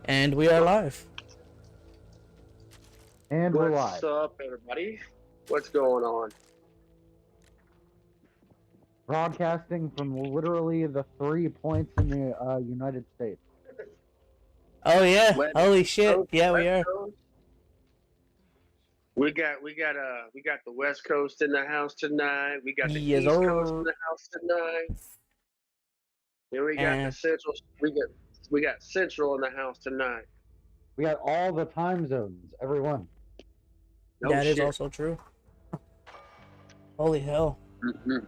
And we are live. And we're What's live. up, everybody? What's going on? Broadcasting from literally the 3 points in the United States. Oh yeah! West Holy shit! Coast, Yeah, we West are. Coast. We got the West Coast in the house tonight. We got the Yes, East Coast sir. in the house tonight. Then we got the And Central. We got Central in the house tonight. We got all the time zones, everyone. No that is shit. also true. Holy hell! Mm-hmm.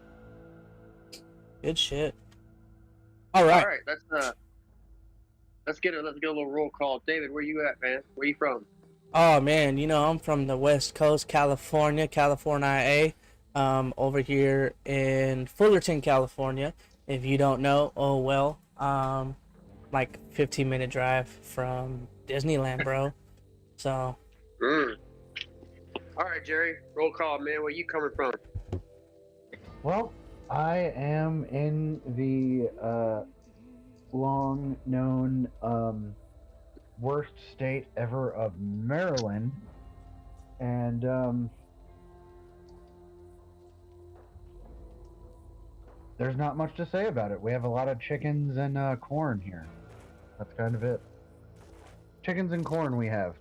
Good shit. All right. All right, let's get a little roll call. David, where you at, man? Where you from? Oh man, I'm from the West Coast, California, over here in Fullerton, California. If you don't know, oh well. Like 15-minute drive from Disneyland, bro. So. All right, Jerry, roll call, man. Where you coming from? Well, I am in the long-known worst state ever of Maryland, and there's not much to say about it. We have a lot of chickens and corn here. That's kind of it. Chickens and corn we have.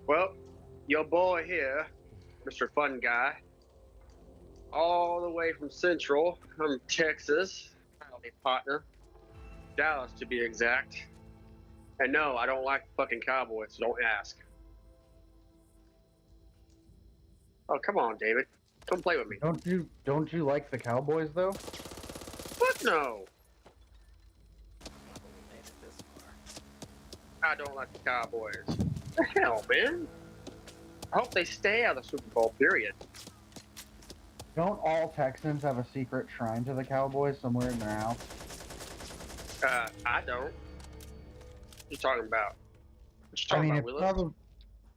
Well, your boy here, Mr. Fun Guy, all the way from Central, from Texas, howdy partner, Dallas to be exact. And no, I don't like fucking Cowboys, so don't ask. Oh, come on, David. Come play with me. Don't you like the Cowboys though? Fuck no. I don't like the Cowboys. The hell, man? I hope they stay out of the Super Bowl, period. Don't all Texans have a secret shrine to the Cowboys somewhere in their house? I don't. What you talking about? What you I talking mean, about, Willis?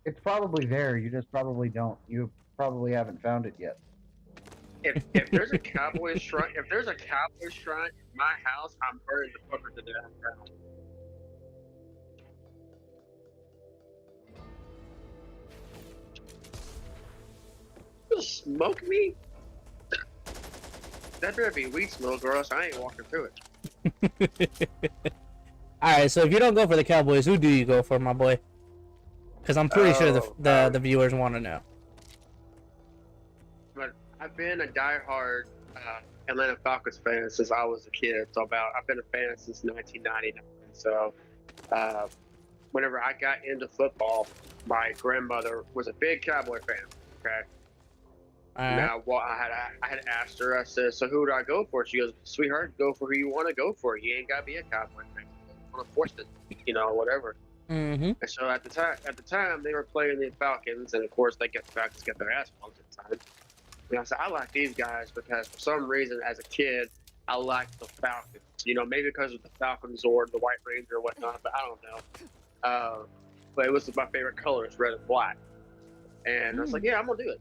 it's probably there. You just probably don't. You probably haven't found it yet. If there's a Cowboys shrine, in my house, I'm burning the fucker to death. You smoke me? That better be weed smoke, or else I ain't walking through it. All right. So if you don't go for the Cowboys, who do you go for, my boy? Because I'm pretty sure the viewers want to know. But I've been a diehard Atlanta Falcons fan since I was a kid. I've been a fan since 1999. So whenever I got into football, my grandmother was a big Cowboy fan. Okay. Now, I had asked her. I said, "So who do I go for?" She goes, "Sweetheart, go for who you want to go for. You ain't gotta be a Cowboy fan. You want to force it, whatever." Mm-hmm. And so at the time, they were playing the Falcons, and of course, the Falcons get their ass pumped at the time. And I said, I like these guys because for some reason, as a kid, I liked the Falcons. Maybe because of the Falcon Zord, the White Ranger, or whatnot, but I don't know. But it was my favorite colors, red and black. And I was like, yeah, I'm gonna do it.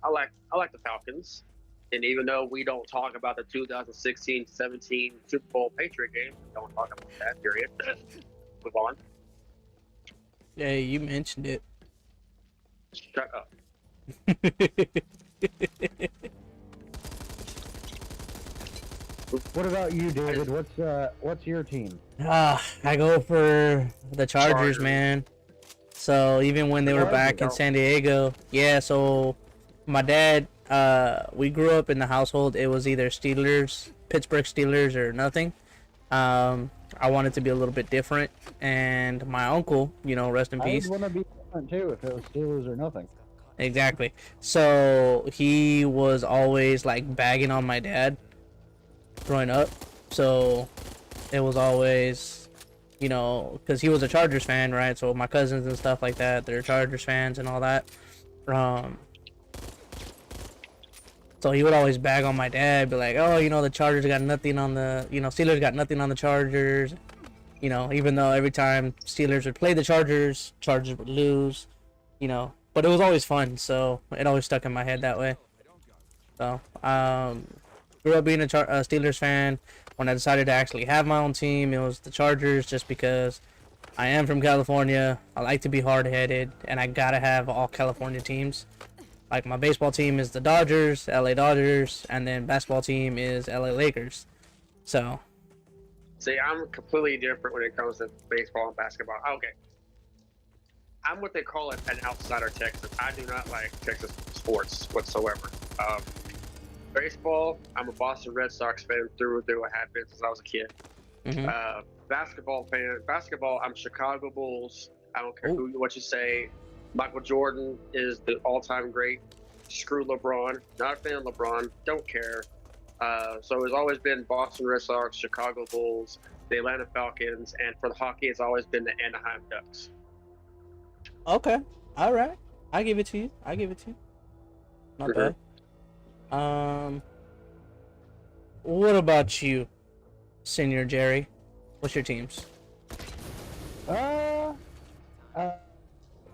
I like the Falcons. And even though we don't talk about the 2016-17 Super Bowl Patriot game, we don't talk about that, period. Move on. Yeah, you mentioned it. Shut up. What about you, David? What's your team? I go for the Chargers, man. So even when they were back in San Diego, yeah. So my dad, we grew up in the household. It was either Pittsburgh Steelers, or nothing. I wanted to be a little bit different, and my uncle, rest in peace. I would want to be different too if it was Steelers or nothing. Exactly. So he was always like bagging on my dad growing up. So it was always, because he was a Chargers fan, right? So my cousins and stuff like that, they're Chargers fans and all that. So he would always bag on my dad, be like, oh, the Chargers got nothing on the, Steelers got nothing on the Chargers. Even though every time Steelers would play the Chargers would lose, but it was always fun. So it always stuck in my head that way. So, grew up being a Steelers fan. When I decided to actually have my own team, it was the Chargers, just because I am from California. I like to be hard-headed, and I gotta have all California teams. Like, my baseball team is the Dodgers, LA Dodgers, and then basketball team is LA Lakers. So, See, I'm completely different when it comes to baseball and basketball. Okay. I'm what they call an outsider Texan. I do not like Texas sports whatsoever. Um, Baseball, I'm a Boston Red Sox fan through and through. I have been since I was a kid. Basketball fan. Basketball, I'm Chicago Bulls. I don't care what you say. Michael Jordan is the all-time great. Screw LeBron. Not a fan of LeBron. Don't care. So it's always been Boston Red Sox, Chicago Bulls, the Atlanta Falcons, and for the hockey, it's always been the Anaheim Ducks. okay. All right. I give it to you. Not bad. What about you, Senior Jerry? What's your teams?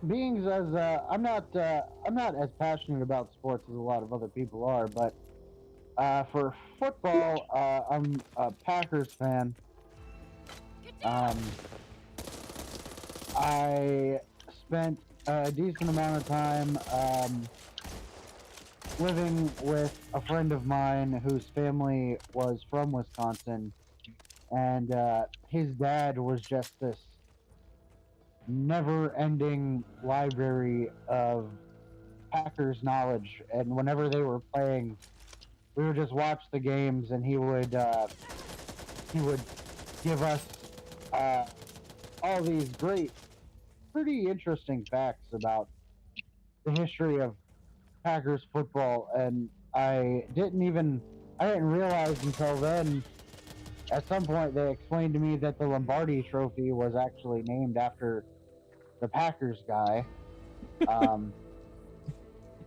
Being as I'm not as passionate about sports as a lot of other people are, but for football, I'm a Packers fan. I spent a decent amount of time living with a friend of mine whose family was from Wisconsin, and his dad was just this never-ending library of Packers knowledge, and whenever they were playing, we would just watch the games, and he would give us all these great, pretty interesting facts about the history of Packers football, and I didn't realize until then. At some point, they explained to me that the Lombardi Trophy was actually named after the Packers guy,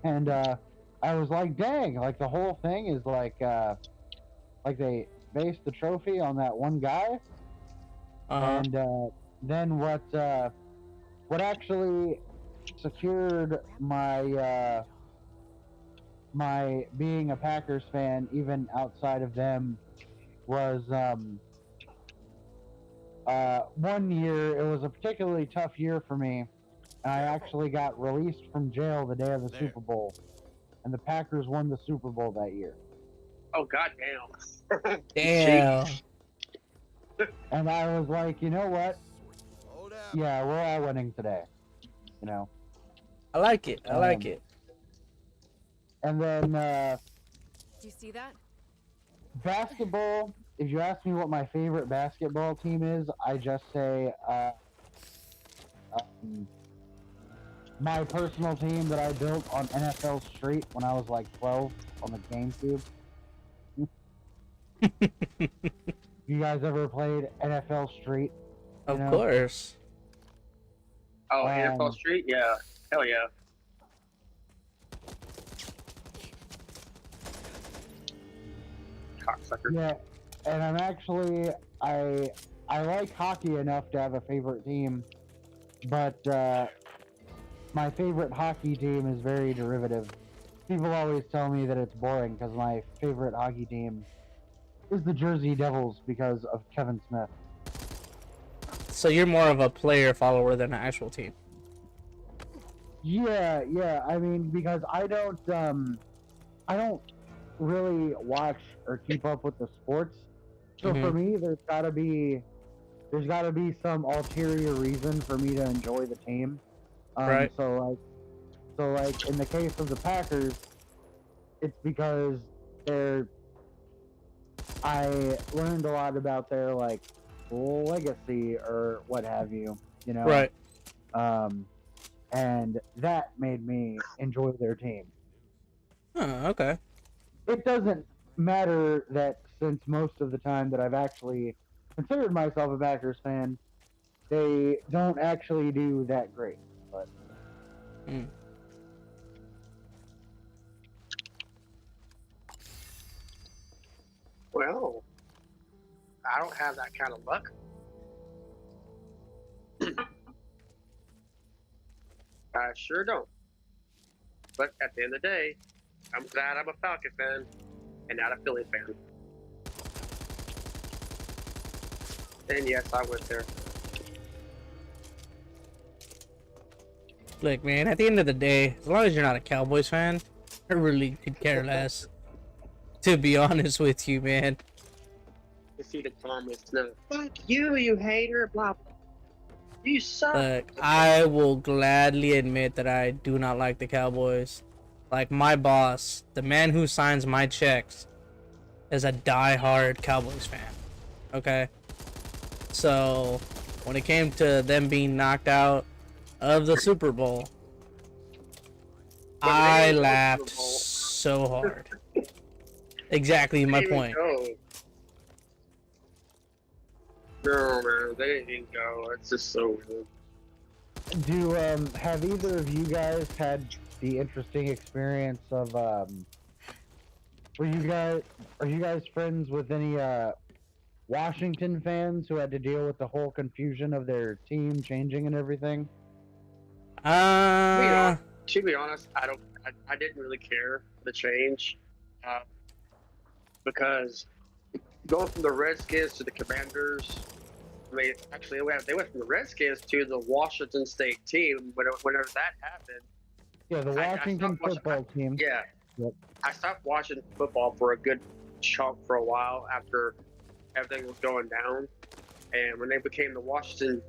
and I was like, "Dang!" Like, the whole thing is like they based the trophy on that one guy, and then what actually secured my my being a Packers fan, even outside of them, was one year. It was a particularly tough year for me, and I actually got released from jail the day of the Super Bowl, and the Packers won the Super Bowl that year. Oh, goddamn. Damn. And I was like, you know what? Yeah, we're all winning today. You know. I like it. I like it. And then Do you see that? basketball. If you ask me what my favorite basketball team is, I just say my personal team that I built on NFL Street when I was like 12 on the GameCube. You guys ever played NFL Street? Of course. Oh, NFL Street? Yeah. Hell yeah. Cocksucker. Yeah, and I'm actually I like hockey enough to have a favorite team, but my favorite hockey team is very derivative. People always tell me that it's boring because my favorite hockey team is the Jersey Devils because of Kevin Smith. So you're more of a player follower than an actual team. Yeah. I mean, because I don't really watch or keep up with the sports. So for me, there's gotta be some ulterior reason for me to enjoy the team. Right. So like in the case of the Packers, it's because I learned a lot about their like legacy or what have you, you know. Right. And that made me enjoy their team. Oh, okay. It doesn't matter that since most of the time that I've actually considered myself a Packers fan, they don't actually do that great. But Well, I don't have that kind of luck. I sure don't. But at the end of the day, I'm glad I'm a Falcon fan. and not a Philly fan. And yes, I went there. Look, man, at the end of the day, as long as you're not a Cowboys fan, I really could care less. To be honest with you, man. To see the comments now. Fuck you, you hater, blah, blah. You suck. Look, I will gladly admit that I do not like the Cowboys. Like, my boss, the man who signs my checks, is a die-hard Cowboys fan. Okay? So, when it came to them being knocked out of the Super Bowl, I laughed so hard. Exactly my point. No, man, they didn't go. It's just so weird. Do have either of you guys had the interesting experience of are you guys friends with any Washington fans who had to deal with the whole confusion of their team changing and everything? To be honest, I didn't really care for the change, because going from the Redskins to the Commanders, I mean, actually, they went from the Redskins to the Washington State team. Whenever that happened, Yeah, the Washington football team. Yeah, Yep. I stopped watching football for a good chunk for a while after everything was going down. And when they became the Washington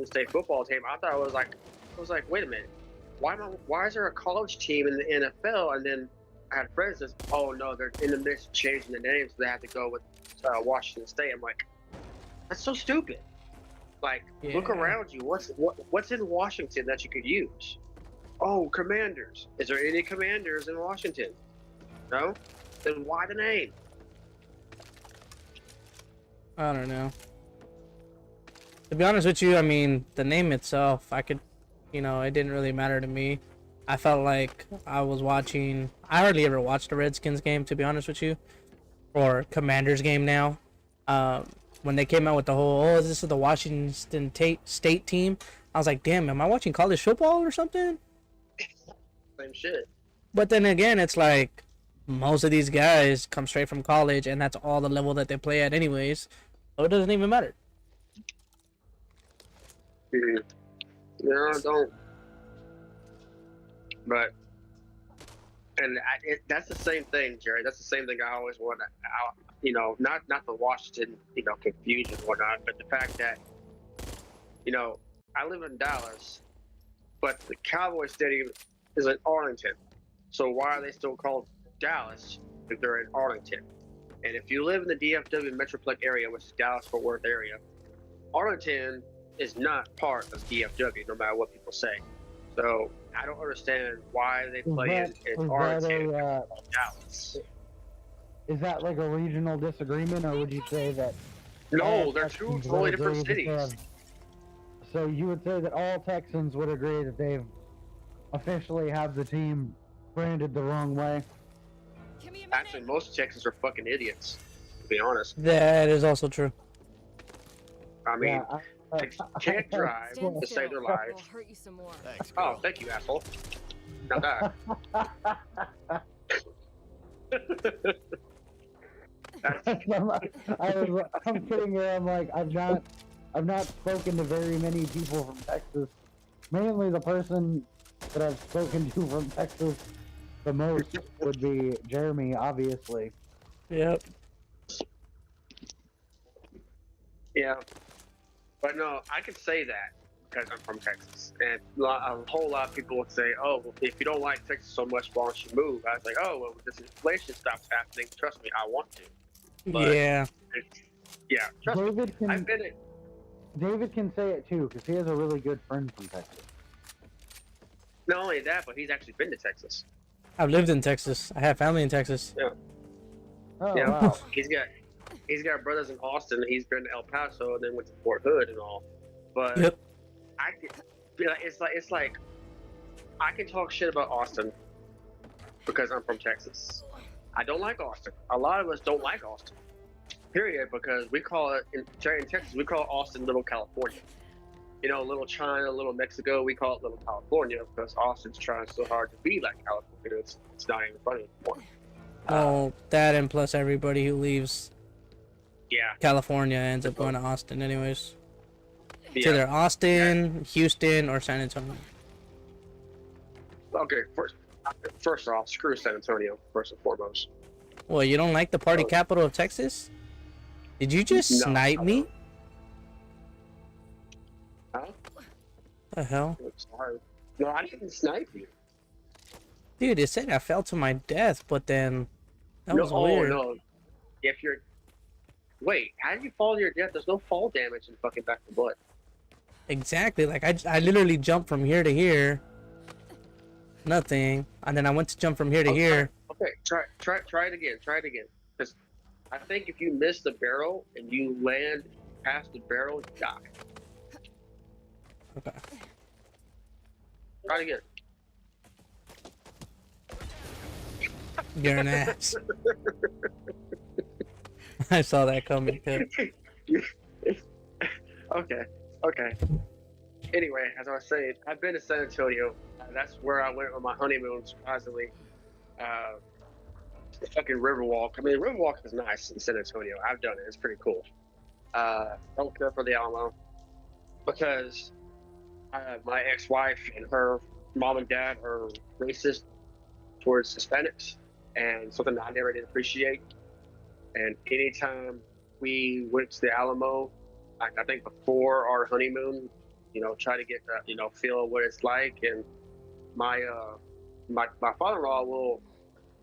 State football team, I thought I was like, wait a minute, why is there a college team in the NFL? And then I had friends that said, oh no, they're in the midst of changing the name, so they have to go with Washington State. I'm like, that's so stupid. Like, look around you. What's in Washington that you could use? Oh, Commanders. Is there any Commanders in Washington? No? Then why the name? I don't know. To be honest with you, I mean, the name itself, it didn't really matter to me. I felt like I hardly ever watched a Redskins game, to be honest with you. Or Commanders game now. When they came out with the whole, this is the Washington State team, I was like, damn, am I watching college football or something? Same shit. But then again, it's like, most of these guys come straight from college, and that's all the level that they play at anyways. So it doesn't even matter. No, I don't. But, that's the same thing, Jerry. That's the same thing I always want. Not the Washington, confusion and whatnot, but the fact that, I live in Dallas, but the Cowboy Stadium is in Arlington. So why are they still called Dallas if they're in Arlington? And if you live in the DFW Metroplex area, which is Dallas-Fort Worth area, Arlington is not part of DFW, no matter what people say. So I don't understand why they play in Arlington, Dallas. Is that like a regional disagreement, or would you say that? No, they're two totally different cities. So you would say that all Texans would agree that they've officially have the team branded the wrong way? Actually, most Texans are fucking idiots, to be honest. That is also true. I mean, they can't drive to save their lives. I'll hurt you some more. Thanks, Oh, girl. thank you, asshole. Now that. I'm sitting here. I'm like, I've not spoken to very many people from Texas. Mainly the person that I've spoken to from Texas the most would be Jeremy, obviously. Yep. Yeah, but no, I could say that because I'm from Texas, and a whole lot of people would say, "Oh, well, if you don't like Texas so much, why don't you move?" I was like, "Oh, well, this inflation stops happening. Trust me, I want to." But Yeah. Yeah, trust me. I've been it. David can say it too, because he has a really good friend from Texas. Not only that, but he's actually been to Texas. I've lived in Texas. I have family in Texas. Yeah. Oh, Yeah. wow. He's got brothers in Austin. He's been to El Paso, and then went to Fort Hood and all. But Yep. it's like I can talk shit about Austin because I'm from Texas. I don't like Austin. A lot of us don't like Austin. Period, because we call it in Texas, we call Austin Little California. Little China, Little Mexico, we call it Little California because Austin's trying so hard to be like California. It's not even funny anymore. Well, that and plus everybody who leaves Yeah. California ends up going to Austin anyways. It's Yeah. either Austin, Houston, or San Antonio. Okay. First off, screw San Antonio. First and foremost. Well, you don't like the party Oh. capital of Texas? Did you just No, snipe I me? don't. Huh? The hell? I'm sorry. No, I didn't snipe you. Dude, it said I fell to my death, but then that No, was weird. no. If you're, wait, how did you fall to your death? There's no fall damage in fucking Back 4 Blood. Exactly. Like I literally jumped from here to here. Nothing. And then I went to jump from here to here. Okay, try it again. Try it again. Because I think if you miss the barrel and you land past the barrel, you die. Okay. Try it again. You're an ass. I saw that coming too. Okay. Anyway, as I was saying, I've been to San Antonio. That's where I went on my honeymoon, surprisingly. Fucking Riverwalk. I mean, Riverwalk is nice in San Antonio. I've done it. It's pretty cool. Don't care for the Alamo because my ex-wife and her mom and dad are racist towards Hispanics, and something I never did appreciate. And anytime we went to the Alamo, I think before our honeymoon, try to get the, feel what it's like. And my father-in-law will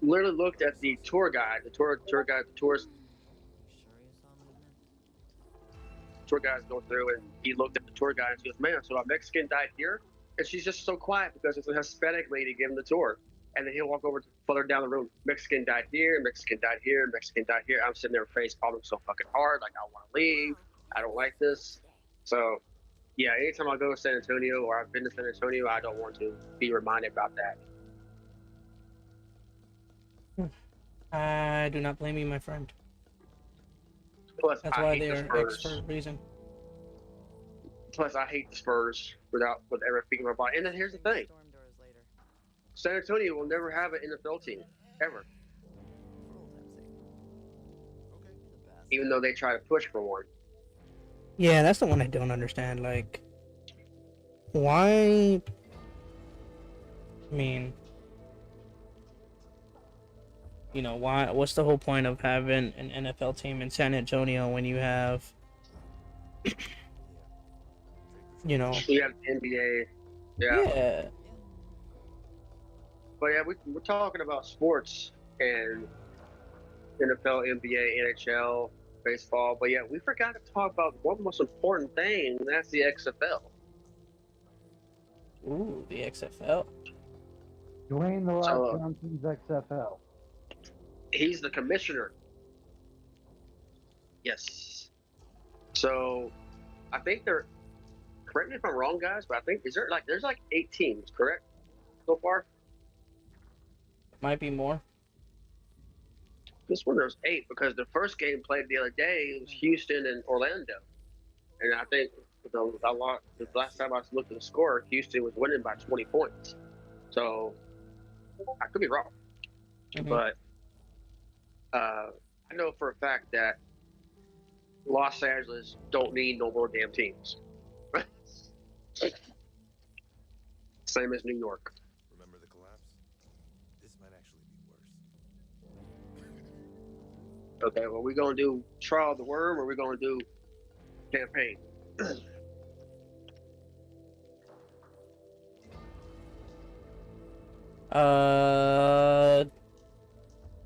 literally looked at the tour guide, the tourist tour guides go through, and he looked at the tour guide and he goes, "Man, so a Mexican died here?" And she's just so quiet because it's a Hispanic lady giving the tour. And then he'll walk over further down the room. Mexican died here, Mexican died here, Mexican died here. I'm sitting there face palming so fucking hard, like I want to leave. I don't like this. So, yeah, anytime I go to San Antonio or I've been to San Antonio, I don't want to be reminded about that. I do not blame you, my friend. Plus, That's I why hate they the are Spurs. X for a reason. Plus, I hate the Spurs with everything in my body. And then here's the thing: San Antonio will never have an NFL team ever, even though they try to push for one. Yeah, that's the one I don't understand. Like, why? I mean, why? What's the whole point of having an NFL team in San Antonio when you have, We have the NBA. Yeah. But yeah, we're talking about sports and NFL, NBA, NHL, baseball. But yeah, we forgot to talk about one most important thing, and that's the XFL. Ooh, the XFL. Dwayne The Rock Johnson's XFL. He's the commissioner. Yes. So, I think correct me if I'm wrong, guys, but I think there's 8 teams, correct? So far? Might be more. This one there's 8 because the first game played the other day was Houston and Orlando, and I think the last time I looked at the score, Houston was winning by 20 points. So I could be wrong, but I know for a fact that Los Angeles don't need no more damn teams. Same as New York. Remember the collapse? This might actually be worse. Okay, well, we gonna do Trial of the Worm, or we gonna do campaign?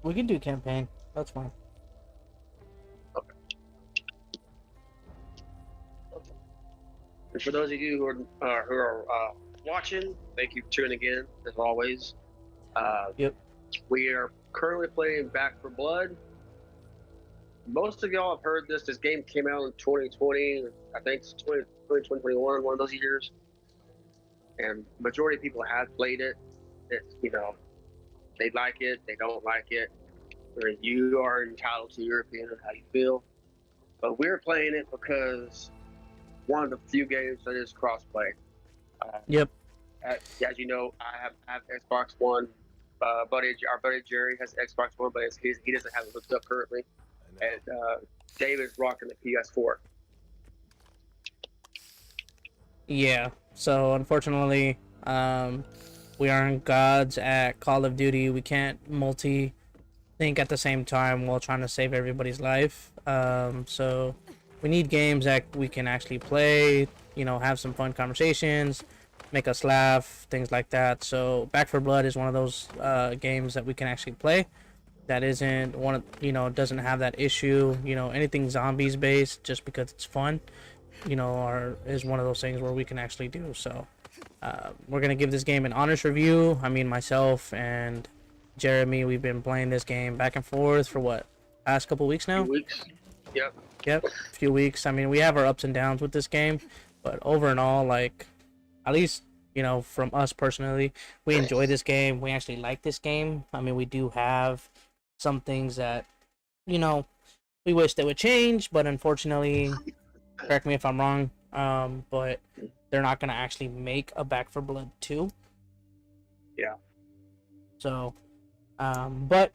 We can do campaign. That's fine. Okay. And for those of you who are watching, thank you for tuning in as always. Yep. We are currently playing Back 4 Blood. Most of y'all have heard this. This game came out in 2020. I think it's 2021, one of those years. And majority of people have played it. They like it, they don't like it. Or you are entitled to your opinion of how you feel. But we're playing it because one of the few games that is crossplay. Yep. As you know, I have Xbox One, our buddy Jerry has Xbox One, but he doesn't have it hooked up currently. And David's rocking the PS4. Yeah. So unfortunately, we aren't gods at Call of Duty. We can't think at the same time while trying to save everybody's life. So we need games that we can actually play, have some fun conversations, make us laugh, things like that. So Back for Blood is one of those games that we can actually play that isn't doesn't have that issue. Anything zombies based, just because it's fun, is one of those things where we can actually do. So we're gonna give this game an honest review. I mean, myself and Jeremy, we've been playing this game back and forth for what, past couple weeks now? Few weeks. Yep. A few weeks. I mean, we have our ups and downs with this game, but over and all, like, at least, from us personally, we enjoy this game. We actually like this game. I mean, we do have some things that, we wish they would change, but unfortunately, correct me if I'm wrong, but they're not going to actually make a Back for Blood 2. Yeah. So, but,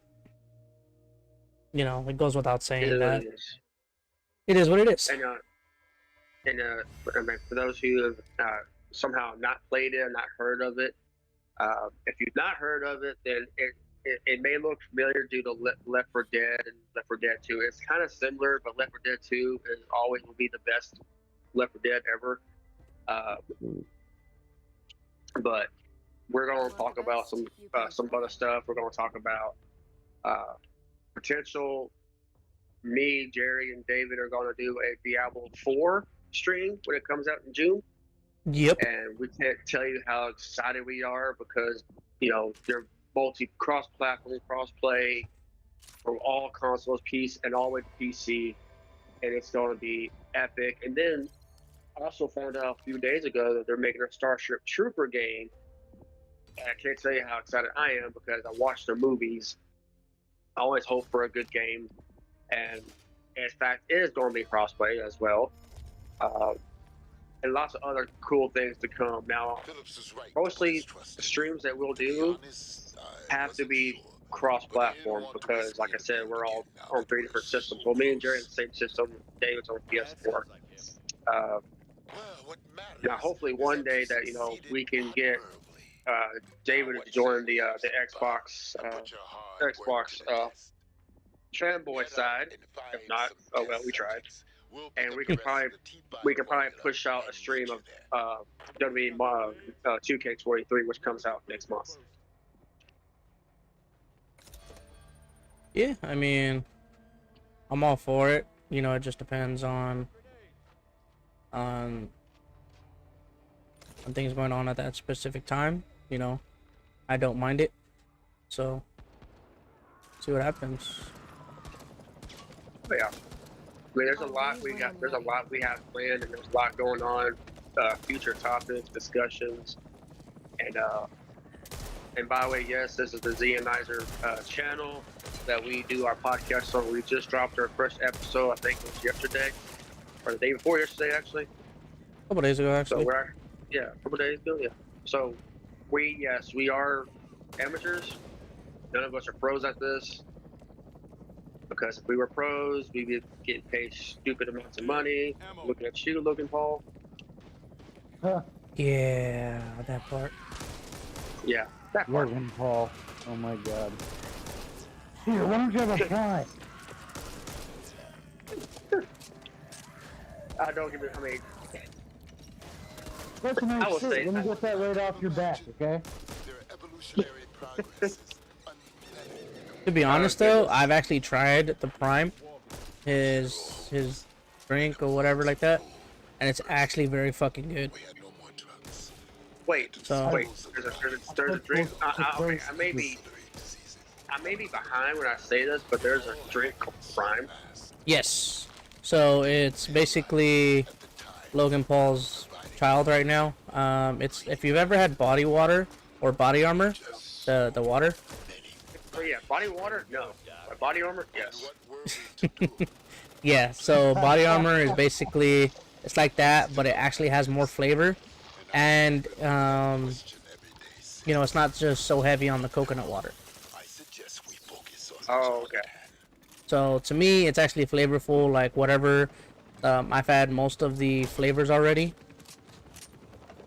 it goes without saying that it is what it is. And for those who have somehow not played it or not heard of it, if you've not heard of it, then it may look familiar due to Left 4 Dead and Left 4 Dead 2. It's kind of similar, but Left 4 Dead 2 always will be the best Left 4 Dead ever. But we're going to talk about some other stuff. We're going to talk about potential. Me, Jerry, and David are going to do a Diablo 4 stream when it comes out in June. Yep. And we can't tell you how excited we are because, they're cross-platform, cross-play from all consoles, and all the way to PC. And it's going to be epic. And then I also found out a few days ago that they're making a Starship Trooper game. And I can't tell you how excited I am because I watched the movies. I always hope for a good game. And in fact, it is going to be crossplay as well. And lots of other cool things to come. Now, mostly the streams that we'll do have to be cross-platform because, like I said, we're all on 3 different systems. Well, me and Jerry on the same system. David's on PS4. Now, hopefully one day that, we can get David to join the Xbox fanboy side. If not, oh well, we tried. And we can probably push out a stream of WWE 2K23, which comes out next month. Yeah, I mean, I'm all for it. It just depends on things going on at that specific time. I don't mind it. So, see what happens. But yeah, I mean, there's a lot we have planned, and there's a lot going on. Future topics, discussions, and by the way, yes, this is the Zeonizer channel that we do our podcast on. We just dropped our first episode. I think it was yesterday, or the day before yesterday, actually. A couple days ago, actually. So a couple days ago, yeah. So we are amateurs. None of us are pros at this. Because if we were pros, we'd be getting paid stupid amounts of money. Looking at you, Logan Paul. Yeah, that part. Yeah, that part. Logan Paul. Oh my God. Here, why don't you have a pie? That's a nice shirt. Let me get that right off your back, okay? To be honest, though, I've actually tried the Prime, his drink or whatever like that, and it's actually very fucking good. Wait, there's a drink. I may be behind when I say this, but there's a drink called Prime. Yes. So it's basically Logan Paul's child right now. It's if you've ever had body water or body armor, the water. Oh yeah, body water? No. Body armor? Yes. Yeah, so body armor is basically, it's like that, but it actually has more flavor. And You know, it's not just so heavy on the coconut water. I suggest we focus on Oh, okay. So to me, it's actually flavorful. Like whatever, I've had most of the flavors already. Look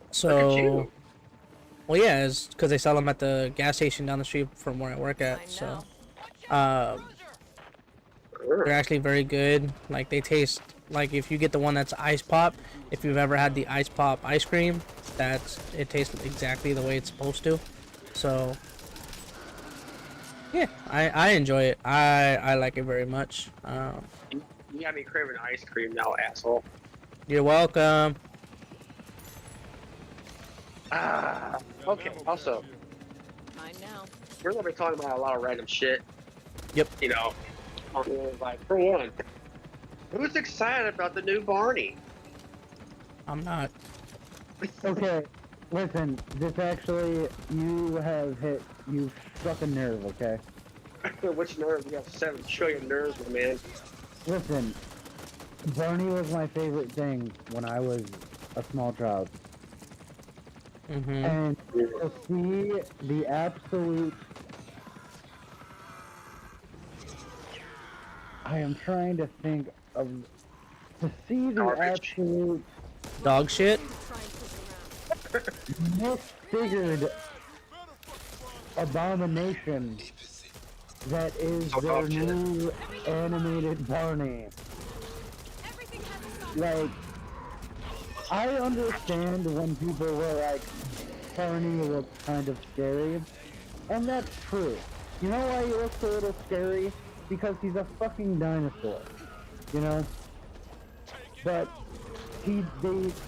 at So, you. well, yeah, it's because they sell them at the gas station down the street from where I work I at. So, know. they're actually very good. Like they taste like if you get the one that's ice pop. If you've ever had the ice pop ice cream, it tastes exactly the way it's supposed to. So, yeah, I enjoy it. I like it very much. You got me craving ice cream now, asshole. You're welcome. Ah. Okay. Also, Mine now. we're gonna be talking about a lot of random shit. Yep. You know, like for one, who's excited about the new Barney? I'm not. Okay, listen. This actually, you've struck a nerve. Okay. Which nerve? You have 7 trillion nerves, my man. Listen, Barney was my favorite thing when I was a small child. Mm-hmm. And to see the absolute... I am trying to think of... To see the Garbage. absolute Dog shit. Try and push it around. misfigured abomination that is Oh, their shit. new animated Barney. Everything has a stop. Like, I understand when people were like, Barney looks kind of scary, and that's true. You know why he looks a little scary? Because he's a fucking dinosaur, you know? But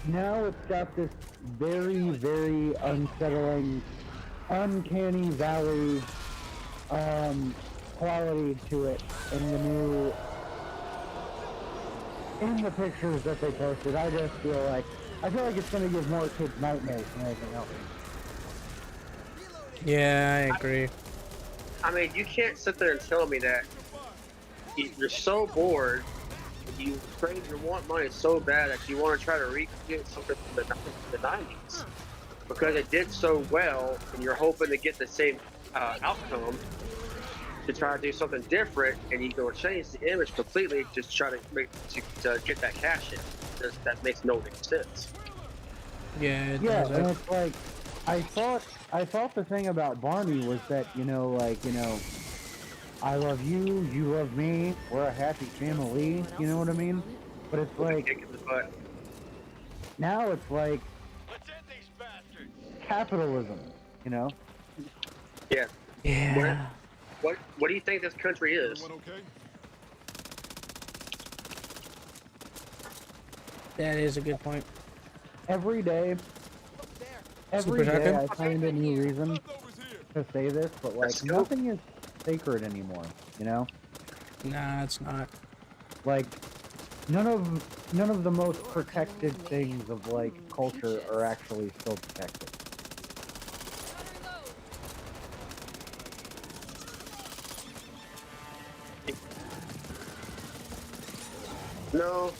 now it's got this very, very unsettling, uncanny valley quality to it in the pictures that they posted. I feel like it's gonna give more kids nightmares than anything else. Yeah, I agree. I mean, you can't sit there and tell me that you're so bored, you want money so bad that you want to try to recreate something from the 90s because it did so well, and you're hoping to get the same outcome. To try to do something different, and you go change the image completely, just try to get that cash in. That makes no sense. Yeah, it Yeah, does. and it's like, I thought the thing about Barney was that, I love you, you love me, we're a happy family, you know what I mean? But it's like, Kick in the butt. now it's like, capitalism, you know? Yeah. Yeah. What do you think this country is? That is a good point. Every day Super I shotgun? find a new reason to say this, but like, Let's go. nothing is sacred anymore, you know? Nah, it's not. Like, none of the most protected things of like culture are actually still protected. No,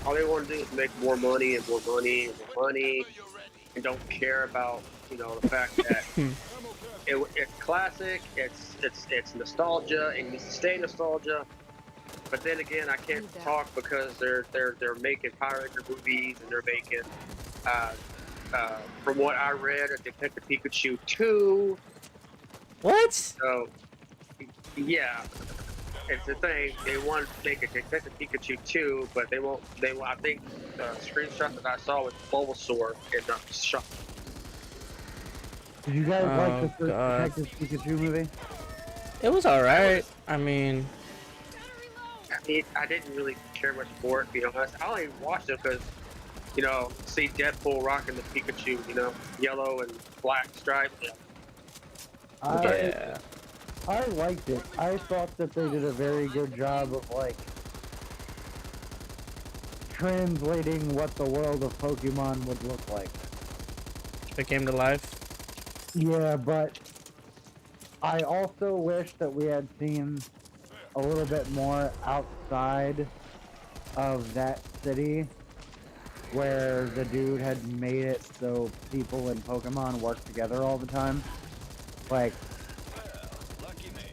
all they want to do is make more money and more money and more money, and don't care about the fact that it's classic, it's nostalgia, and needs to stay nostalgia. But then again, I can't talk because they're making Power Ranger movies, and they're making from what I read, a Detective Pikachu 2. What? So yeah. It's the thing. They want to make a Detective Pikachu 2, but they won't. I think the screenshot that I saw was Bulbasaur in the shot. Did you guys like the first God. Detective Pikachu movie? It was alright. I mean, I didn't really care much for it, to be honest. I only watched it because, see Deadpool rocking the Pikachu, yellow and black stripe. yeah. I liked it. I thought that they did a very good job of like translating what the world of Pokemon would look like. It came to life. Yeah, but I also wish that we had seen a little bit more outside of that city where the dude had made it so people in Pokemon work together all the time. Like,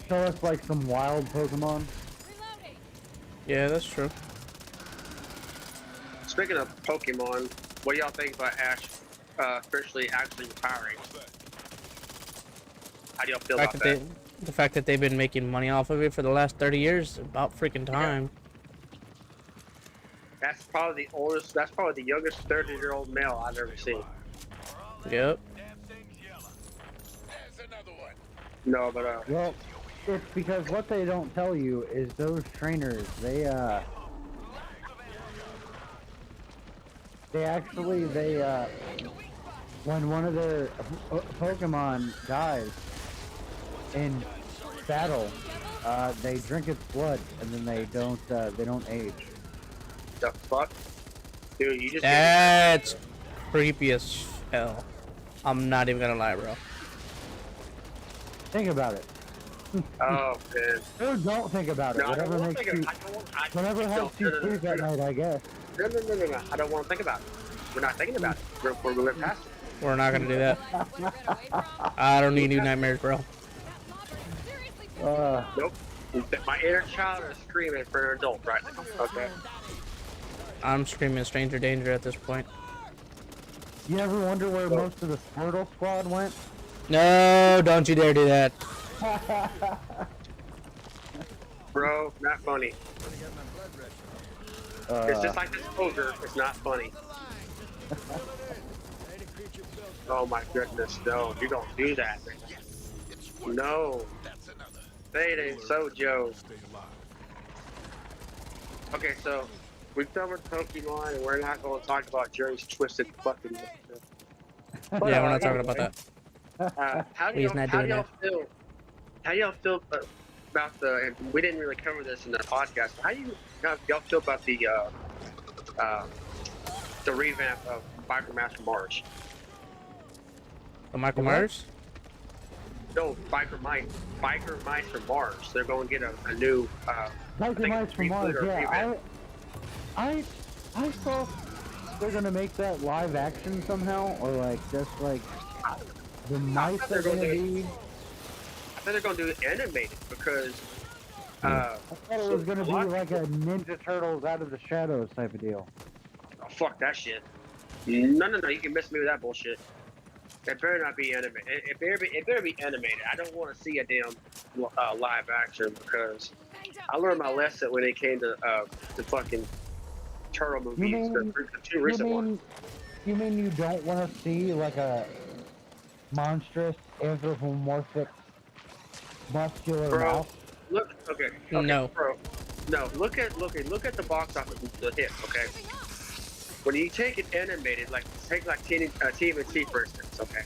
show us like some wild Pokemon. Reloading. Yeah, that's true. Speaking of Pokemon, what do y'all think about Ash officially actually retiring? How do y'all feel about that? The fact that they've been making money off of it for the last 30 years, about freaking time. That's probably the oldest. That's probably the youngest 30-year-old male I've ever seen. Yep. No, but Well, it's because what they don't tell you is those trainers, they when one of their Pokemon dies in battle, they drink its blood and then they don't age. the fuck, dude, you just That's creepy as hell. I'm not even gonna lie, bro. Think about it. oh man. Or don't think about it. No, I don't Whatever wanna makes think you, of- I don't want- whatever helps you sleep at night, I guess. No, I don't want to think about it. We're not thinking about it. We're going past it. We're not gonna do that. Where away from. I don't need new nightmares, bro. That lobber seriously pissed Nope. My inner child is screaming for an adult right now. Okay. I'm screaming stranger danger at this point. You ever wonder where most of the Squirtle squad went? No, don't you dare do that. Bro, not funny. It's just like this ogre. It's not funny. Oh my goodness, no. You don't do that. No. They ain't Sojo. Okay, so we covered Pokemon and we're not going to talk about Jerry's twisted fucking... Yeah, we're not talking about that. How do He's not y'all doing feel? How y'all feel about the? And we didn't really cover this in the podcast. How do y'all feel about the revamp of Biker Mars? The Michael Myers? No, Biker Mice from Mars. They're going to get a new. Biker Mice from Mars, yeah. revamp. I saw they're gonna make that live action somehow, or like just like the mice thought are they were gonna gonna be. I thought they're going to do it animated because. I thought it was gonna be like a Ninja Turtles Out of the Shadows type of deal. Oh, fuck that shit. No, you can miss me with that bullshit. It better not be animated. It better be animated. I don't want to see a damn live action because I learned my lesson when it came to fucking turtle movies. The two recent ones. You mean you don't want to see like a monstrous anthropomorphic muscular mouth? Look, okay, No. bro. No, look at the box office, the hit, okay? When you take it animated, like take like TMNT for instance, okay,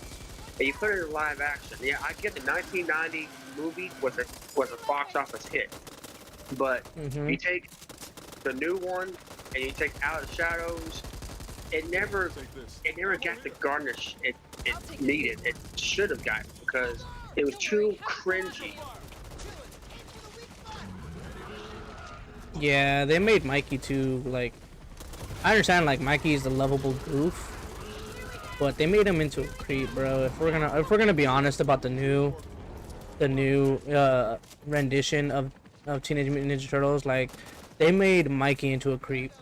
and you put it in live action, yeah, I get the 1990 movie was a box office hit, but you take the new one and you take Out of the Shadows, it never got the garnish it needed. It should have gotten because it was too cringy. Yeah, they made Mikey too, like, I understand, like, Mikey is the lovable goof, but they made him into a creep, bro. If we're gonna be honest about the new rendition of Teenage Mutant Ninja Turtles, like, they made Mikey into a creep.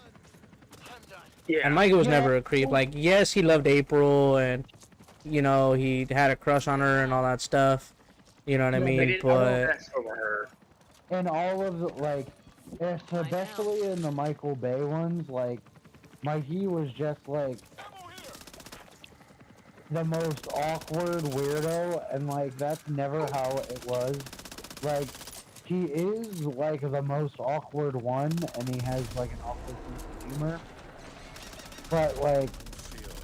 Yeah. And Mikey was never a creep. Like, yes, he loved April, and, you know, he had a crush on her and all that stuff. You know what I mean? But over her. And all of the, like, especially in the Michael Bay ones, like, Mikey was just, like, the most awkward weirdo, and, like, that's never how it was. Like, he is, like, the most awkward one, and he has, like, an awkward sense of humor. But, like,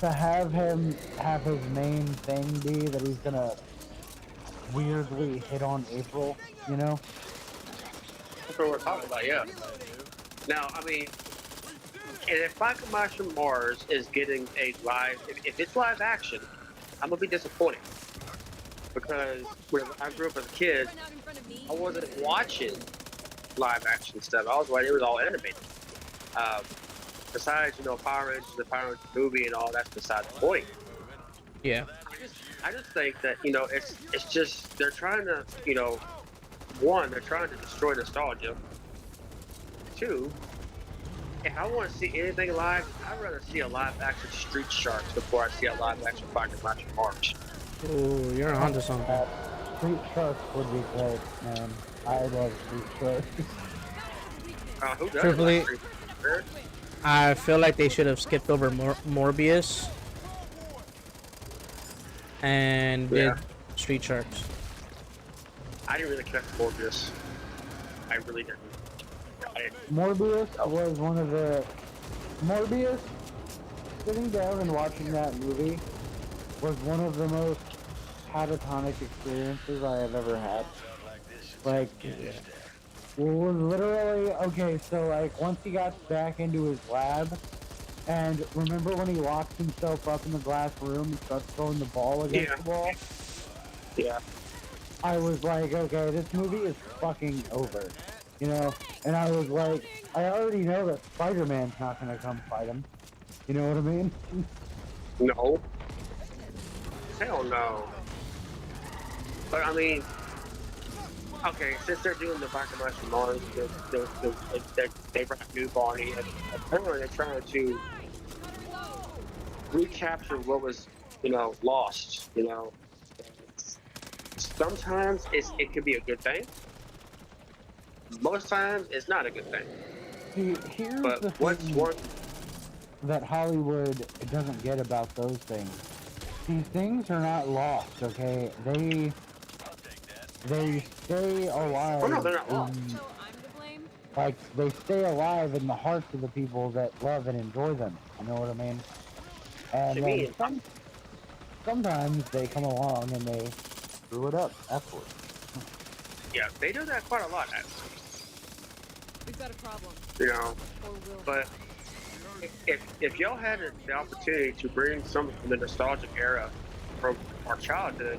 to have him have his main thing be that he's gonna weirdly hit on April, you know? That's what we're talking about, yeah. Now, I mean, and if Michael Myers from Mars is getting a live, if it's live action, I'm gonna be disappointed because when I grew up as a kid, I wasn't watching live action stuff. I was watching it was all animated. besides, Power Rangers, the Power Rangers movie and all, that's beside the point. Yeah. I just think that, it's just, they're trying to, one, they're trying to destroy nostalgia. Two, if I want to see anything live, I'd rather see a live action Street Sharks before I see a live action Fighting Martial Arts. Oh, you're onto something. Street Sharks would be great, man. I love Street Sharks. Who doesn't Truthfully, like Street Sharks? I feel like they should have skipped over Morbius and did Street Sharks. I didn't really connect with Morbius. I really didn't. Morbius was one of the... Morbius, sitting down and watching that movie was one of the most catatonic experiences I have ever had. Like, literally, okay, so like once he got back into his lab, and remember when he locks himself up in the glass room and starts throwing the ball against the wall? Yeah. I was like, okay, this movie is fucking over, And I was like, I already know that Spider-Man's not gonna come fight him. You know what I mean? No. Hell no. But I mean, okay, since they're doing the Fighting Martial Mars, they brought new Barney, and apparently they're trying to recapture what was, lost. Sometimes it could be a good thing. Most times it's not a good thing. See, here's But the what's thing one? that Hollywood doesn't get about those things. These things are not lost, okay? They stay alive. Oh no, they're not lost. So I'm to blame? Like, they stay alive in the hearts of the people that love and enjoy them. You know what I mean? And You mean? sometimes they come along and they screw it up afterwards. Yeah, they do that quite a lot, actually. We've got a problem. Or will. But if y'all had the opportunity to bring some from the nostalgic era from our childhood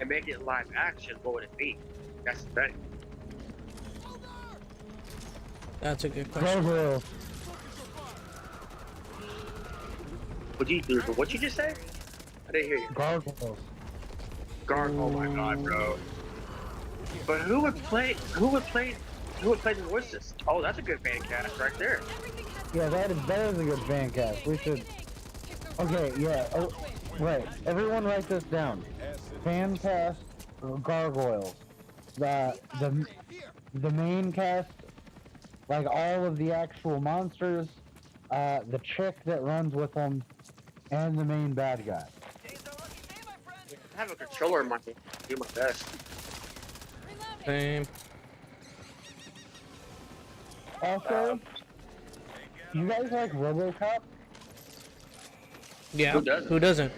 and make it live action, what would it be? That's the thing. That's a good question. Gargoyles. What'd you just say? I didn't hear you. Gargoyles. Oh my god, bro. But who would play the voices? Oh, that's a good fan cast right there. Yeah, that is a good fan cast. We should... Okay, yeah. Oh, right. Everyone write this down. Fan cast, Gargoyles. The main cast, like all of the actual monsters, the chick that runs with them, and the main bad guy. I have a controller in my hand. Do my best. Same. Also, you guys like RoboCop? Yeah. Who doesn't?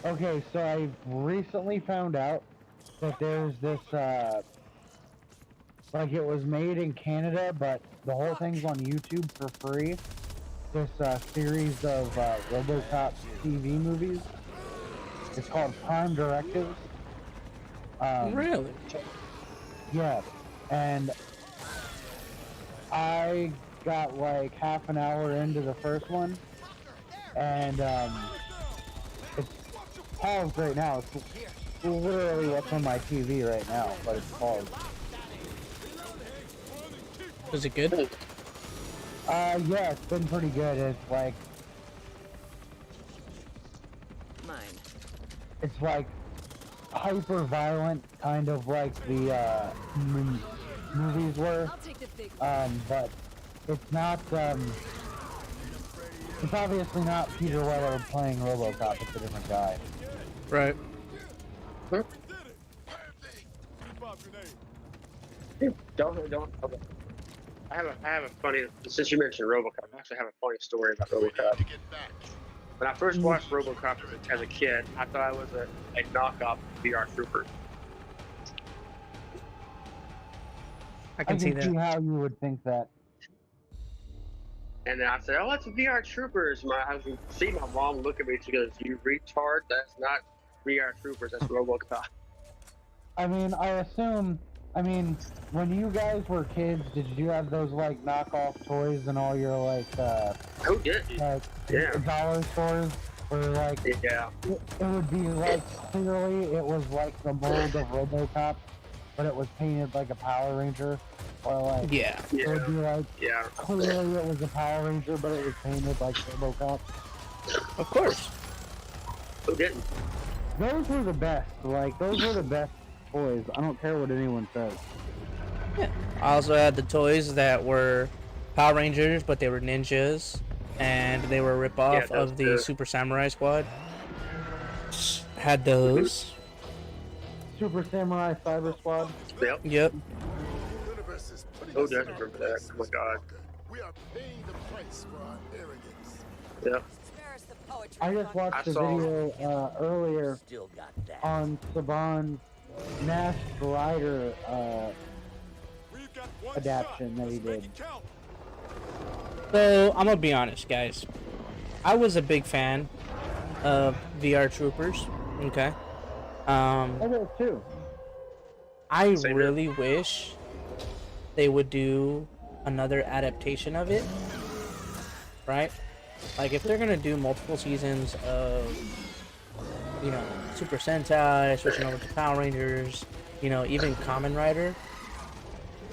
Okay, so I recently found out that there's this, like it was made in Canada, but the whole thing's on YouTube for free. This series of RoboCop TV movies. It's called Prime Directives. Really? Yeah, and I got like half an hour into the first one, and it's paused right now. It's literally what's on my TV right now, but it's paused. Was it good? Yeah, it's been pretty good. It's like it's like hyper violent, kind of like the movies were. But it's not. It's obviously not Peter Weller playing RoboCop. It's a different guy. Right. Don't. Okay. I have a funny. Since you mentioned RoboCop, I actually have a funny story about RoboCop. When I first watched RoboCop as a kid, I thought it was a knockoff VR Trooper. I can see that. see how you would think that. And then I said, "Oh, it's VR Troopers." I can see my mom look at me. She goes, "You retard! That's not VR Troopers. That's RoboCop." I mean, I assume I mean, when you guys were kids, did you have those like knockoff toys and all your like Who did? Yeah. dollar stores where like Yeah. it would be like clearly it was like the mold of RoboCop, but it was painted like a Power Ranger, or like Yeah. it would be like Yeah. clearly it was a Power Ranger, but it was painted like RoboCop. Of course. Who didn't? Those were the best. Like those were the best toys. I don't care what anyone says. Yeah. I also had the toys that were Power Rangers, but they were ninjas, and they were a rip-off of the Super Samurai Squad. Had those. Super Samurai Cyber Squad. Yep. Yep. Who doesn't remember that? Oh my god. We are paying the price for our arrogance. Yep. I just watched a video earlier on Saban's Masked Rider adaptation that he did. So, I'm gonna be honest, guys. I was a big fan of VR Troopers, okay? I did too. I really wish they would do another adaptation of it, right? Like, if they're gonna do multiple seasons of, you know, Super Sentai, switching over to Power Rangers, you know, even Kamen Rider,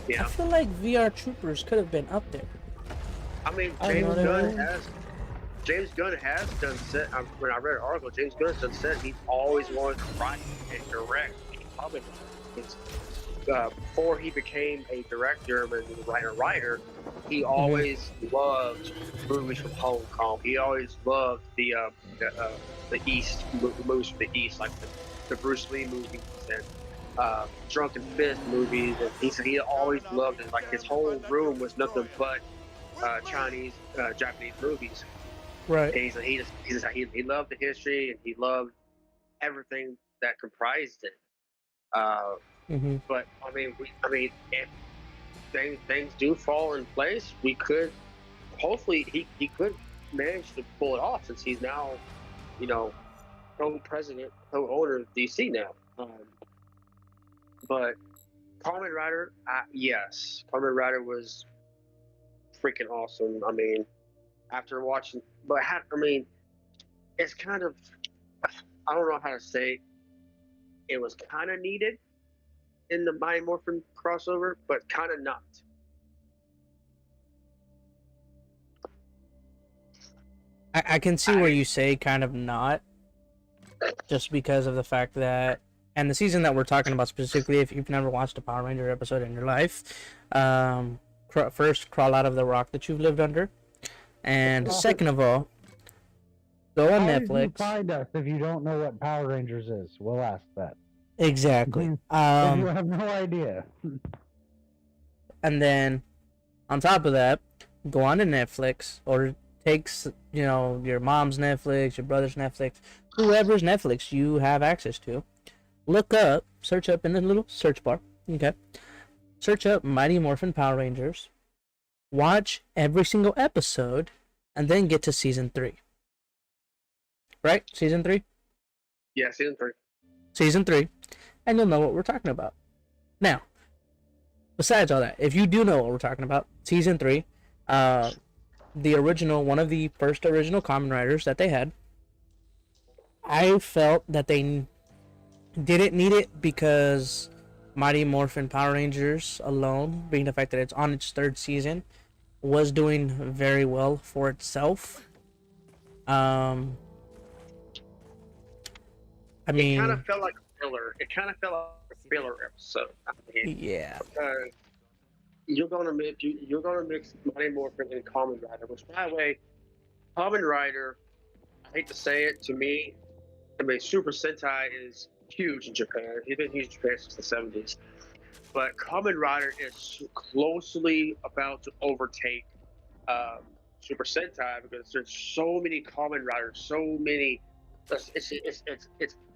I feel like VR Troopers could have been up there. I mean, James Gunn has done set. When I read an article, James Gunn has done said he's always wanted to write and direct comic books. Before he became a director and writer, he always loved movies from Hong Kong. He always loved the East movies from the East, like the Bruce Lee movies and Drunken Fist movies. And he always loved it. Like his whole room was nothing but Chinese, Japanese movies. Right. And he loved the history and he loved everything that comprised it. But I mean, if things do fall in place, we could hopefully he could manage to pull it off, since he's now, you know, co-president, co-owner of DC now. But Kamen Rider, yes, Kamen Rider was freaking awesome. I mean, after watching, but it's kind of, I don't know how to say, it was kind of needed in the Mighty Morphin crossover, but kind of not. I can see where you say kind of not, just because of the fact that, and the season that we're talking about specifically, if you've never watched a Power Ranger episode in your life, first, crawl out of the rock that you've lived under, and second of all, go on Netflix. How did you find us if you don't know what Power Rangers is? We'll ask that. Exactly. You have no idea. And then, on top of that, go on to Netflix, or take, you know, your mom's Netflix, your brother's Netflix, whoever's Netflix you have access to. Look up, search up in the little search bar, okay? Search up Mighty Morphin Power Rangers. Watch every single episode, and then get to season 3. Right? Season 3? Yeah, season 3. Season 3. And you'll know what we're talking about. Now, besides all that, if you do know what we're talking about, season 3, the original, one of the first original Kamen Riders that they had, I felt that they didn't need it because Mighty Morphin Power Rangers alone, being the fact that it's on its 3rd season, was doing very well for itself. I mean, it kind of felt like a filler. It kind of felt like a filler episode. I mean, yeah. You're gonna mix Mighty Morphin and Kamen Rider, which, by the way, Kamen Rider, I hate to say it, to me, I mean, Super Sentai is huge in Japan. He's been huge in Japan since the 70s. But Kamen Rider is closely about to overtake Super Sentai, because there's so many Kamen Riders, so many.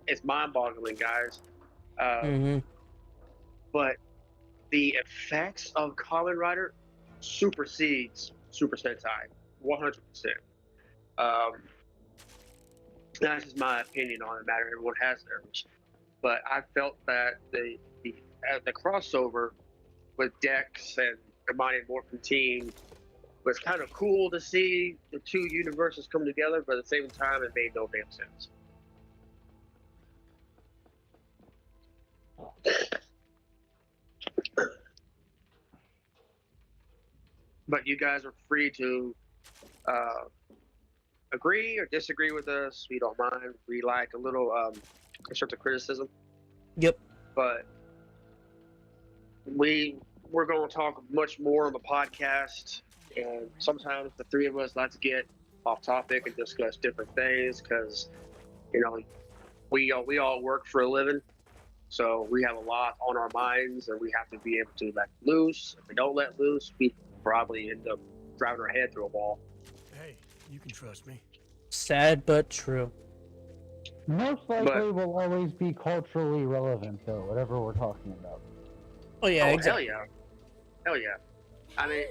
It's mind-boggling, guys. But the effects of Kamen Rider supersedes Super Sentai 100%. That's just my opinion on the matter. Everyone has theirs, but I felt that the the crossover with Dex and the Mighty Morphin team was kind of cool to see the two universes come together, but at the same time, it made no damn sense. But you guys are free to agree or disagree with us. We don't mind. We like a little constructive criticism. Yep. But we're going to talk much more on the podcast, and sometimes the three of us like to get off topic and discuss different things because, you know, we all work for a living, so we have a lot on our minds, and we have to be able to let loose. If we don't let loose, we probably end up driving our head through a wall. Hey, you can trust me. Sad but true. Most likely will always be culturally relevant, though, whatever we're talking about. Oh yeah, exactly. Hell yeah. I mean,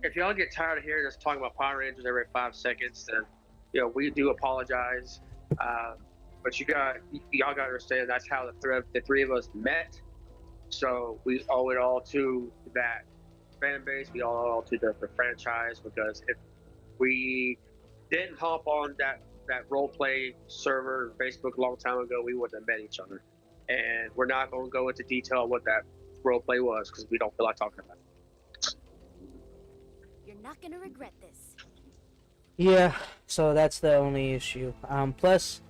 if y'all get tired of hearing us talking about Power Rangers every 5 seconds, then, you know, we do apologize. But y'all got to understand that's how the three of us met. So we owe it all to that fan base. We owe it all to the franchise, because if we didn't hop on that role play server Facebook a long time ago, we wouldn't have met each other. And we're not going to go into detail what that role play was because we don't feel like talking about it. You're not going to regret this. Yeah, so that's the only issue. Plus,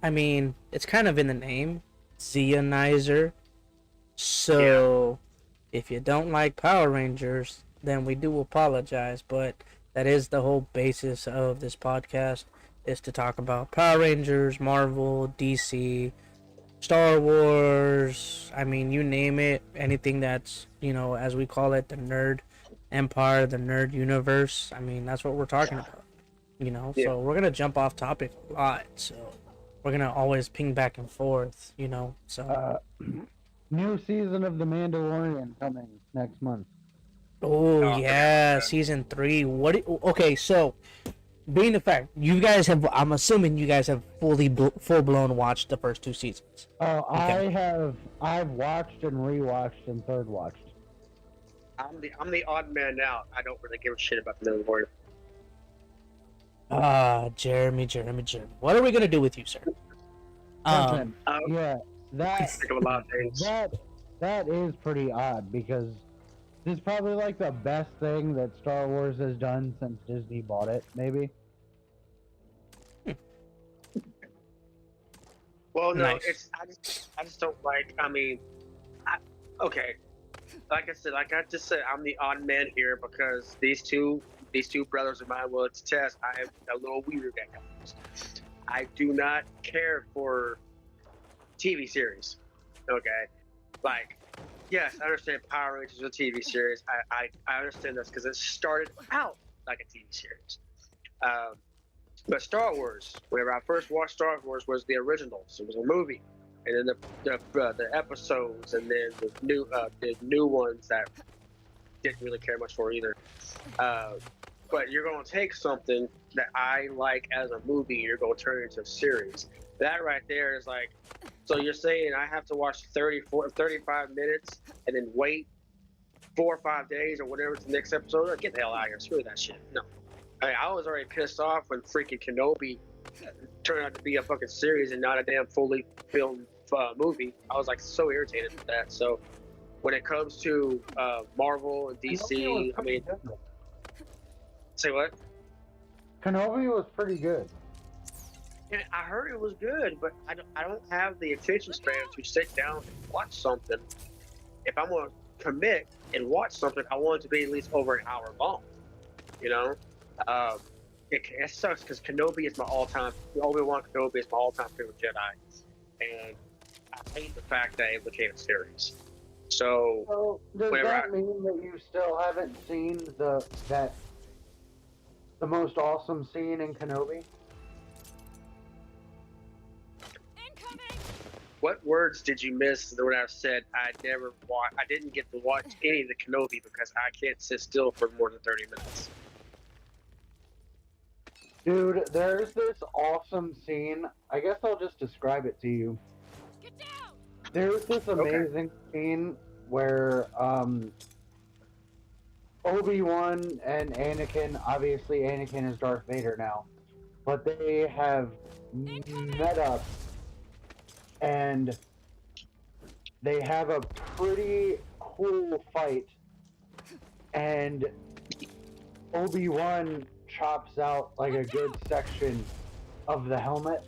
I mean, it's kind of in the name, Zeonizer. So, if you don't like Power Rangers, then we do apologize. But that is the whole basis of this podcast, is to talk about Power Rangers, Marvel, DC, Star Wars. I mean, you name it. Anything that's, you know, as we call it, the nerd empire, the nerd universe. I mean, that's what we're talking about. You know, so we're gonna jump off topic a lot. So we're gonna always ping back and forth. You know, so New season of The Mandalorian coming next month. oh yeah, season 3. Okay, so being the fact you guys have, I'm assuming you guys have full blown watched the first 2 seasons. Oh, Okay. I've watched and rewatched and third watched. I'm the odd man out. I don't really give a shit about the Mandalorian. Jeremy. What are we gonna do with you, sir? Yeah, Think of a lot of things. that is pretty odd, because this is probably like the best thing that Star Wars has done since Disney bought it, maybe. Well, no, Nice. I just don't like. I mean, okay, like I just said, I'm the odd man here because these two brothers of mine will attest. I am a little weird at times. I do not care for TV series. Okay, like, yes, I understand Power Rangers is a TV series. I understand this because it started out like a TV series. But Star Wars, whenever I first watched Star Wars, was the originals. It was a movie, and then the episodes, and then the new ones that didn't really care much for either. But you're going to take something that I like as a movie, and you're going to turn it into a series. That right there is like, so you're saying I have to watch 35 minutes and then wait 4 or 5 days or whatever to the next episode? Like, get the hell out of here. Screw that shit. No. I mean, I was already pissed off when freaking Kenobi turned out to be a fucking series and not a damn fully filmed movie. I was like so irritated with that. So when it comes to Marvel and DC, I mean, say what? Kenobi was pretty good. And I heard it was good, but I don't have the attention span to sit down and watch something. If I'm going to commit and watch something, I want it to be at least over an hour long. You know? It sucks because Kenobi is my all-time, Obi-Wan Kenobi is my all-time favorite Jedi. And I hate the fact that it became a series. So does that mean that you still haven't seen the most awesome scene in Kenobi? Incoming! What words did you miss when I said I didn't get to watch any of the Kenobi because I can't sit still for more than 30 minutes? Dude, there's this awesome scene. I guess I'll just describe it to you. Get down! There's this amazing scene where Obi-Wan and Anakin, obviously Anakin is Darth Vader now, but they have met up and they have a pretty cool fight, and Obi-Wan chops out like a good section of the helmet,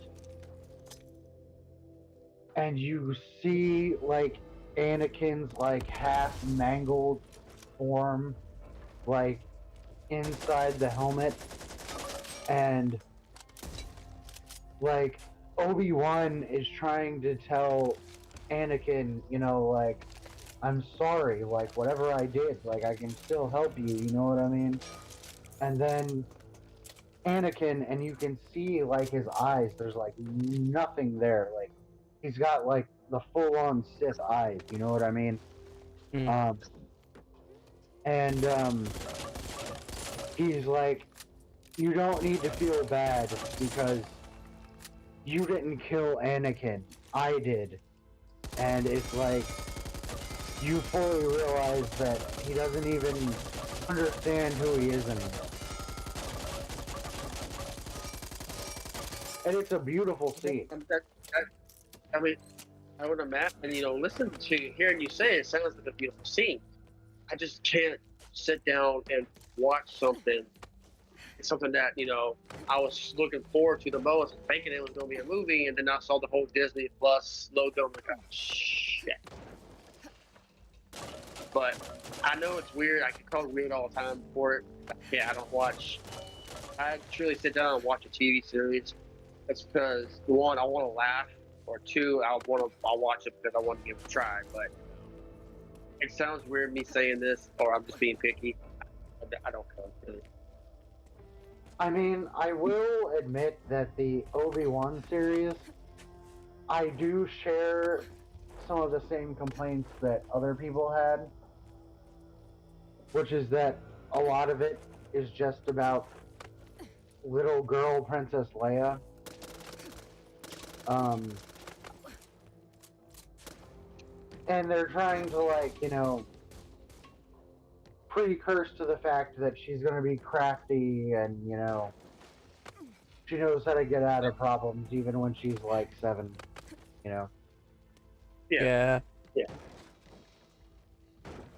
and you see like Anakin's like half mangled form like inside the helmet, and like Obi-Wan is trying to tell Anakin, you know, like, I'm sorry, like whatever I did, like I can still help you, you know what I mean? And then Anakin, and you can see like his eyes, there's like nothing there, like he's got like the full-on Sith eyes, you know what I mean? He's like, you don't need to feel bad because you didn't kill Anakin, I did. And it's like, you fully realize that he doesn't even understand who he is anymore. And it's a beautiful scene. I mean, I would imagine, you know, listen to hearing you say it sounds like a beautiful scene. I just can't sit down and watch something that, you know, I was looking forward to the most, thinking it was going to be a movie, and then I saw the whole Disney Plus logo, and I'm like, oh, shit. But I know it's weird. I get called weird all the time for it. Yeah, I truly sit down and watch a TV series. It's because, one, I want to laugh, or two, I'll watch it because I want to give it a try. But it sounds weird me saying this, or I'm just being picky. I don't know. Really. I mean, I will admit that the Obi-Wan series, I do share some of the same complaints that other people had, which is that a lot of it is just about little girl Princess Leia. And they're trying to, like, you know, precurse to the fact that she's going to be crafty and, you know, she knows how to get out of problems even when she's like 7, you know. Yeah.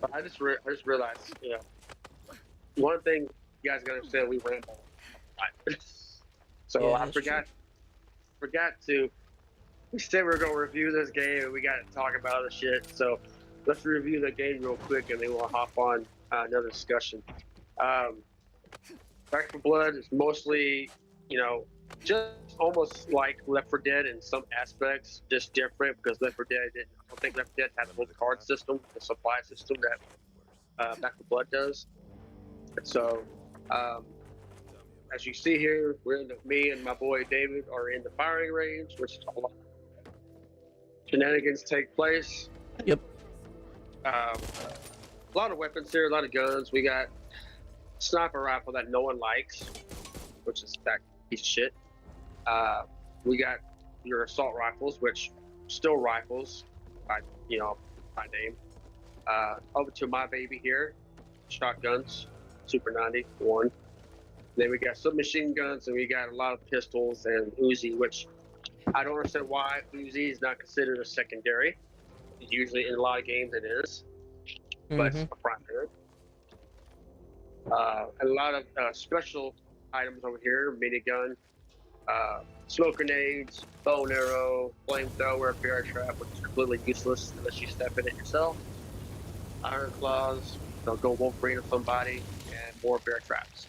But I just realized, you know, one thing you guys gotta understand, we ramble. So Yeah, I forgot to. We said we were gonna review this game, and we got to talk about other shit. So let's review the game real quick, and then we'll hop on another discussion. Back 4 Blood is mostly, you know, just almost like Left 4 Dead in some aspects, just different because Left 4 Dead I don't think Left 4 Dead had the whole card system, the supply system that Back 4 Blood does. So, as you see here, me and my boy David are in the firing range, which is a lot of shenanigans take place. Yep. A lot of weapons here, a lot of guns. We got sniper rifle that no one likes, which is that piece of shit. We got your assault rifles, which still rifles, by name. Over to my baby here, shotguns, Super 91. Then we got submachine guns, and we got a lot of pistols and Uzi, which I don't understand why Uzi is not considered a secondary. Usually in a lot of games it is, but it's a primary. A lot of special items over here: minigun, smoke grenades, bow and arrow, flamethrower, bear trap, which is completely useless unless you step in it yourself. Iron claws, go Wolverine or somebody, and more bear traps.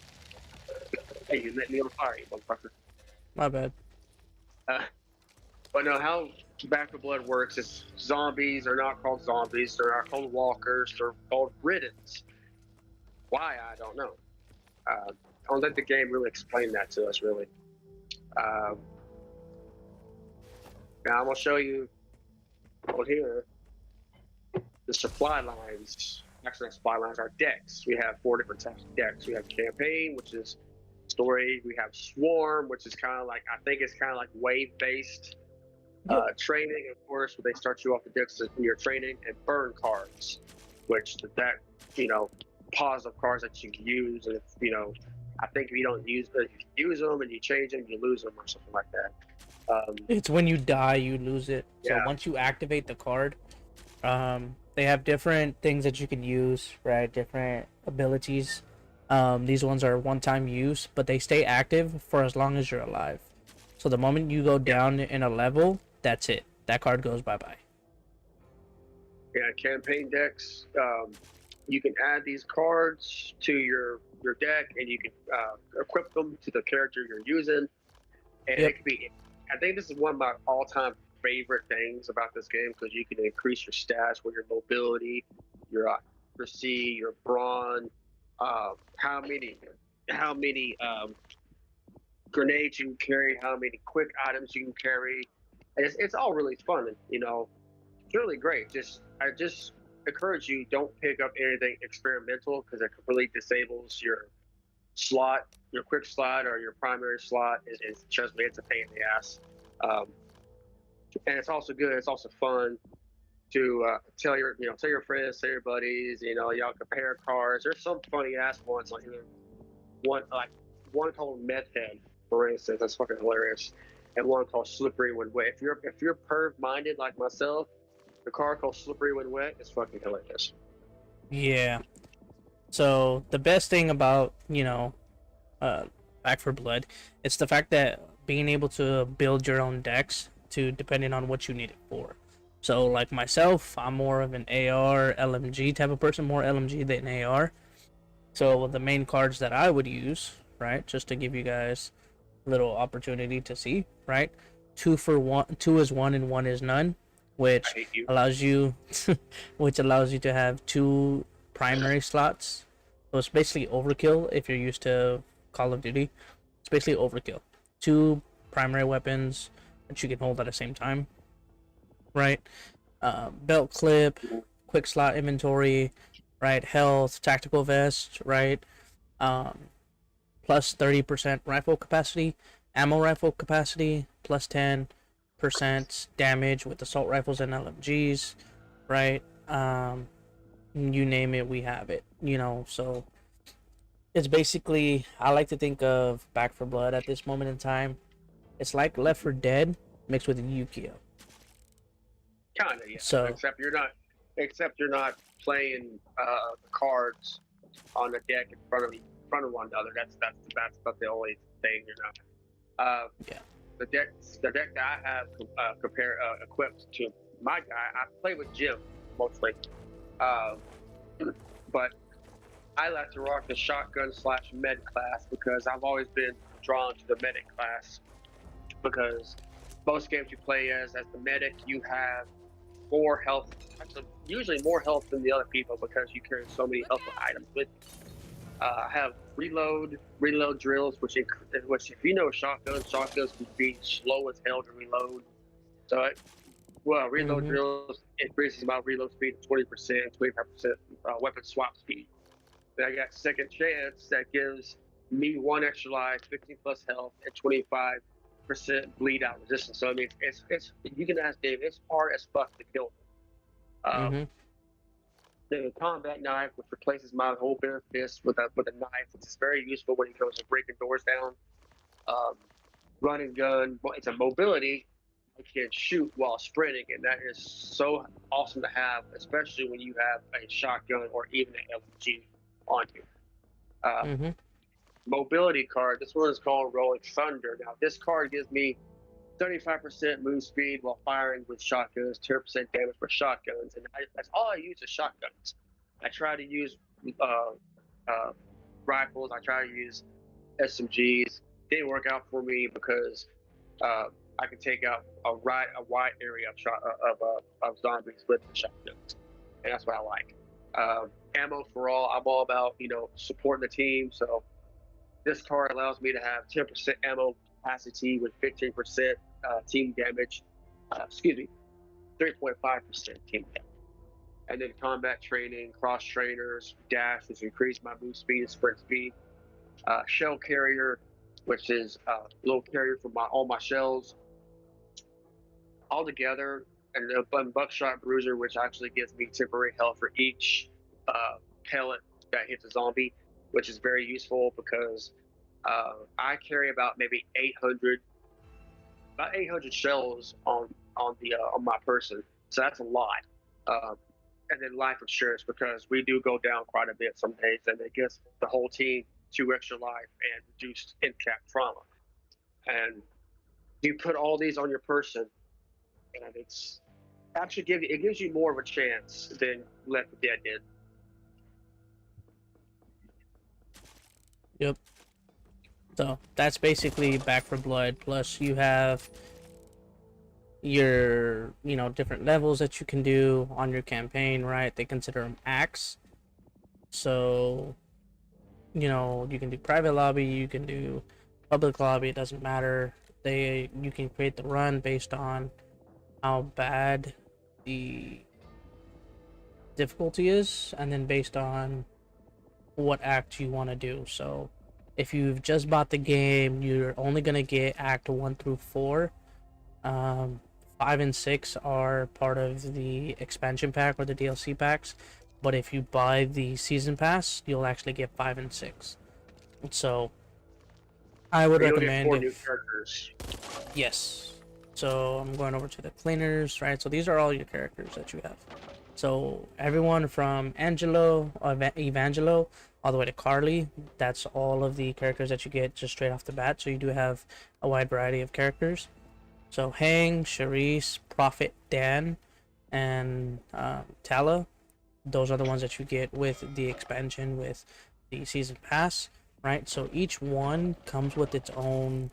Hey, you lit me on fire, you motherfucker. My bad. But no, how Back 4 Blood works is zombies are not called zombies. They're not called walkers. They're called riddance. Why, I don't know. I don't think the game really explained that to us, really. Now I'm going to show you over here the supply lines. Actually, not supply lines, are decks. We have 4 different types of decks. We have campaign, which is story. We have swarm, which is kind of like, I think it's kind of like wave-based. Yep. Training, of course, where they start you off the decks when you're training, and burn cards, which the deck, positive cards that you can use. And I think if you don't use them, if you use them and you change them, you lose them or something like that. It's when you die, you lose it. So Yeah. once you activate the card, they have different things that you can use, right? Different abilities. These ones are one-time use, but they stay active for as long as you're alive. So the moment you go down in a level, that's it. That card goes bye-bye. Yeah, campaign decks. You can add these cards to your deck, and you can equip them to the character you're using. And Yep. it could be. I think this is one of my all-time favorite things about this game because you can increase your stats with your mobility, your accuracy, your brawn, how many grenades you can carry, how many quick items you can carry. And it's all really fun. It's really great. I just encourage you, don't pick up anything experimental because it completely disables your slot, your quick slot or your primary slot. Trust me, it's a pain in the ass. And it's also good. It's also fun to tell your friends, tell your buddies. Y'all compare cards. There's some funny ass ones one called Meth Head, for instance. That's fucking hilarious. And one called Slippery When Wet. If you're perv minded like myself, the card called Slippery When Wet is fucking hilarious. Yeah. So the best thing about, Back for Blood, it's the fact that being able to build your own decks depending on what you need it for. So like myself, I'm more of an AR, LMG type of person, more LMG than AR. So the main cards that I would use, right, just to give you guys a little opportunity to see, right? 2 for 1, 2 is 1 and 1 is none, which I hate you. allows you to have 2 primary slots. So it's basically overkill if you're used to Call of Duty. It's basically overkill. 2 primary weapons that you can hold at the same time, right? Belt clip, quick slot inventory, right? Health, tactical vest, right? Plus 30% rifle capacity, ammo rifle capacity, plus 10% damage with assault rifles and LMGs, right? You name it, we have it. So it's basically, I like to think of Back for Blood at this moment in time. It's like Left 4 Dead mixed with Yu-Gi-Oh. Kinda, yeah. So Except you're not playing the cards on the deck in front of one another. That's about the only thing you're not. Yeah. The deck that I have equipped to my guy, I play with Jim mostly, but I like to rock the shotgun / med class because I've always been drawn to the medic class because most games you play as the medic, you have more health, usually more health than the other people because you carry so many helpful items with you. I have reload drills, which if you know shotguns can be slow as hell to reload. So reload drills increases my reload speed to 20%, 25% weapon swap speed. Then I got Second Chance that gives me 1 extra life, 15 plus health, and 25% bleed out resistance. So I mean, it's you can ask Dave, it's hard as fuck to kill them. The combat knife, which replaces my whole bare fist with a knife, which is very useful when it comes to breaking doors down. Run and gun, it's a mobility. I can shoot while sprinting, and that is so awesome to have, especially when you have a shotgun or even an LMG on you. Mobility card, this one is called Rolling Thunder. Now, this card gives me 35% move speed while firing with shotguns, 10% damage for shotguns, and that's all I use is shotguns. I try to use rifles. I try to use SMGs. Didn't work out for me because I can take out a wide area of zombies with the shotguns, and that's what I like. Ammo for all. I'm all about supporting the team. So this card allows me to have 10% ammo capacity with 15% team damage. 3.5% team damage. And then combat training, cross trainers, dash, which increase my move speed and sprint speed. Shell carrier, which is a little carrier for all my shells. altogether, and a buckshot bruiser, which actually gives me temporary health for each pellet that hits a zombie, which is very useful because I carry about maybe 800 shells on my person, so that's a lot. Um, and then life insurance because we do go down quite a bit some days, and it gives the whole team 2 extra life and reduced in-cap trauma. And you put all these on your person, and it's actually gives you more of a chance than Left 4 Dead did. Yep. So that's basically Back for Blood. Plus you have your, different levels that you can do on your campaign, right? They consider them acts. So, you can do private lobby, you can do public lobby, it doesn't matter. You can create the run based on how bad the difficulty is, and then based on what act you want to do. So if you've just bought the game, you're only going to get act 1 through 4. 5 and 6 are part of the expansion pack or the DLC packs, but if you buy the season pass, you'll actually get 5 and 6. So I would recommend new characters. Yes. So I'm going over to the cleaners, right? So these are all your characters that you have. So everyone from Evangelo all the way to Carly, that's all of the characters that you get just straight off the bat. So you do have a wide variety of characters. So Hang, Charisse, Prophet, Dan, and Tala, those are the ones that you get with the expansion, with the season pass, right? So each one comes with its own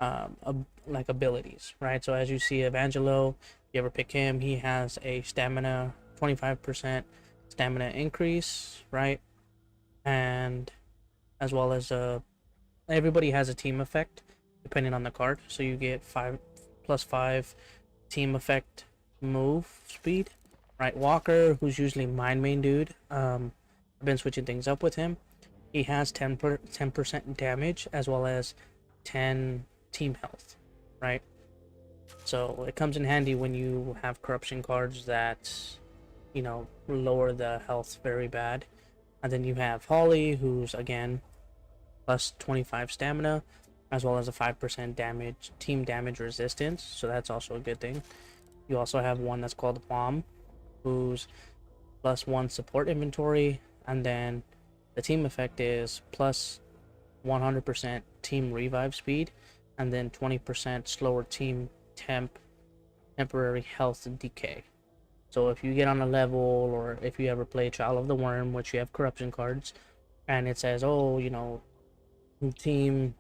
abilities, right? So as you see, Evangelo, you ever pick him, he has a stamina 25% stamina increase, right? And as well as everybody has a team effect depending on the card, so you get 5+5 team effect move speed, right? Walker, who's usually my main dude, I've been switching things up with him. He has 10% damage as well as 10 team health, right? So it comes in handy when you have corruption cards that, lower the health very bad. And then you have Holly, who's again plus 25 stamina, as well as a 5% team damage resistance. So that's also a good thing. You also have one that's called Bomb, who's plus 1 support inventory, and then the team effect is plus 100% team revive speed, and then 20% slower team temporary health decay. So if you get on a level, or if you ever play Child of the Worm, which you have corruption cards, and it says, team,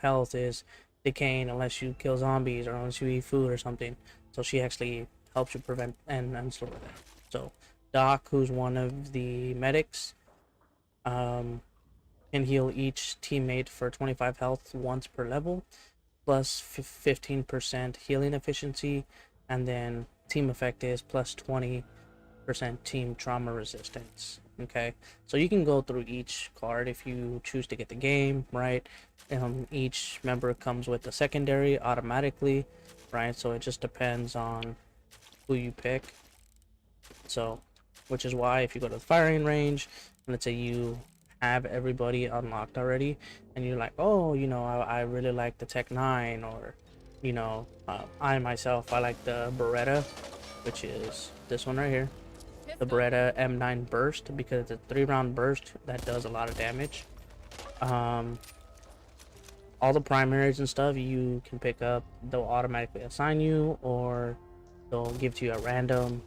health is decaying unless you kill zombies or unless you eat food or something. So she actually helps you prevent and slow that. So Doc, who's one of the medics, can heal each teammate for 25 health once per level, plus 15% healing efficiency, and then team effect is plus 20% team trauma resistance. Okay, so you can go through each card if you choose to get the game, right? Each member comes with a secondary automatically, right? So it just depends on who you pick. So, which is why if you go to the firing range, let's say you have everybody unlocked already, and you're like, I really like the Tech 9, or I myself, I like the Beretta, which is this one right here, the Beretta M9 burst, because it's a 3-round burst that does a lot of damage. All the primaries and stuff you can pick up, they'll automatically assign you, or they'll give to you at random.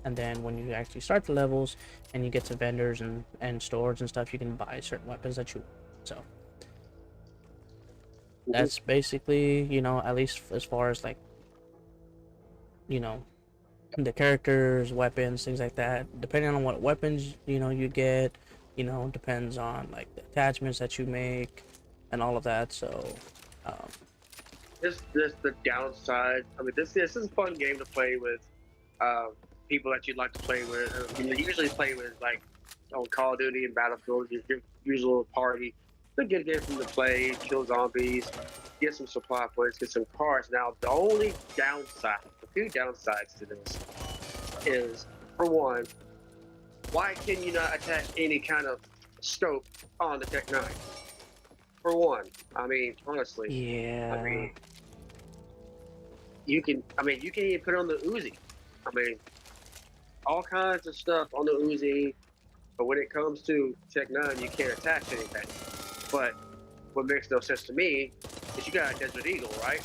And then when you actually start the levels and you get to vendors and stores and stuff, you can buy certain weapons that you want. So that's basically, at least as far as like, the characters, weapons, things like that. Depending on what weapons, you get, depends on like the attachments that you make and all of that. So this the downside. I mean, this is a fun game to play with people that you'd like to play with. You usually play with, like, on Call of Duty and Battlefield, your usual party. a good game for them to play, kill zombies, get some supply points, get some cards. Now, the only downside, a few downsides to this is, for one, why can you not attach any kind of scope on the Tech 9? For one, I mean, honestly, Yeah. I mean, you can even put it on the Uzi. I mean, all kinds of stuff on the Uzi, but when it comes to Tech 9, you can't attach anything. But what makes no sense to me is you got a Desert Eagle, right?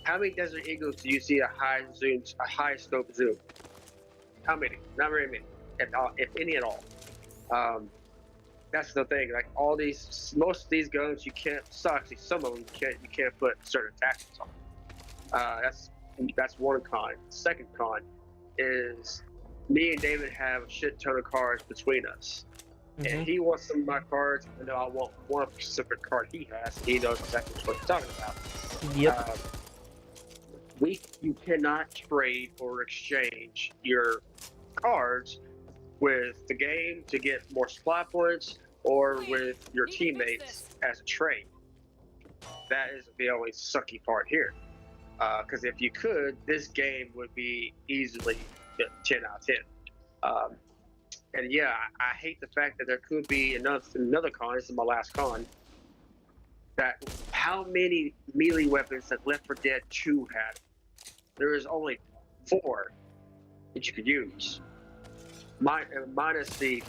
How many Desert Eagles do you see a high scope zoom? How many? Not very many, if any at all. That's the thing. Like most of these guns, you can't. Actually, some of them you can't put certain attachments on. That's one con. Second con is me and David have a shit ton of cards between us. Mm-hmm. And he wants some of my cards, and I want one specific card he has. He knows exactly what he's talking about. Yep. You cannot trade or exchange your cards with the game to get more supply points or with your teammates as a trade. That is the only sucky part here. Because if you could, this game would be easily 10 out of 10. And yeah, I hate the fact that there could be another con. This is my last con. That how many melee weapons that Left 4 Dead 2 had? There is only 4 that you could use, minus the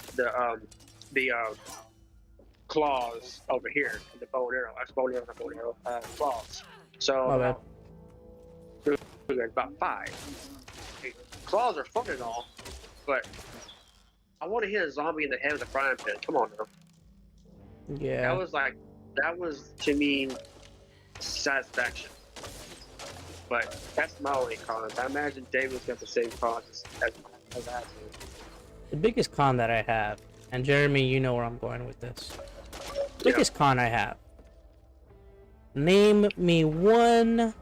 claws over here, the bow and arrow. That's bow and arrow, claws. So there's about 5. Claws are fun and all, but I want to hit a zombie in the head with a frying pan. Come on, now. Yeah. That was to me satisfaction. But that's my only cons. I imagine David's got the same cons as I do. The biggest con that I have, and Jeremy, you know where I'm going with this. Biggest con I have. Name me one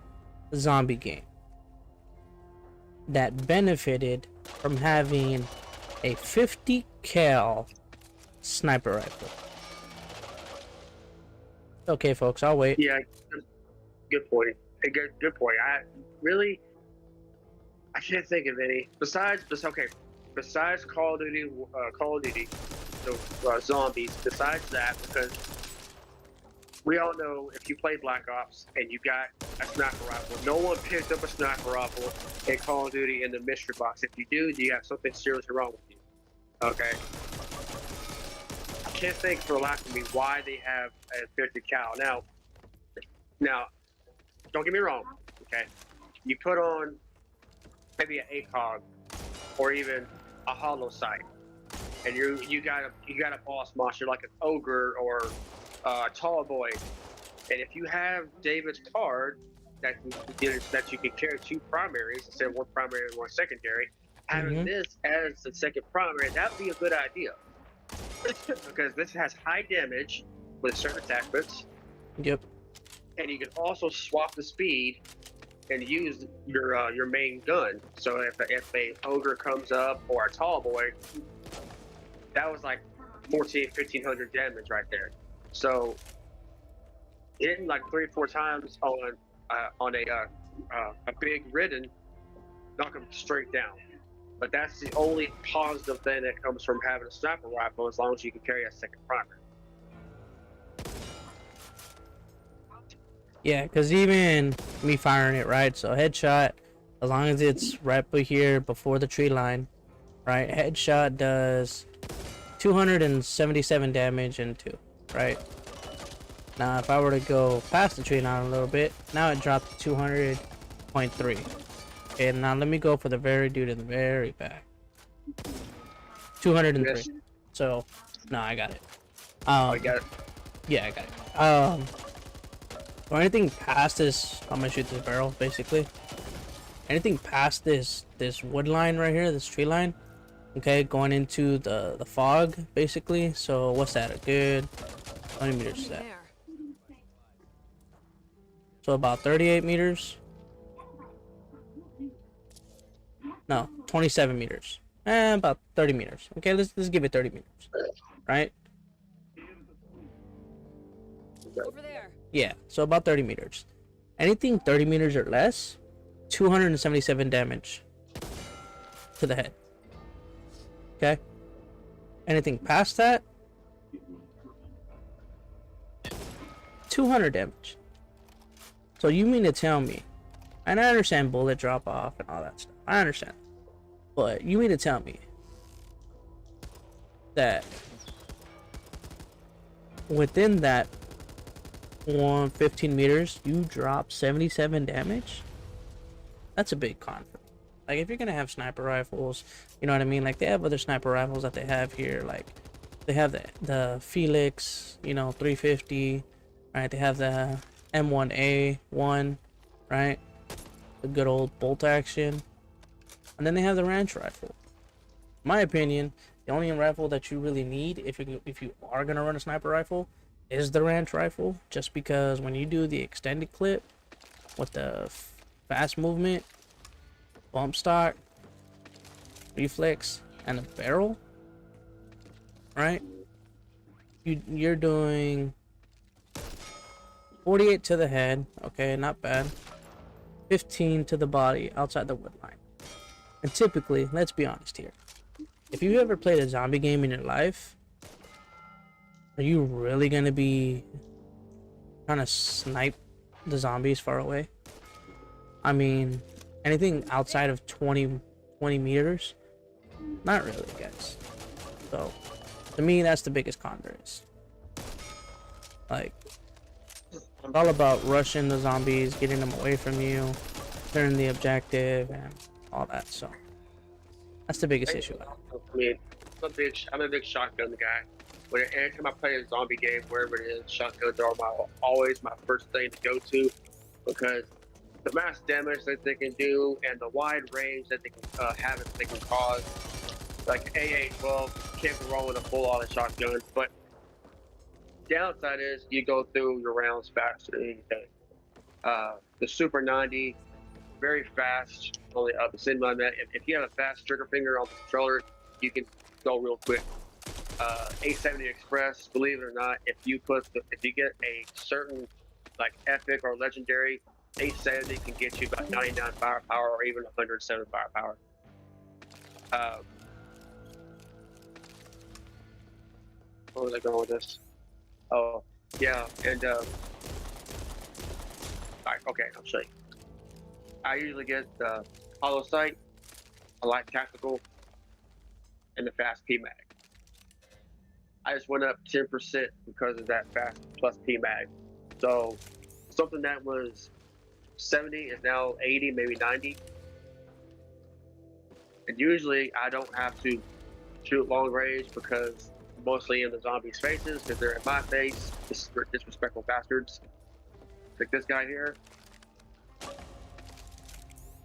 zombie game that benefited from having a 50 cal sniper rifle. Okay, folks, I'll wait. Yeah, good point. Good point. I can't think of any besides Call of Duty, the zombies. Besides that, because we all know if you play Black Ops and you got a sniper rifle, no one picked up a sniper rifle in Call of Duty in the mystery box. If you do you have something seriously wrong with you. Okay. I can't think for the life of me why they have a 50 cal. Now, don't get me wrong. Okay, you put on maybe an ACOG or even a hollow sight, and you got a boss monster like an ogre or a tall boy, and if you have David's card that you can carry 2 primaries instead of 1 primary and 1 secondary, having this as the second primary, that'd be a good idea. Because this has high damage with certain attachments. Yep. And you can also swap the speed and use your main gun. So if a ogre comes up or a tall boy, that was like 1,500 damage right there. So hitting like 3 or 4 times on a big ridden, knock him straight down. But that's the only positive thing that comes from having a sniper rifle, as long as you can carry a second primary. Yeah, because even me firing it, right? So headshot, as long as it's right here before the tree line, right? Headshot does 277 damage and 2, right? Now, if I were to go past the tree line a little bit, now it dropped to 200.3. Okay, now let me go for the very dude in the very back. 203. Yes. So, no, I got it. I got it. Yeah, I got it. Or anything past this, I'm gonna shoot this barrel, basically. Anything past this wood line right here, this tree line, okay, going into the fog, basically. So what's that? A good 20 meters is that? So about 38 meters. No, 27 meters. About 30 meters. Okay, let's give it 30 meters. Right? Over there. Yeah, so about 30 meters. Anything 30 meters or less, 277 damage to the head. Okay? Anything past that, 200 damage. So you mean to tell me, and I understand bullet drop off and all that stuff. I understand. But you mean to tell me that within that 15 meters, you drop 77 damage? That's a big con. Like, if you're gonna have sniper rifles, you know what I mean? Like, they have other sniper rifles that they have here. Like, they have the Felix, you know, 350, right? They have the M1A1, right? The good old bolt action. And then they have the ranch rifle. In my opinion, the only rifle that you really need if you are gonna run a sniper rifle is the ranch rifle, just because when you do the extended clip with the fast movement, bump stock, reflex, and the barrel, right? You're doing 48 to the head, okay, not bad. 15 to the body outside the wood line. And typically, let's be honest here, if you've ever played a zombie game in your life, are you really gonna be trying to snipe the zombies far away? I mean, anything outside of 20 meters? Not really, guys. So, to me, that's the biggest con there is. Like, it's all about rushing the zombies, getting them away from you, clearing the objective, and all that. So, that's the biggest issue. I mean, I'm a big shotgun guy. Anytime I play a zombie game, wherever it is, shotguns are always my first thing to go to, because the mass damage that they can do and the wide range that they can they can cause. Like AA-12, can't go wrong with a full auto shotgun. But downside is you go through your rounds faster than anything. The Super 90, very fast. Only the same on that. If you have a fast trigger finger on the controller, you can go real quick. 870 Express, believe it or not, if you get a certain like epic or legendary, 870 can get you about 99 firepower or even 107 firepower. Where was I going with this? Oh, yeah, and alright, okay, I'll show you. I usually get the hollow sight, I like tactical, and the fast PMAG. I just went up 10% because of that fast plus PMAG. So something that was 70 is now 80, maybe 90. And usually I don't have to shoot long range because mostly in the zombies' faces, because they're in my face, disrespectful bastards. Like this guy here.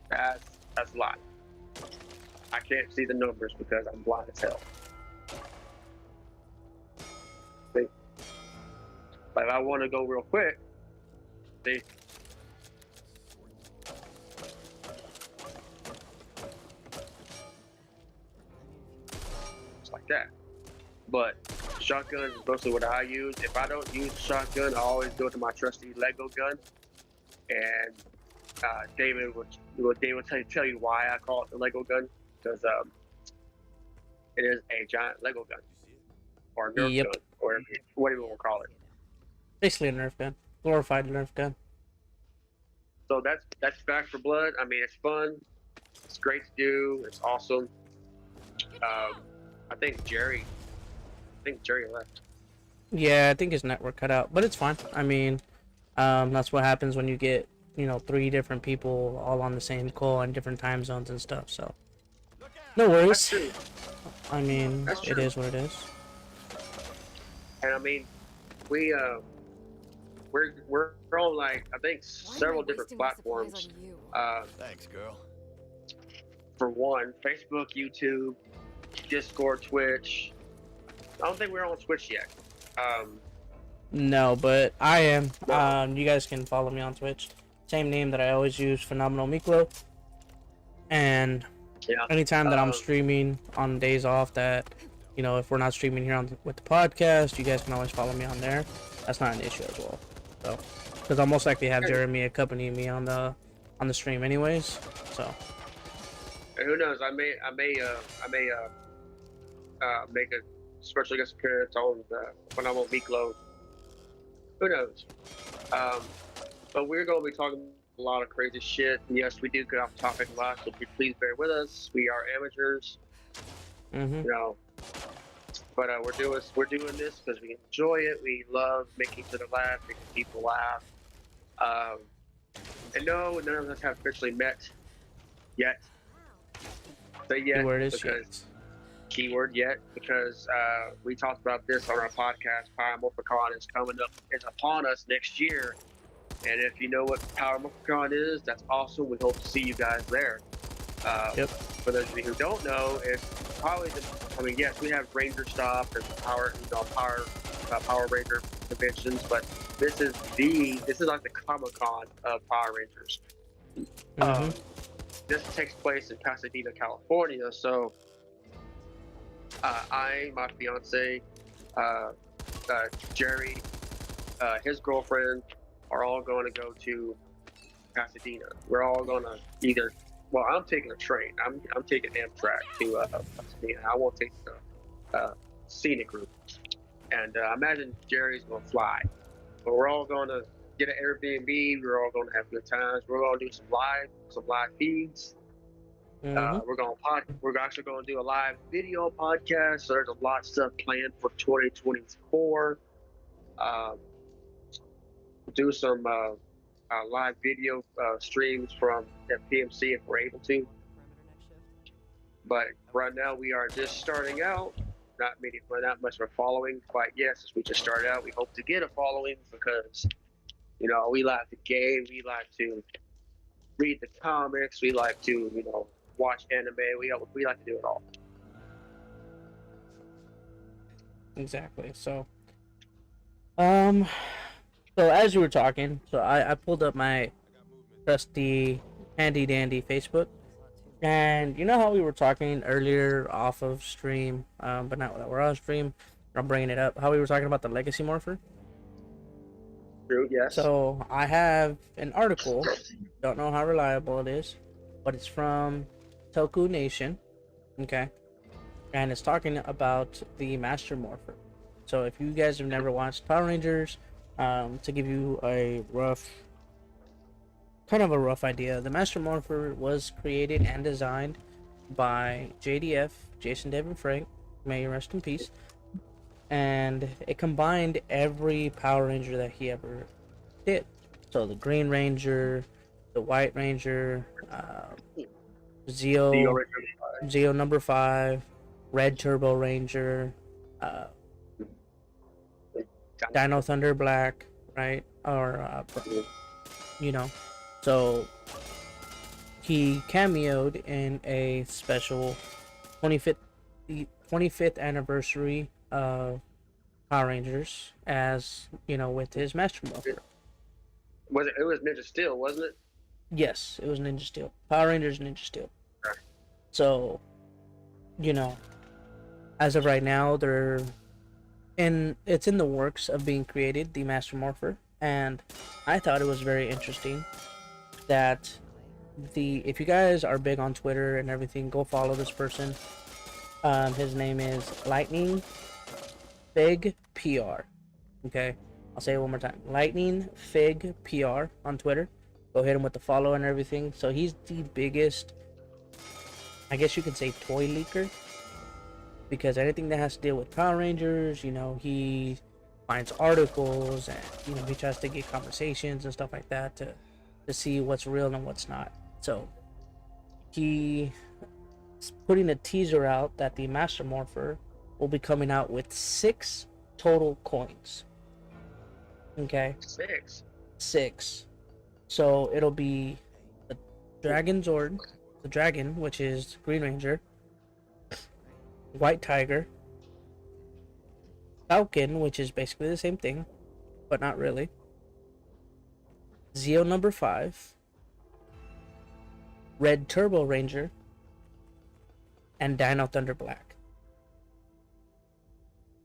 That's a lot. I can't see the numbers because I'm blind as hell. See? But if I want to go real quick, see? Just like that. But shotgun is mostly what I use. If I don't use shotgun, I always go to my trusty Lego gun. And David will tell you why I call it the Lego gun, because it is a giant Lego gun, or a Nerf gun, or whatever we'll call it. Basically a Nerf gun, glorified Nerf gun. So that's Back for Blood. I mean, it's fun. It's great to do. It's awesome. I think Jerry left. Yeah, I think his network cut out, but it's fine. I mean, that's what happens when you get, 3 different people all on the same call in different time zones and stuff. So, no worries. I mean, it is what it is. And I mean, we're on like I think several different platforms. Thanks, girl. For one, Facebook, YouTube, Discord, Twitch. I don't think we're on Twitch yet. No, but I am. You guys can follow me on Twitch. Same name that I always use, Phenomenal Miklo. And anytime that I'm streaming on days off that, if we're not streaming here with the podcast, you guys can always follow me on there. that's not an issue as well. So, because I'll most likely have Jeremy accompanying me on the stream anyways. So. And who knows? I may make a special guest appearance on when I'm on Miklo. Who knows? But we're going to be talking a lot of crazy shit. And yes, we do get off topic a lot, so please bear with us. We are amateurs, Mm-hmm. you know. But we're doing this because we enjoy it. We love making each other laugh, making people laugh. And no, none of us have officially met yet. Say yet because keyword yet because we talked about this on our podcast. PowerMorphicon is coming up, is upon us next year, and if you know what PowerMorphicon is, that's awesome. We hope to see you guys there. For those of you who don't know, it's probably yes, we have Ranger Stop and Power Ranger conventions, but this is like the Comic-Con of Power Rangers. Mm-hmm. This takes place in Pasadena, California. So my fiance, Jerry, his girlfriend are all going to go to Pasadena. We're all going to I'm taking a train. I'm taking Amtrak to Pasadena. I won't take the scenic route. And I imagine Jerry's going to fly. But we're all going to get an Airbnb. We're all going to have good times. We're going to do some live feeds. Mm-hmm. We're actually going to do a live video podcast. So there's a lot of stuff planned for 2024. Do some live video streams from PMC if we're able to. But right now we are just starting out. Not much of a following quite yet, since we just started out. We hope to get a following because, we like the game. We like to read the comics. We like to, watch anime. We like to do it all. Exactly. So, so as you were talking, I pulled up my trusty handy dandy Facebook, and you know how we were talking earlier off of stream, but not that we're on stream. I'm bringing it up. How we were talking about the Legacy Morpher. True. Yes. So I have an article. Don't know how reliable it is, but it's from Toku Nation. Okay. And it's talking about the Master Morpher. So if you guys have never watched Power Rangers, to give you a rough idea, the Master Morpher was created and designed by JDF, Jason David Frank, may you rest in peace, and it combined every Power Ranger that he ever did. So the Green Ranger, the White Ranger, Zeo number 5, Red Turbo Ranger, Dino Thunder Black, right? Or so he cameoed in a special 25th anniversary of Power Rangers, as with his Master Morpher. It was Ninja Steel, wasn't it? Yes, it was Ninja Steel. Power Rangers Ninja Steel. Right. So, as of right now, it's in the works of being created, the Master Morpher, and I thought it was very interesting that if you guys are big on Twitter and everything, go follow this person. His name is Lightning Fig PR. Okay, I'll say it one more time. Lightning Fig PR on Twitter. Go hit him with the follow and everything. So he's the biggest, I guess you could say, toy leaker, because anything that has to deal with Power Rangers, he finds articles and he tries to get conversations and stuff like that to see what's real and what's not. So he's putting a teaser out that the Master Morpher will be coming out with 6 total coins. Okay, 6. So it'll be the Dragon Zord, the Dragon, which is Green Ranger, White Tiger, Falcon, which is basically the same thing, but not really, Zeo number 5, Red Turbo Ranger, and Dino Thunder Black.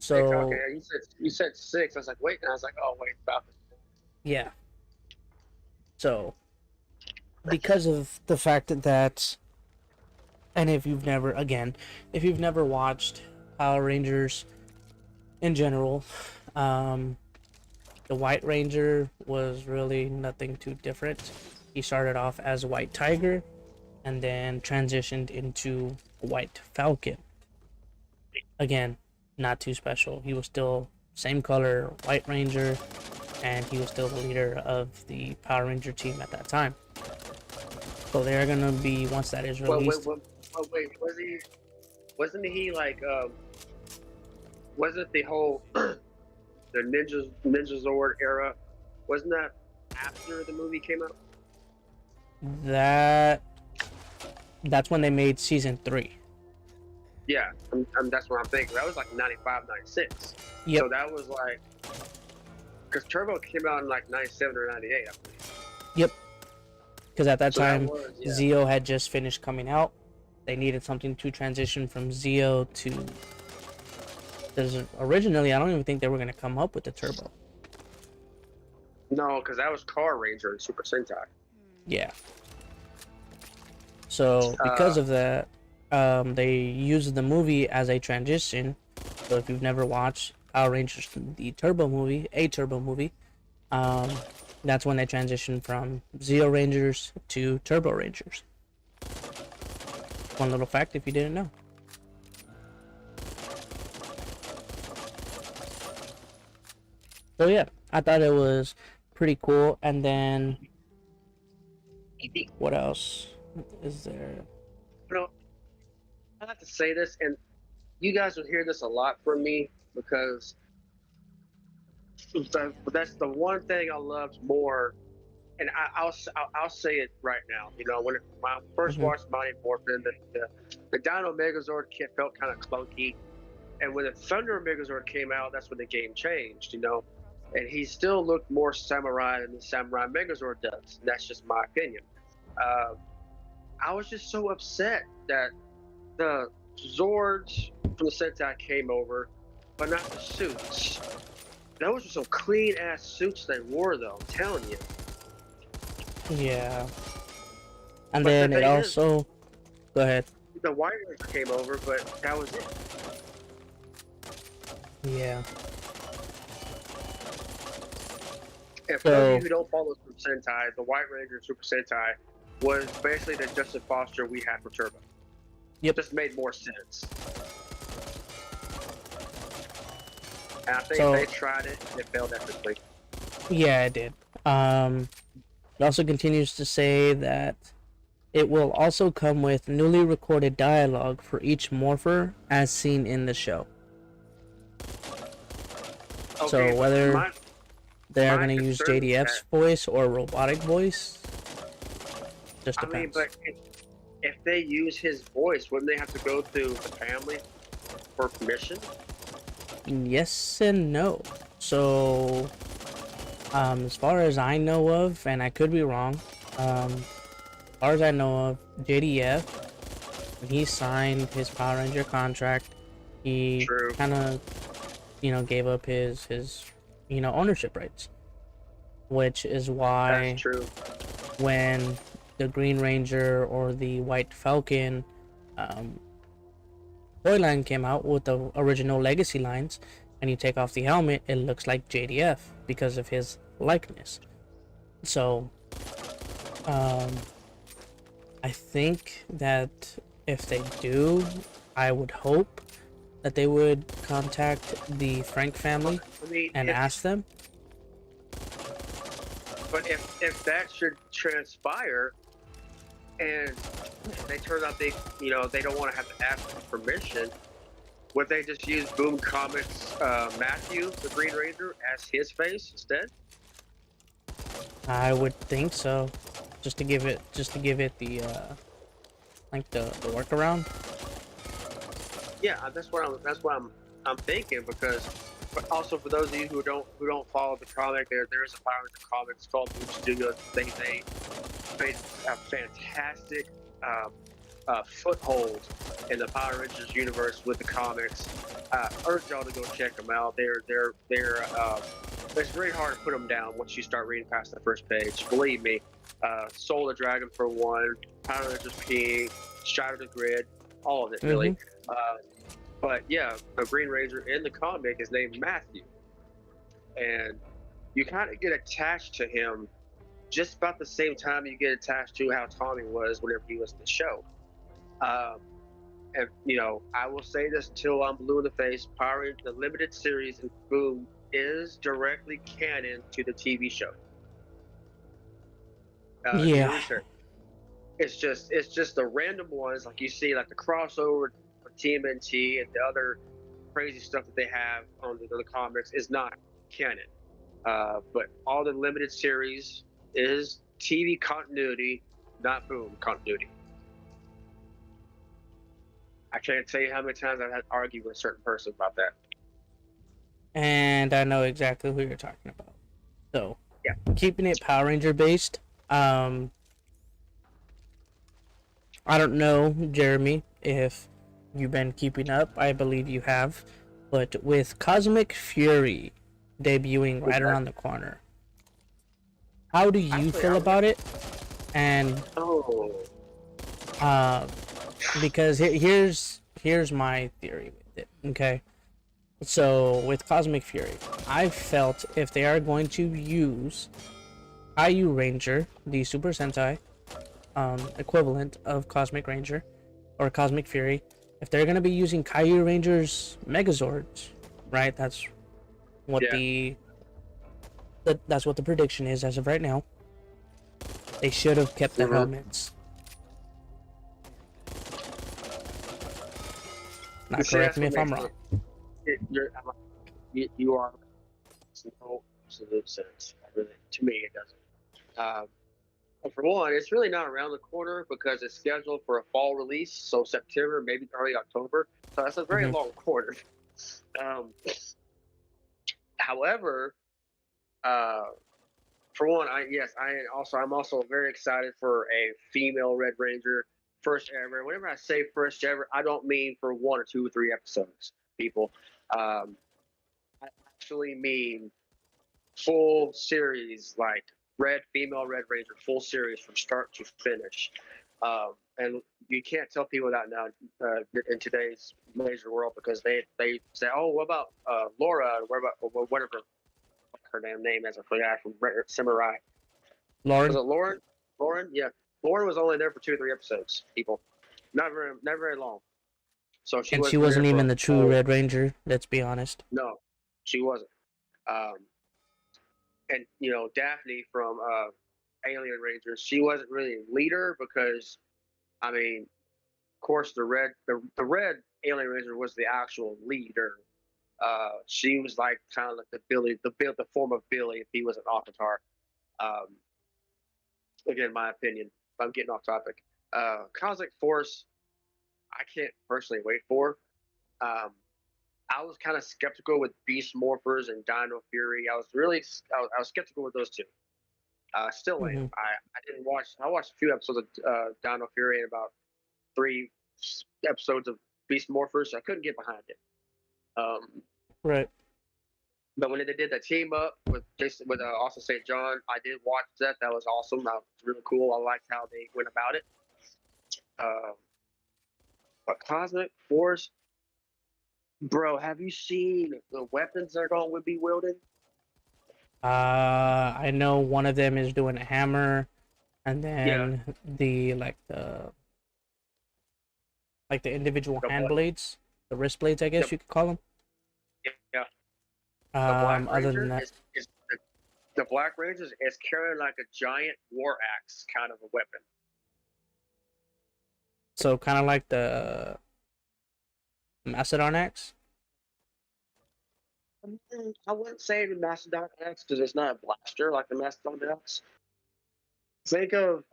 So okay, you said 6. I was like, wait, and I was like, oh wait, Falcon. yeah. So because of the fact that, and if you've never watched Power Rangers in general, the White Ranger was really nothing too different. He started off as White Tiger and then transitioned into White Falcon. Again, not too special. He was still same color, White Ranger, and he was still the leader of the Power Ranger team at that time. So they're gonna be, once that is released. Wait, wasn't he like wasn't the whole the Ninja Zord era, wasn't that after the movie came out? That's when they made season 3. Yeah, that's what I'm thinking. That was like 95, 96. Yep. So that was like, because Turbo came out in like 97 or 98, I believe. Yep. Because at that So time, yeah. Zeo had just finished coming out. They needed something to transition from Zeo to. Because originally, I don't even think they were going to come up with the Turbo. No, because that was Car Ranger and Super Sentai. Yeah. So because of that, they used the movie as a transition. So if you've never watched Power Rangers, the Turbo movie, that's when they transitioned from Zeo Rangers to Turbo Rangers. One little fact if you didn't know. So yeah, I thought it was pretty cool. And then what else is there? You know, I have to say this, and you guys will hear this a lot from me, because that's the one thing I loved more. And I'll say it right now. You know, when I first watched Mighty Morphin, the Dino Megazord kit felt kind of clunky, and when the Thunder Megazord came out, that's when the game changed. You know, and he still looked more samurai than the Samurai Megazord does. That's just my opinion. I was just so upset that the Zords from the Sentai came over, but not the suits. Those were some clean ass suits they wore, though. I'm telling you. Yeah. And then it also. Go ahead. The White Ranger came over, but that was it. Yeah. And for those of you who don't follow Super Sentai, the White Ranger Super Sentai was basically the Justin Foster we had for Turbo. Yep. Just made more sense. And I think they tried it and it failed epically. Yeah, it did. It also continues to say that it will also come with newly recorded dialogue for each morpher as seen in the show. Okay, so whether they are going to use JDF's voice or robotic voice, just depends. I mean, but if they use his voice, wouldn't they have to go through the family for permission? Yes and no. So, as far as I know of, and I could be wrong, as far as I know of, JDF, when he signed his Power Ranger contract, he kind of, gave up his ownership rights, which is why when the Green Ranger or the White Falcon toy line came out with the original Legacy lines, and you take off the helmet, it looks like JDF because of his likeness. So I think that if they do, I would hope that they would contact the Frank family and ask them. But if that should transpire, and they turn out they don't want to have to ask for permission, would they just use Boom Comics Matthew, the Green Ranger, as his face instead? I would think so, just to give it the the workaround. Yeah, that's what I'm thinking, because. But also for those of you who don't follow the comic, there is a Power Ranger comic. It's called Boom Studios. They made a fantastic foothold in the Power Rangers universe with the comics. Urge y'all to go check them out. It's very hard to put them down once you start reading past the first page. Believe me. Soul the Dragon for one, Power Rangers Pink, Shadow the Grid, all of it really. But yeah, the Green Ranger in the comic is named Matthew, and you kind of get attached to him just about the same time you get attached to how Tommy was whenever he was in the show. And you know, I will say this until I'm blue in the face: Power Rangers, the limited series in Boom, is directly canon to the TV show. Yeah. It's just the random ones like you see, like the crossover with TMNT and the other crazy stuff that they have on the comics is not canon. But all the limited series is TV continuity, not Boom continuity. I can't tell you how many times I've had to argue with a certain person about that. And I know exactly who you're talking about. So, yeah, keeping it Power Ranger based. I don't know, Jeremy, if you've been keeping up. I believe you have. But with Cosmic Fury debuting right around the corner, how do you feel about it? And because here's my theory with it. Okay, so with Cosmic Fury, I felt if they are going to use IU Ranger, the Super Sentai equivalent of Cosmic Ranger or Cosmic Fury, if they're going to be using Kaiju Ranger's Megazords, right? That's what that's what the prediction is as of right now. They should have kept the helmets. Now, correct me if I'm wrong. You are no absolute sense. Really, to me, it doesn't. But for one, it's really not around the corner because it's scheduled for a fall release, so September, maybe early October. So that's a very long quarter. However, for one, I'm also very excited for a female Red Ranger, first ever. Whenever I say first ever, I don't mean for 1 or 2 or 3 episodes, people. I actually mean full series, like female Red Ranger, full series from start to finish. And you can't tell people that now in today's major world because they say, oh, what about Laura? What about whatever her damn name is? I forgot, from Samurai. Lauren? Was it Lauren? Lauren? Yeah. Lauren was only there for 2 or 3 episodes, people. Not very long. So she wasn't even the true Red Ranger, let's be honest. No, she wasn't. And you know, Daphne from Alien Rangers, she wasn't really a leader because, I mean, of course, the red Alien Ranger was the actual leader. She was like kind of like the form of Billy if he was an Avatar. Again, my opinion. I'm getting off topic. Cosmic Force, I can't personally wait for. I was kind of skeptical with Beast Morphers and Dino Fury. I was skeptical with those two. Still am. I watched a few episodes of Dino Fury and about 3 episodes of Beast Morphers. So I couldn't get behind it. Right. But when they did the team up with Austin St. John, I did watch that. That was awesome. That was really cool. I liked how they went about it. But Cosmic Force, bro, have you seen the weapons they're going to be wielding? I know one of them is doing a hammer, and then the individual hand blades, the wrist blades, I guess you could call them. Yeah. Other than that, the Black Ranger is carrying like a giant war axe kind of a weapon. So kind of like the Macedon axe? I wouldn't say the Macedon axe because it's not a blaster like the Macedon axe. Think of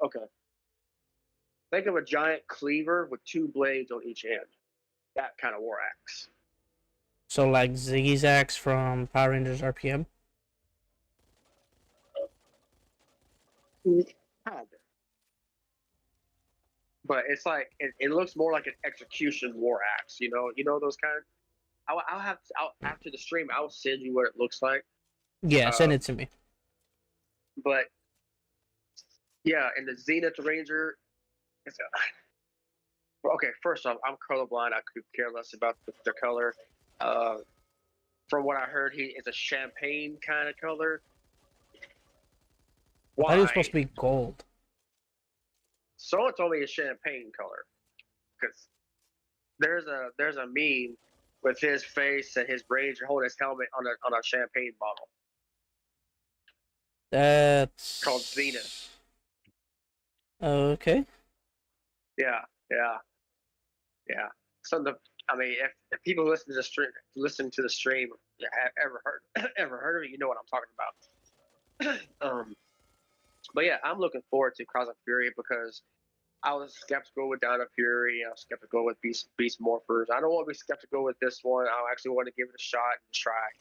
a giant cleaver with 2 blades on each end. That kind of war axe. So like Ziggy's axe from Power Rangers RPM? Kind of. but it's like it looks more like an execution war axe. You know those kind. After the stream, I'll send you what it looks like. Yeah, send it to me. But yeah, and the Zenith Ranger. Okay, first off, I'm colorblind. I could care less about the color. From what I heard, he is a champagne kind of color. I Why? thought it was supposed to be gold. Someone told me it's champagne color, because there's a meme with his face and his Ranger holding his helmet on a champagne bottle. That's called Zenith. Okay. Yeah. So I mean, if people listen to the stream, ever heard of it, you know what I'm talking about. But yeah, I'm looking forward to Cross of Fury because I was skeptical with Down of Fury. I was skeptical with Beast Morphers. I don't want to be skeptical with this one. I actually want to give it a shot and try.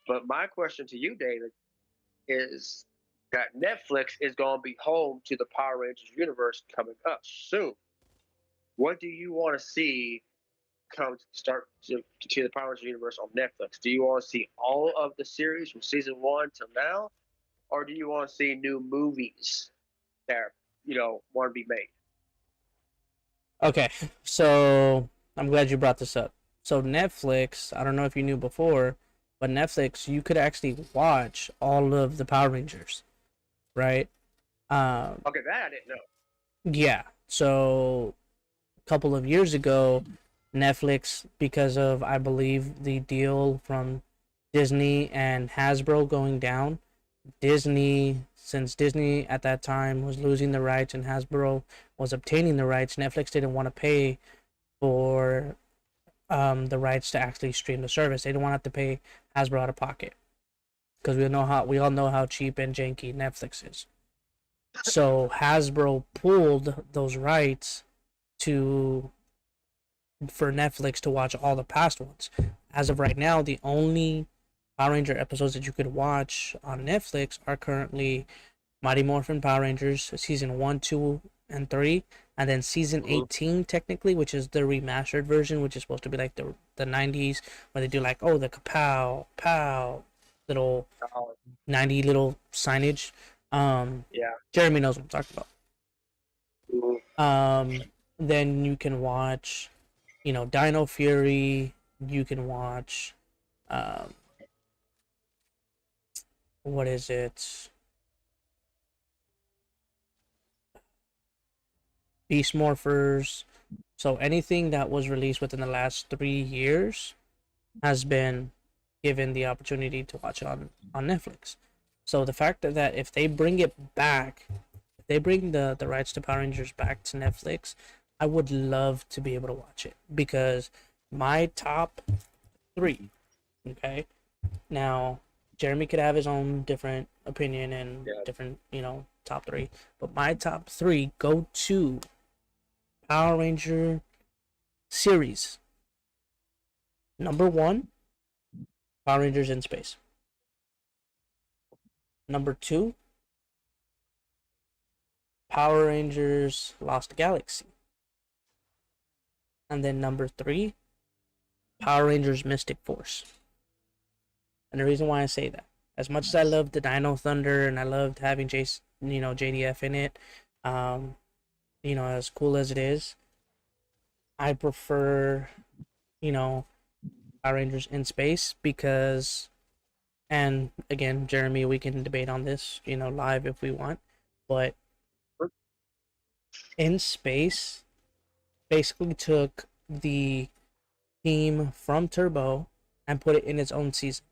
But my question to you, David, is that Netflix is going to be home to the Power Rangers universe coming up soon. What do you want to see come to the Power Rangers universe on Netflix? Do you want to see all of the series from season 1 till now, or do you want to see new movies that want to be made? Okay, so I'm glad you brought this up. So Netflix, I don't know if you knew before, but Netflix, you could actually watch all of the Power Rangers, right? Okay, that I didn't know. Yeah, so a couple of years ago, Netflix, because of, I believe, the deal from Disney and Hasbro going down, since Disney at that time was losing the rights and Hasbro was obtaining the rights, Netflix didn't want to pay for the rights to actually stream the service. They didn't want to have to pay Hasbro out of pocket, because we all know how cheap and janky Netflix is. So Hasbro pulled those rights for Netflix to watch all the past ones. As of right now, the only Power Ranger episodes that you could watch on Netflix are currently Mighty Morphin Power Rangers season 1, 2, and 3, and then season 18 technically, which is the remastered version, which is supposed to be like the 90s, where they do like the kapow pow little 90 little signage. Yeah. Jeremy knows what I'm talking about. Then you can watch, Dino Fury. You can watch, what is it? Beast Morphers. So anything that was released within the last 3 years has been given the opportunity to watch it on Netflix. So the fact that if they bring it back, if they bring the rights to Power Rangers back to Netflix, I would love to be able to watch it, because my top 3, okay? Now, Jeremy could have his own different opinion and different, top 3, but my top 3 go to Power Ranger series. Number 1, Power Rangers in Space. Number 2, Power Rangers Lost Galaxy. And then number 3, Power Rangers Mystic Force. And the reason why I say that, as much as I loved the Dino Thunder and I loved having JDF in it, as cool as it is, I prefer, Power Rangers in Space, because, and again, Jeremy, we can debate on this, live if we want, but in Space basically took the theme from Turbo and put it in its own season.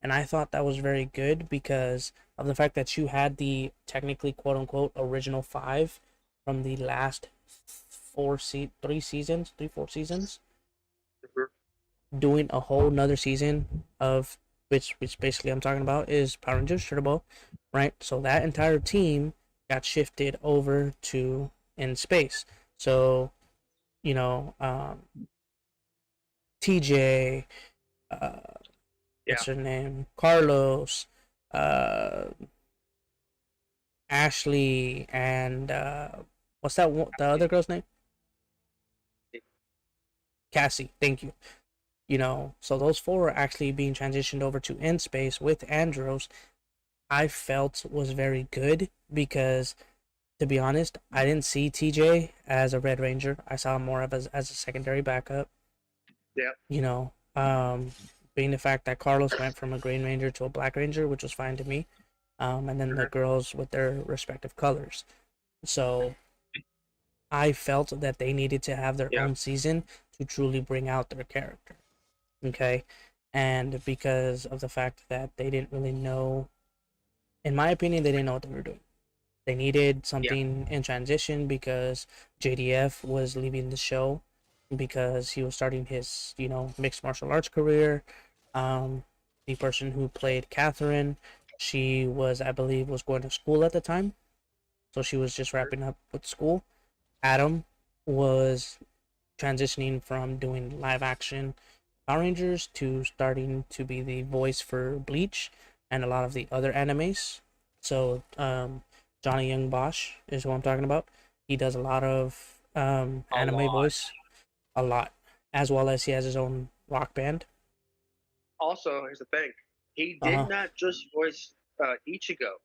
And I thought that was very good because of the fact that you had the technically quote unquote original 5 from the last 4 seasons doing a whole nother season of which basically I'm talking about is Power Rangers Turbo, right? So that entire team got shifted over to in Space. So, TJ, what's her name? Carlos, Ashley, and what's that one, the other girl's name? Cassie, thank you. You know, so those four are actually being transitioned over to In Space with Andros. I felt was very good because, to be honest, I didn't see TJ as a Red Ranger. I saw him more of as a secondary backup. Yeah. You know, being the fact that Carlos went from a Green Ranger to a Black Ranger, which was fine to me. And then the girls with their respective colors. So I felt that they needed to have their own season to truly bring out their character. Okay. And because of the fact that they didn't really know, in my opinion, they didn't know what they were doing. They needed something in transition because JDF was leaving the show because he was starting his, you know, mixed martial arts career. The person who played Catherine, she was, I believe, was going to school at the time. So she was just wrapping up with school. Adam was transitioning from doing live action Power Rangers to starting to be the voice for Bleach and a lot of the other animes. So Johnny Young Bosch is who I'm talking about. He does a lot of anime voice, a lot, as well as he has his own rock band. Also, here's the thing: he did not just voice Ichigo;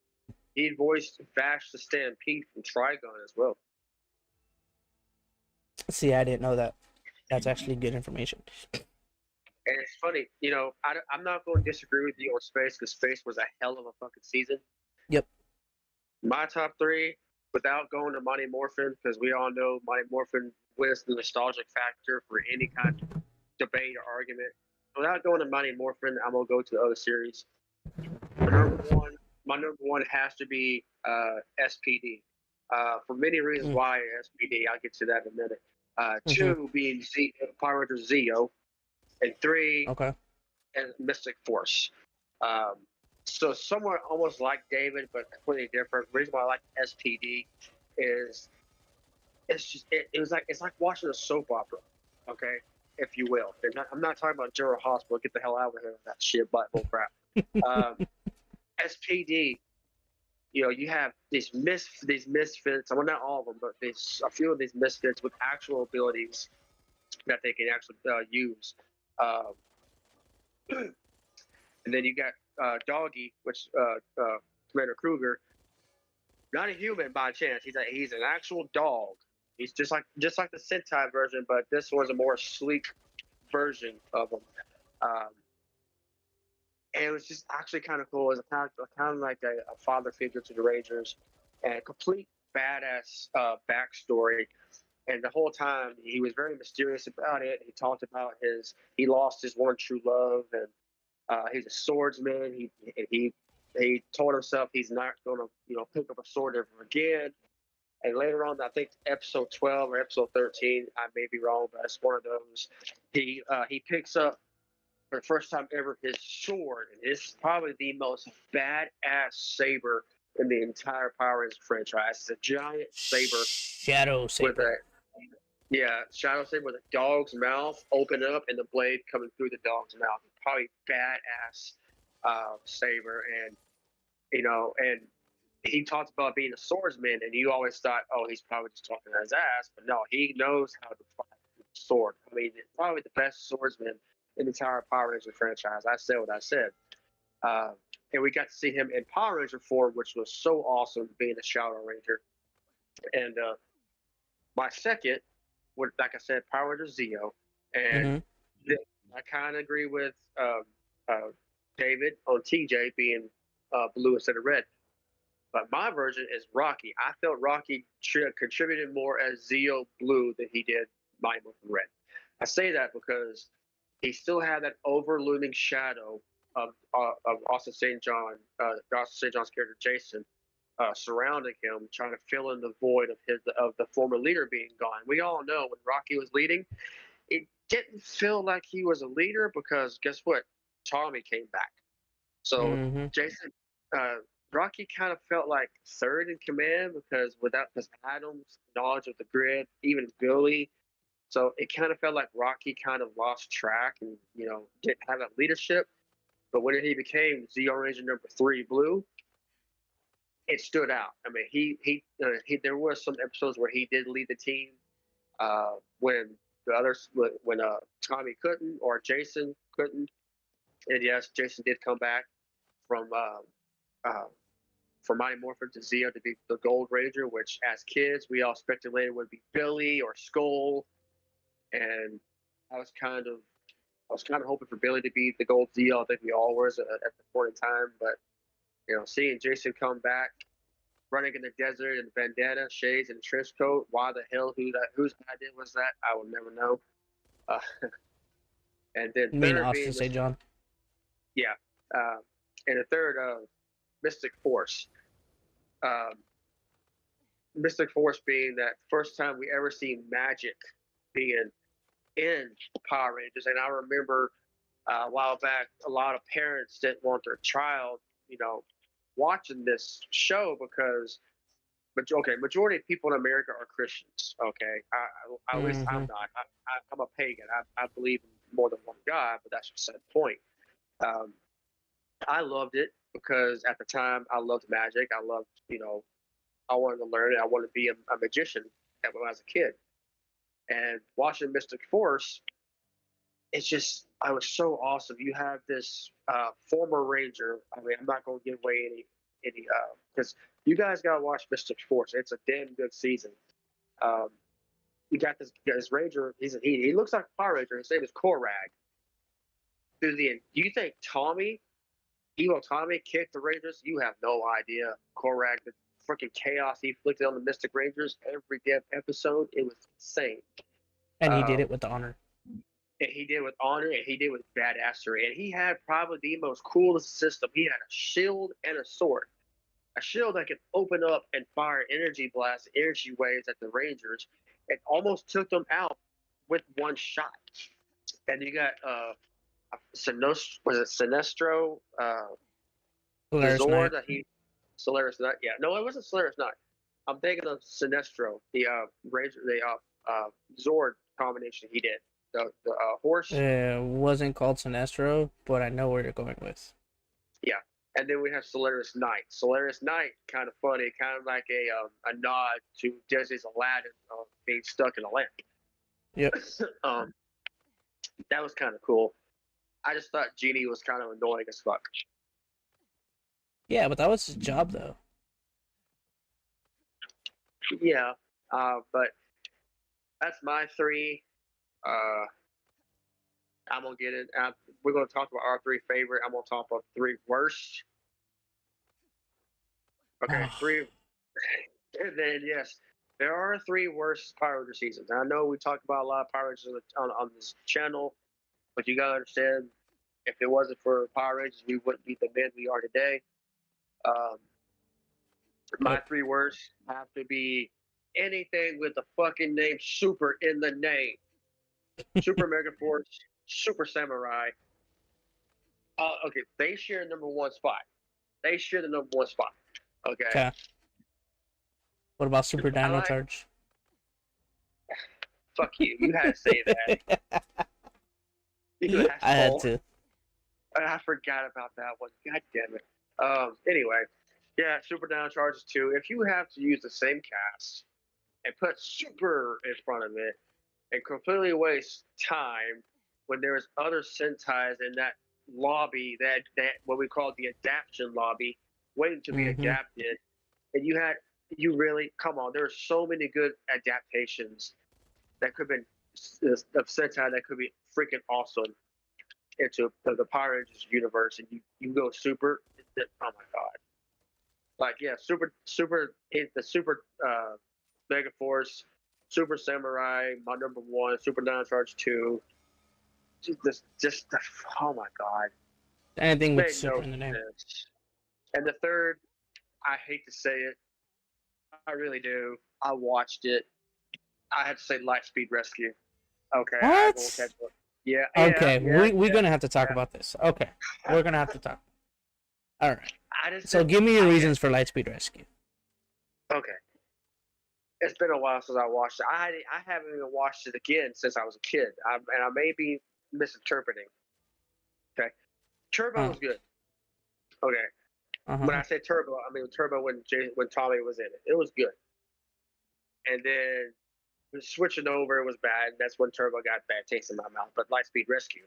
he voiced Vash the Stampede from Trigon as well. See, I didn't know that. That's actually good information. And it's funny, you know, I'm not going to disagree with you on Space because Space was a hell of a fucking season. Yep. My top three, without going to Mighty Morphin, because we all know Mighty Morphin was the nostalgic factor for any kind of debate or argument. Without going to Mighty Morphin, I'm going to go to the other series. My number one has to be SPD. For many reasons why SPD, I'll get to that in a minute. Two being Power Ranger Zeo, and three, and Mystic Force. So somewhat almost like David, but completely different. The reason why I like SPD is it's like watching a soap opera, okay, if you will. I'm not talking about General Hospital. Get the hell out of here with that shit, butt bull crap. SPD, you know, you have these misfits. Well, not all of them, but there's a few of these misfits with actual abilities that they can actually use. And then you got Doggy, which Commander Kruger, not a human by chance. He's an actual dog. He's just like the Sentai version, but this was a more sleek version of him. And it was just actually kind of cool. It was kind of like a father figure to the Rangers, and a complete badass backstory. And the whole time he was very mysterious about it. He talked about he lost his one true love, and he's a swordsman. He told himself he's not going to pick up a sword ever again. And later on, I think episode 12 or episode 13, I may be wrong, but it's one of those. He picks up for the first time ever his sword, and it's probably the most badass saber in the entire Power Rangers franchise. It's a giant saber, Shadow Saber. Shadow Saber with a dog's mouth open up and the blade coming through the dog's mouth. Probably badass saber, and and he talks about being a swordsman, and you always thought, oh, he's probably just talking his ass, but no, he knows how to fight with a sword. I mean, probably the best swordsman in the entire Power Ranger franchise. I said what I said. And we got to see him in Power Ranger 4, which was so awesome, being a Shadow Ranger. And my second, like I said, Power Ranger Zeo. And I kind of agree with David on TJ being blue instead of red. But my version is Rocky. I felt Rocky contributed more as Zeo Blue than he did Mighty Morphin Red. I say that because he still had that overlooming shadow of Austin St. John's character Jason surrounding him, trying to fill in the void of the former leader being gone. We all know when Rocky was leading, it didn't feel like he was a leader because guess what? Tommy came back. So Jason, Rocky kind of felt like third in command because Adam's knowledge of the grid, even Billy. So it kind of felt like Rocky kind of lost track and didn't have that leadership. But when he became Zeo Ranger number 3 Blue, it stood out. I mean, there were some episodes where he did lead the team when the others when Tommy couldn't or Jason couldn't. And yes, Jason did come back from from Mighty Morphin to Zeo to be the Gold Ranger, which as kids we all speculated would be Billy or Skull, and I was kind of hoping for Billy to be the Gold Zeo. I think we all were at the point in time, but seeing Jason come back, running in the desert in bandana, shades, and trench coat. Why the hell? Whose idea was that? I will never know. And then You mean Austin St. John? Yeah. And the third, Mystic Force. Mystic Force being that first time we ever seen magic being in Power Rangers. And I remember a while back, a lot of parents didn't want their child, watching this show because, majority of people in America are Christians. Okay, at least I'm not. I'm a pagan. I believe in more than one God, but that's just the point. I loved it because at the time I loved magic. I loved, I wanted to learn it. I wanted to be a magician when I was a kid. And watching Mystic Force, it was so awesome. You have this former Ranger. I mean, I'm not going to give away any because you guys got to watch Mystic Force. It's a damn good season. You got this Ranger. He looks like a Power Ranger. His name is Korag. Do you think Evil Tommy kicked the Rangers? You have no idea. Korag, the freaking chaos he inflicted on the Mystic Rangers every damn episode, it was insane. And he did it with honor. And he did with honor, and he did with badassery. And he had probably the most coolest system. He had a shield and a sword. A shield that could open up and fire energy blasts, energy waves at the Rangers, and almost took them out with one shot. And you got Sinestro? Solaris Zord Knight. Solaris Knight. Yeah, no, it wasn't Solaris Knight. I'm thinking of Sinestro, the Ranger, the Zord combination he did. The horse. It wasn't called Sinestro, but I know where you're going with. Yeah, and then we have Solaris Knight. Solaris Knight, kind of funny, kind of like a nod to Disney's Aladdin being stuck in a lamp. Yep. That was kind of cool. I just thought Genie was kind of annoying as fuck. Yeah, but that was his job, though. Yeah, but that's my three. I'm gonna get it. We're gonna talk about our three favorite. I'm gonna talk about three worst. Okay, three. And then yes, there are three worst Power Ranger seasons. I know we talk about a lot of Power Rangers on this channel, but you gotta understand, if it wasn't for Power Rangers, we wouldn't be the men we are today. My three worst have to be anything with the fucking name Super in the name. Super Mega Force, Super Samurai. Okay, they share number one spot. They share the number one spot. Okay. What about Super Dino Charge? Fuck you. You had to say that. I had to. I forgot about that one. God damn it. Anyway, yeah, Super Dino Charge is 2. If you have to use the same cast and put Super in front of it and completely waste time when there's other Sentais in that lobby, that what we call the adaptation lobby, waiting to be adapted, and you really, come on, there are so many good adaptations that could have been of Sentai that could be freaking awesome into the Power Rangers universe, and you go Super, oh my god. Like, yeah, Super, the Super Mega Force, Super Samurai, my number 1, Super Dino Charge 2. Just oh my god. Anything with Super in the name. And the third, I hate to say it, I really do. I watched it. I had to say Lightspeed Rescue. Okay. What? Yeah. Okay, we're gonna have to talk about this. Okay, we're gonna have to talk. All right. So give me your reasons for Lightspeed Rescue. Okay. It's been a while since I watched it. I haven't even watched it again since I was a kid. I may be misinterpreting. Okay. Turbo was good. Okay. When I say Turbo, I mean Turbo when Tommy was in it. It was good. And then switching over was bad. That's when Turbo got bad taste in my mouth. But Lightspeed Rescue,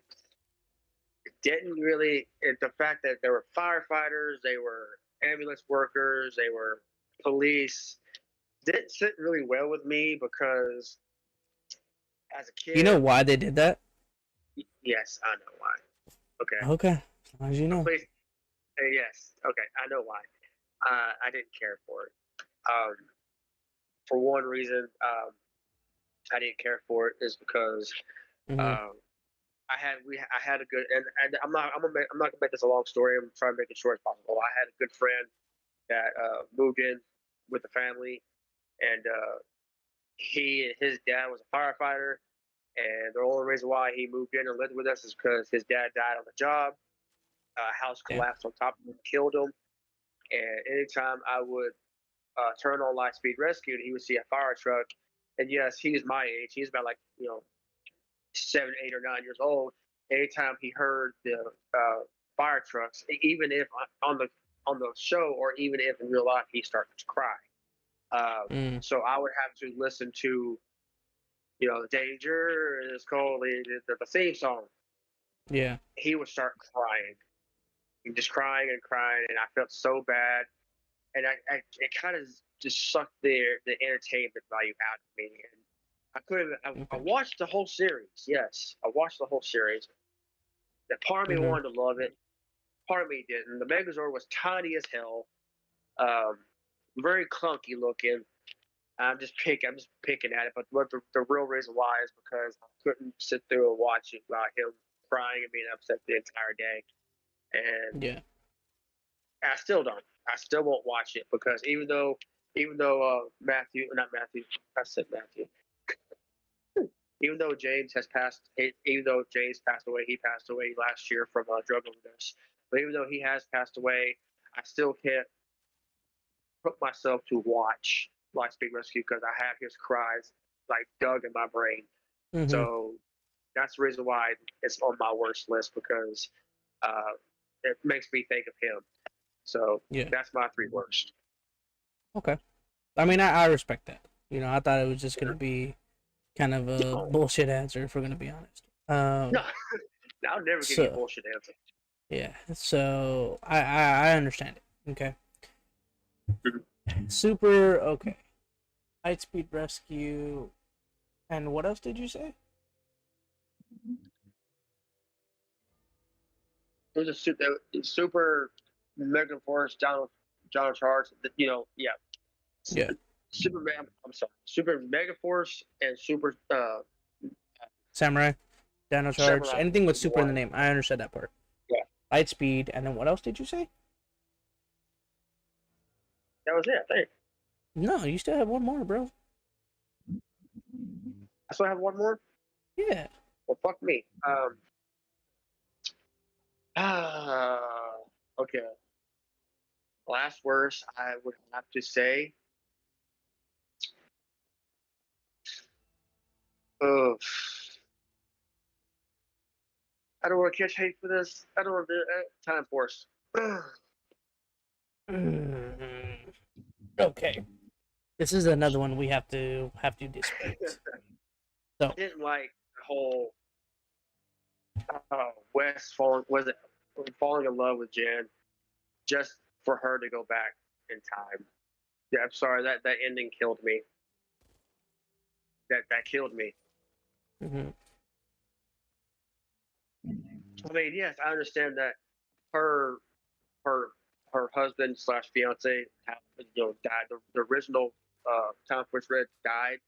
it didn't really. The fact that there were firefighters, they were ambulance workers, they were police, didn't sit really well with me because as a kid. You know why they did that? Yes, I know why. Okay. Okay, as long as you know. Please. Yes. Okay, I know why. I didn't care for it. For one reason, I didn't care for it is because Mm-hmm. I had a good and I'm not gonna make this a long story. I'm trying to make it short as possible. I had a good friend that moved in with the family, and his dad was a firefighter, and the only reason why he moved in and lived with us is because his dad died on the job. House Yeah. collapsed on top of him, killed him, and anytime I would turn on Lightspeed Rescue, and he would see a fire truck, and yes, he was my age. He's about like 7, 8, or 9 years old. Anytime he heard the fire trucks, even if on the show or even if in real life, he started to cry. So I would have to listen to, the danger is called the theme song. Yeah. He would start crying, and just crying and crying, and I felt so bad, and it kind of just sucked the entertainment value out of me. And I couldn't. I watched the whole series. Yes, I watched the whole series. That part of me wanted to love it. Part of me didn't. The Megazord was tiny as hell, very clunky looking. I'm just picking at it, but the real reason why is because I couldn't sit through and watch it about him crying and being upset the entire day, and Yeah. I still don't. I still won't watch it because even though Matthew, not Matthew, I said Matthew. Even though James passed away, he passed away last year from a drug overdose. But even though he has passed away, I still can't put myself to watch Lightspeed Rescue because I have his cries like dug in my brain. Mm-hmm. So that's the reason why it's on my worst list because it makes me think of him. So Yeah. that's my 3 worst. Okay. I mean, I respect that. I thought it was just gonna be kind of a bullshit answer, if we're gonna be honest. No, I'll never give you a bullshit answer. Yeah. So I understand it. Okay. Super. Okay. Lightspeed Rescue. And what else did you say? It was a super Mega Force John Charge. Yeah. Yeah. Superman. I'm sorry. Super Mega Force and Super Samurai. Dino Charge. Samurai. Anything with super in the name. I understand that part. Yeah. Lightspeed. And then what else did you say? That was it, I think. No, you still have one more, bro. I still have one more? Yeah. Well, fuck me. Okay. Last words I would have to say. I don't want to catch hate for this. I don't want to do it. Time Force. Okay. This is another one we have to dispute. So I didn't like the whole Wes falling in love with Jen just for her to go back in time. Yeah, I'm sorry that ending killed me. That killed me. Mm-hmm. I mean, yes, I understand that her husband / fiance died. The original Time Force Red died,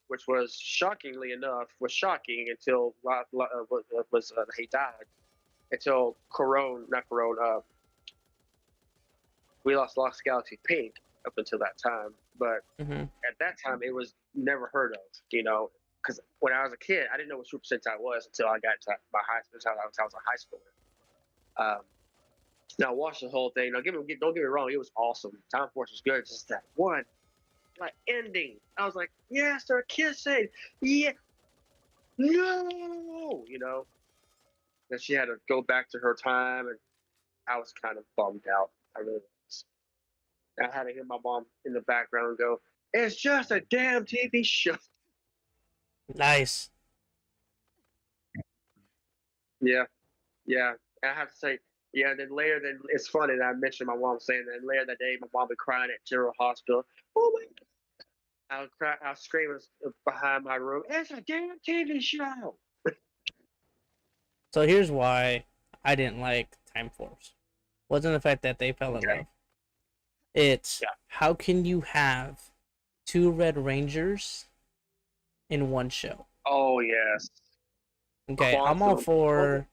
which was shocking until he died. Until we lost Galaxy Pink up until that time. But at that time, it was never heard of, because when I was a kid, I didn't know what Super Sentai was until I got to my high school. I was a high schooler. Now, I watched the whole thing. Now, don't get me wrong, it was awesome. Time Force was good. It's just that one ending. I was like, yes, they're kissing. Yeah. No. And she had to go back to her time, and I was kind of bummed out. I really was. I had to hear my mom in the background go, "It's just a damn TV show." Nice. Yeah, yeah. I have to say, yeah. Then later, then it's funny that I mentioned my mom saying that. And later that day, my mom would crying at General Hospital. Oh my! I would cry. I was screaming behind my room. It's a damn TV show. So here's why I didn't like Time Force. Wasn't the fact that they fell in Okay. love. It's Yeah. how can you have two Red Rangers in one show? Oh yes. Okay, I'm all Quantum. for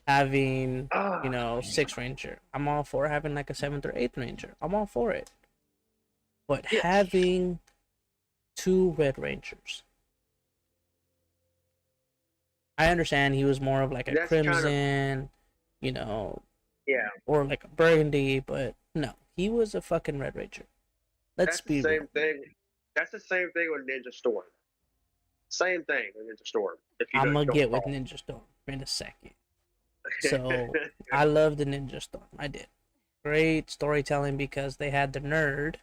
having, Ah, six Ranger. I'm all for having like a seventh or eighth Ranger. I'm all for it. But yes. having two Red Rangers. I understand he was more of like a That's kind of Crimson, you know, yeah. or like a Burgundy, but no, he was a fucking Red Ranger. Let's That's the be real. same thing. That's the same thing with Ninja Storm. Same thing with Ninja Storm. If you I'm don't, gonna don't get with recall. Ninja Storm in a second. So I love the Ninja Storm. I did. Great storytelling because they had the nerd,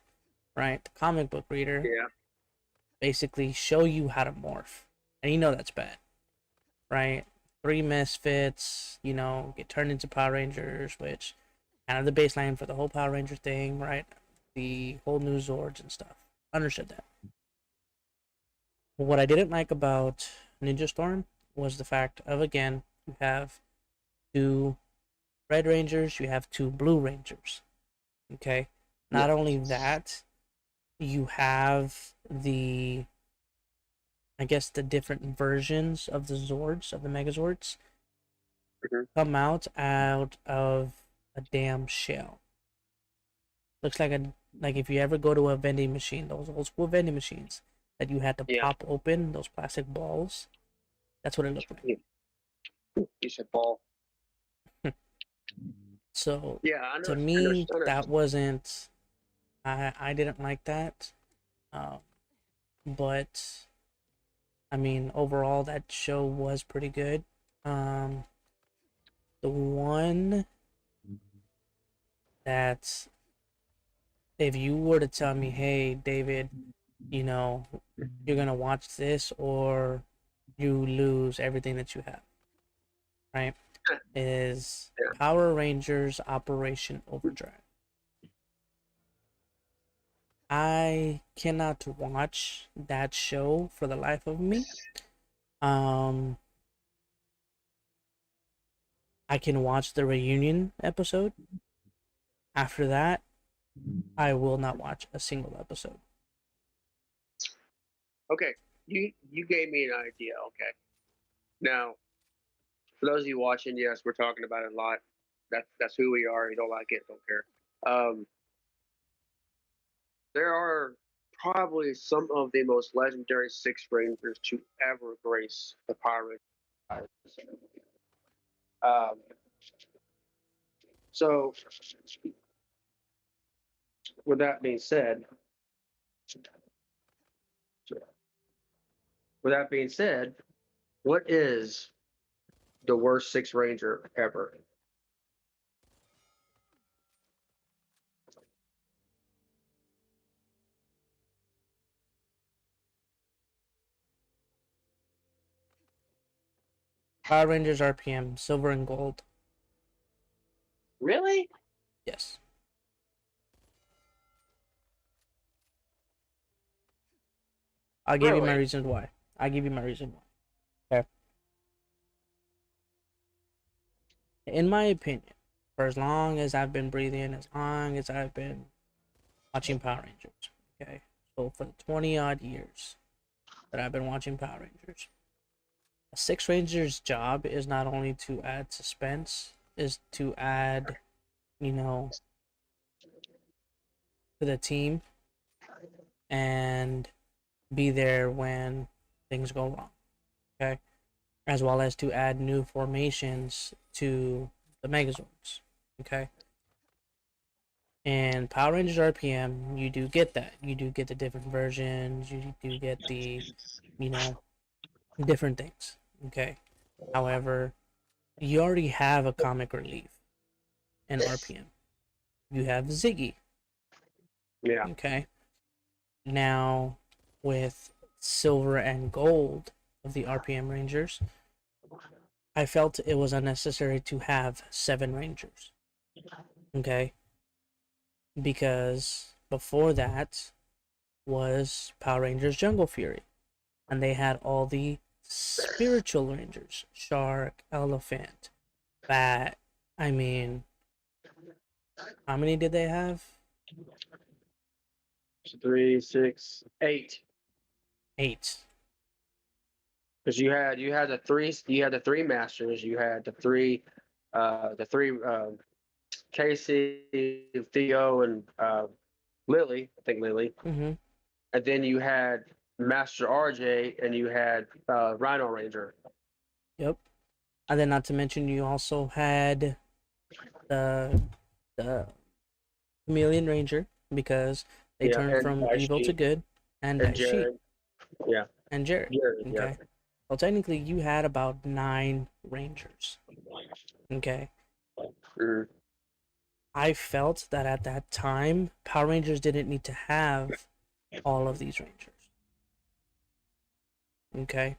right? The comic book reader, yeah. basically show you how to morph. And you know that's bad, right? Three misfits, get turned into Power Rangers, which kind of the baseline for the whole Power Ranger thing, right? The whole new Zords and stuff. Understood that. What I didn't like about Ninja Storm was the fact of, again, you have two Red Rangers, you have two Blue Rangers. Okay? Not only that, you have I guess the different versions of the Zords, of the Megazords, come out of a damn shell. Looks like if you ever go to a vending machine, those old school vending machines that you had to Yeah. pop open, those plastic balls. That's what it looked like. You said ball. So Yeah, I know. to me, that wasn't. I didn't like that. But I mean, overall, that show was pretty good. The one that, if you were to tell me, hey, David, you're gonna watch this or you lose everything that you have, right? Is Power Rangers Operation Overdrive. I cannot watch that show for the life of me. I can watch the reunion episode. After that, I will not watch a single episode. Okay, you gave me an idea. Okay, now for those of you watching, yes, we're talking about it a lot. That's who we are. You don't like it, don't care. There are probably some of the most legendary Six Rangers to ever grace the Power Rangers. So, with that being said, what is the worst Six Ranger ever? Power Rangers RPM, silver and gold. Really? Yes. I'll give you my reasons why. Okay. In my opinion, for as long as I've been breathing, as long as I've been watching Power Rangers, okay, so for the 20 odd years that I've been watching Power Rangers, a Six Ranger's job is not only to add suspense, is to add, to the team and be there when things go wrong, okay, as well as to add new formations to the Megazords, okay. And Power Rangers RPM, you do get that. You do get the different versions. You do get the, different things, okay. However, you already have a comic relief in RPM. You have Ziggy. Yeah. Okay. Now, with silver and gold of the RPM Rangers, I felt it was unnecessary to have 7 Rangers. Okay? Because before that was Power Rangers Jungle Fury. And they had all the spiritual Rangers. Shark, Elephant, Bat. I mean, how many did they have? 3, 6, 8. 8. Because you had the three masters, you had the three Casey, Theo, and Lily. I think Lily. Mm-hmm. And then you had Master RJ, and you had Rhino Ranger. Yep. And then, not to mention, you also had the Chameleon Ranger, because they turned from evil to good, and Jared. Yeah. And Jared. Jared, okay. yeah. Well, technically, you had about 9 Rangers. Okay. Mm. I felt that at that time, Power Rangers didn't need to have all of these Rangers. Okay.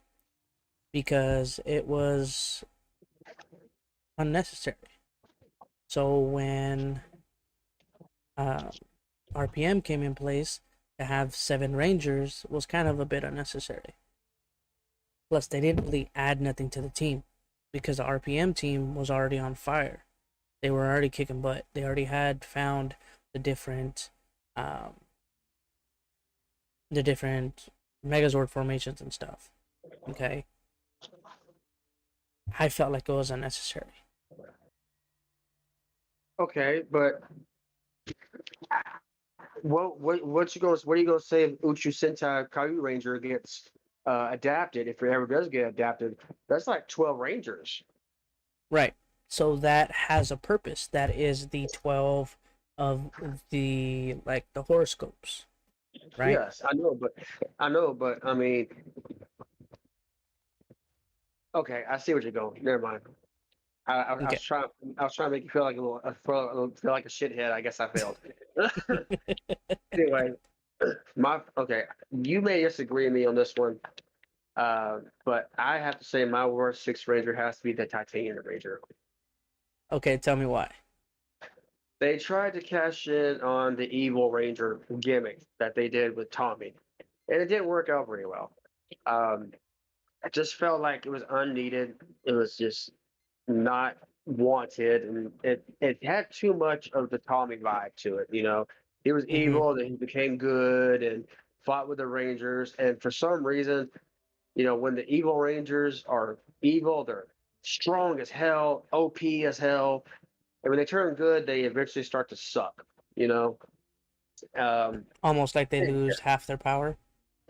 Because it was unnecessary. So when RPM came in place, to have 7 Rangers was kind of a bit unnecessary. Plus, they didn't really add nothing to the team, because the RPM team was already on fire. They were already kicking butt. They already had found the different Megazord formations and stuff. Okay. I felt like it was unnecessary. Okay, but what are you gonna say if Uchu Sentai Kaiju Ranger gets adapted? If it ever does get adapted, that's like 12 Rangers. Right. So that has a purpose. That is the 12 of the horoscopes. Right? Yes, I know, but I mean, okay, I see what you're going. Never mind. I Okay. was trying to make you feel like feel like a shithead. I guess I failed. Anyway, you may disagree with me on this one, but I have to say my worst 6th Ranger has to be the Titanium Ranger. Okay, tell me why. They tried to cash in on the evil Ranger gimmick that they did with Tommy, and it didn't work out very well. I just felt like it was unneeded. It was just not wanted, and it had too much of the Tommy vibe to it. You know, he was evil, then he became good and fought with the Rangers, and for some reason, you know, when the evil Rangers are evil, they're strong as hell, OP as hell, and when they turn good, they eventually start to suck. You know, Almost like they lose half their power.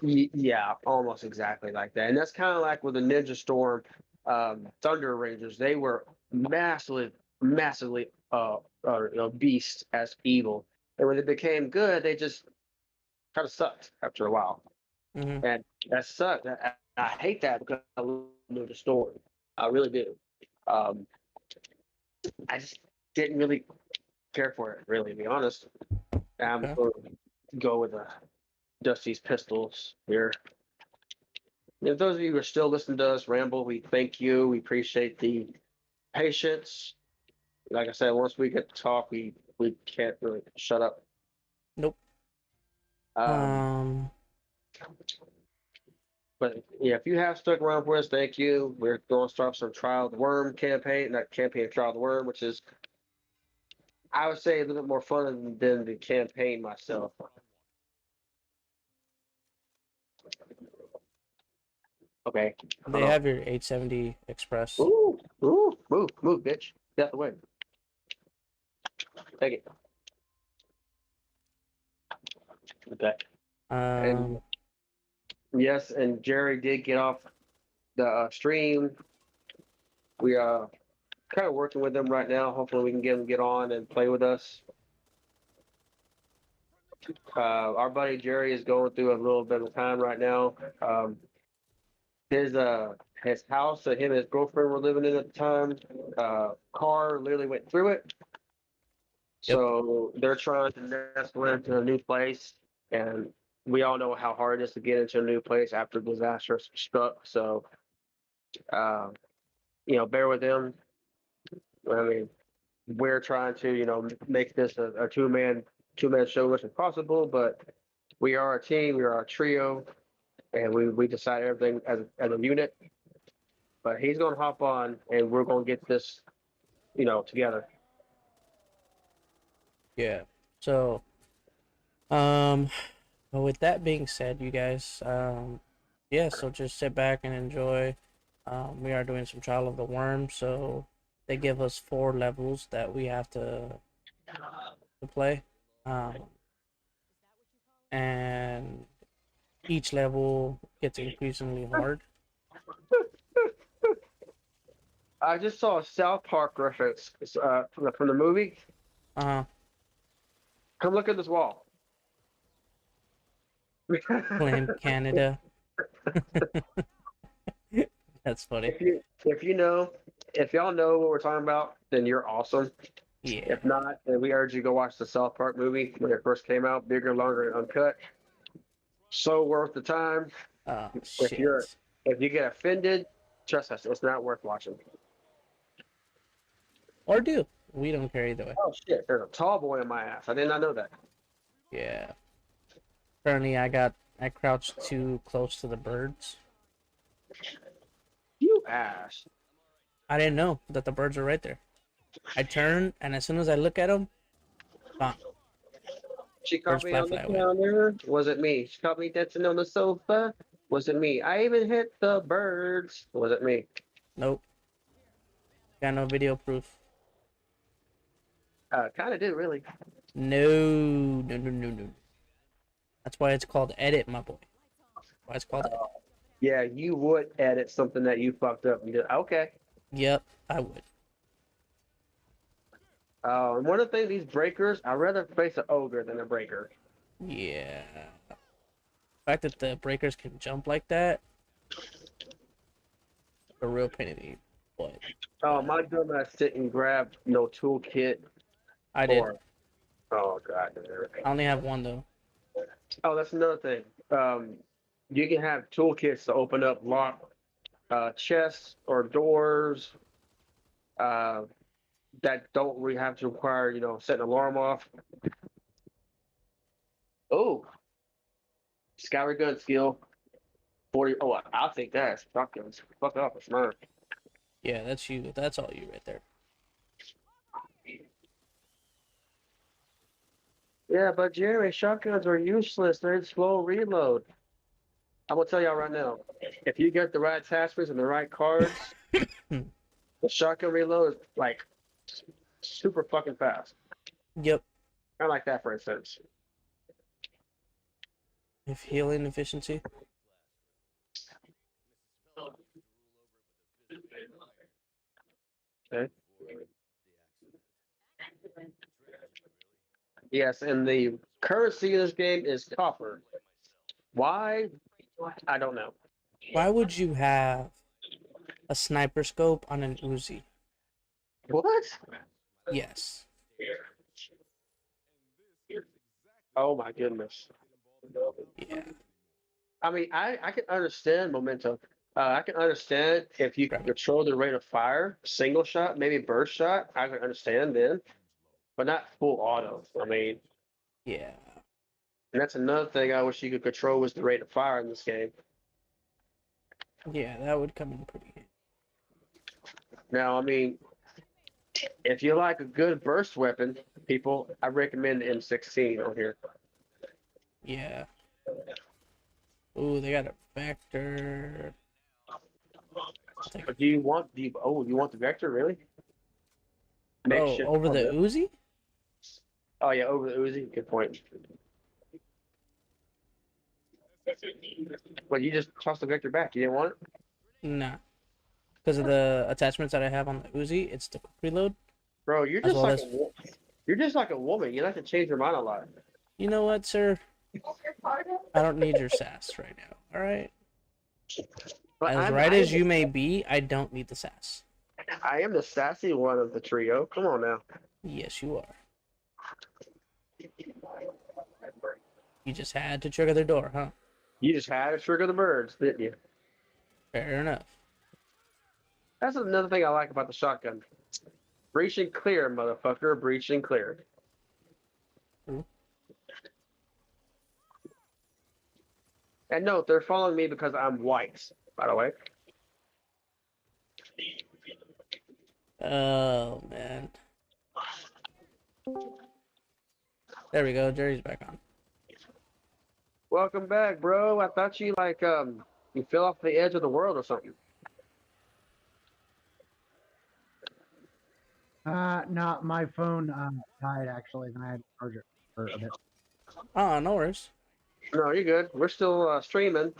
yeah, almost exactly like that. And that's kind of like with the Ninja Storm Thunder Rangers. They were massively beasts as evil. And when they became good, they just kind of sucked after a while. Mm-hmm. And that sucked. I hate that because I love Ninja Storm. I really do. I just didn't really care for it, really, to be honest. I'm going to go with Dusty's Pistols here. If those of you who are still listening to us ramble, we thank you. We appreciate the patience. Like I said, once we get to talk, we can't really shut up. Nope. But yeah, if you have stuck around for us, thank you. We're going to start some Trial of the Worm campaign, not campaign, Trial of the Worm, which is, I would say, a little bit more fun than the campaign myself. Okay. They have your 870 Express. Ooh, move, bitch. Get out the way. Take it. Okay. And yes, and Jerry did get off the stream. We are kind of working with him right now. Hopefully, we can get him to get on and play with us. Our buddy Jerry is going through a little bit of time right now. His house that him and his girlfriend were living in at the time, car literally went through it. So they're trying to nestle into a new place, and we all know how hard it is to get into a new place after disaster struck. So, uh, bear with them. I mean, we're trying to, make this a two man show as much as possible, but we are a team, we are a trio, and we decide everything as a unit. But he's gonna hop on, and we're gonna get this, together. Yeah. So, um, but with that being said, you guys, yeah, so just sit back and enjoy. We are doing some Trial of the Worm, so they give us 4 levels that we have to play. And each level gets increasingly hard. I just saw a South Park reference from the movie. Uh-huh. Come look at this wall. Blame Canada. That's funny. If y'all know what we're talking about, then you're awesome. Yeah. If not, then we urge you to go watch the South Park movie when it first came out, bigger, longer, and uncut. So worth the time. Oh, shit. If you get offended, trust us, it's not worth watching. Or do. We don't care either way. Oh shit, there's a tall boy in my ass. I did not know that. Yeah. Currently, I crouched too close to the birds. You ass. I didn't know that the birds were right there. I turn, and as soon as I look at them, bam. She caught me on the counter. Was it me? She caught me dancing on the sofa. Was it me? I even hit the birds. Was it me? Nope. Got no video proof. Kind of did, really. No. That's why it's called edit, my boy. Why it's called edit. Yeah, you would edit something that you fucked up. You did. Okay. Yep, I would. And one of the things, these breakers, I'd rather face an ogre than a breaker. Yeah. The fact that the breakers can jump like that, a real pain in the butt. Oh, my dumbass didn't grab no toolkit. I did. Oh, God. I only have one, though. Oh, that's another thing. You can have toolkits to open up lock chests or doors that don't really have to require, setting an alarm off. Oh, Scour gun skill 40. Oh, I'll take that. Shotguns. Fuck off, it's mine. Yeah, that's you. That's all you right there. Yeah, but Jerry, shotguns are useless. They're in slow reload. I'm gonna tell y'all right now, if you get the right attachments and the right cards, the shotgun reload is like super fucking fast. Yep. I like that, for instance. If healing efficiency. Okay. Yes, and the currency of this game is copper. Why? I don't know. Why would you have a sniper scope on an Uzi? What? Yes. Oh my goodness. Yeah. I mean, I can understand momentum. I can understand if you can control the rate of fire, single shot, maybe burst shot. I can understand then, but not full auto. I mean, Yeah. and that's another thing I wish you could control was the rate of fire in this game. Yeah, that would come in pretty handy. Now, I mean, if you like a good burst weapon, people, I recommend the M16 on here. Yeah. Ooh, they got a vector. But you want the vector, really? Over the Uzi? Oh yeah, over the Uzi. Good point. Well, you just tossed the vector back. You didn't want it? Nah. Because of the attachments that I have on the Uzi, it's the quick reload. Bro, you're just like a woman. You like to change your mind a lot. You know what, sir? I don't need your sass right now. All right. But as you may be, I don't need the sass. I am the sassy one of the trio. Come on now. Yes, you are. You just had to trigger the door, huh? You just had to trigger the birds, didn't you? Fair enough. That's another thing I like about the shotgun. Breach and clear, motherfucker. Breach and clear. Ooh. And note, they're following me because I'm white, by the way. Oh, man. There we go. Jerry's back on. Welcome back, bro. I thought you, you fell off the edge of the world or something. No, my phone died actually, and I had to charge it for a bit. Oh, no worries. No, you're good. We're still streaming.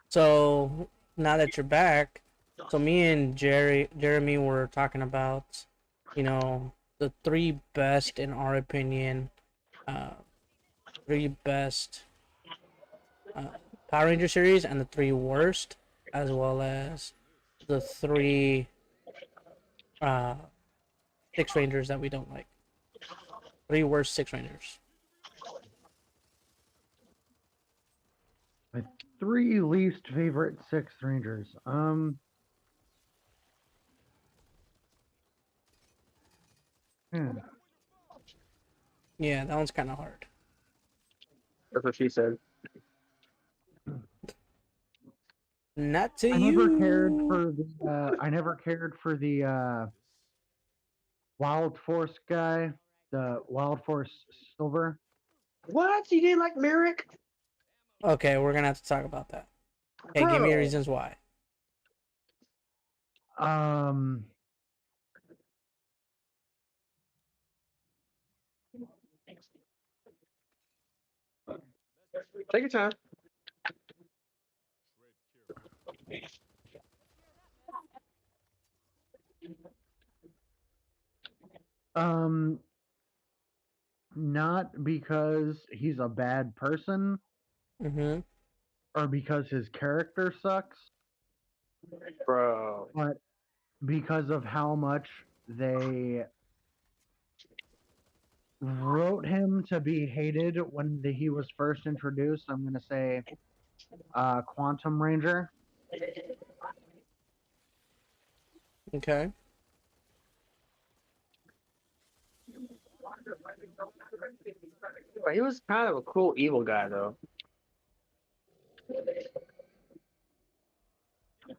So, now that you're back, so me and Jeremy were talking about, the three best, in our opinion, three best Power Ranger series and the three worst, as well as the three Six Rangers that we don't like. Three worst Six Rangers. My three least favorite Six Rangers. Yeah, that one's kind of hard. That's what she said. Not to I you. never cared for the Wild Force guy, the Wild Force Silver. What? You didn't like Merrick? Okay, we're gonna have to talk about that. Hey, give me reasons why. Take your time. Not because he's a bad person Mm-hmm. or because his character sucks, Bro. but because of how much they wrote him to be hated when he was first introduced. I'm going to say Quantum Ranger. Okay. He was kind of a cool evil guy, though.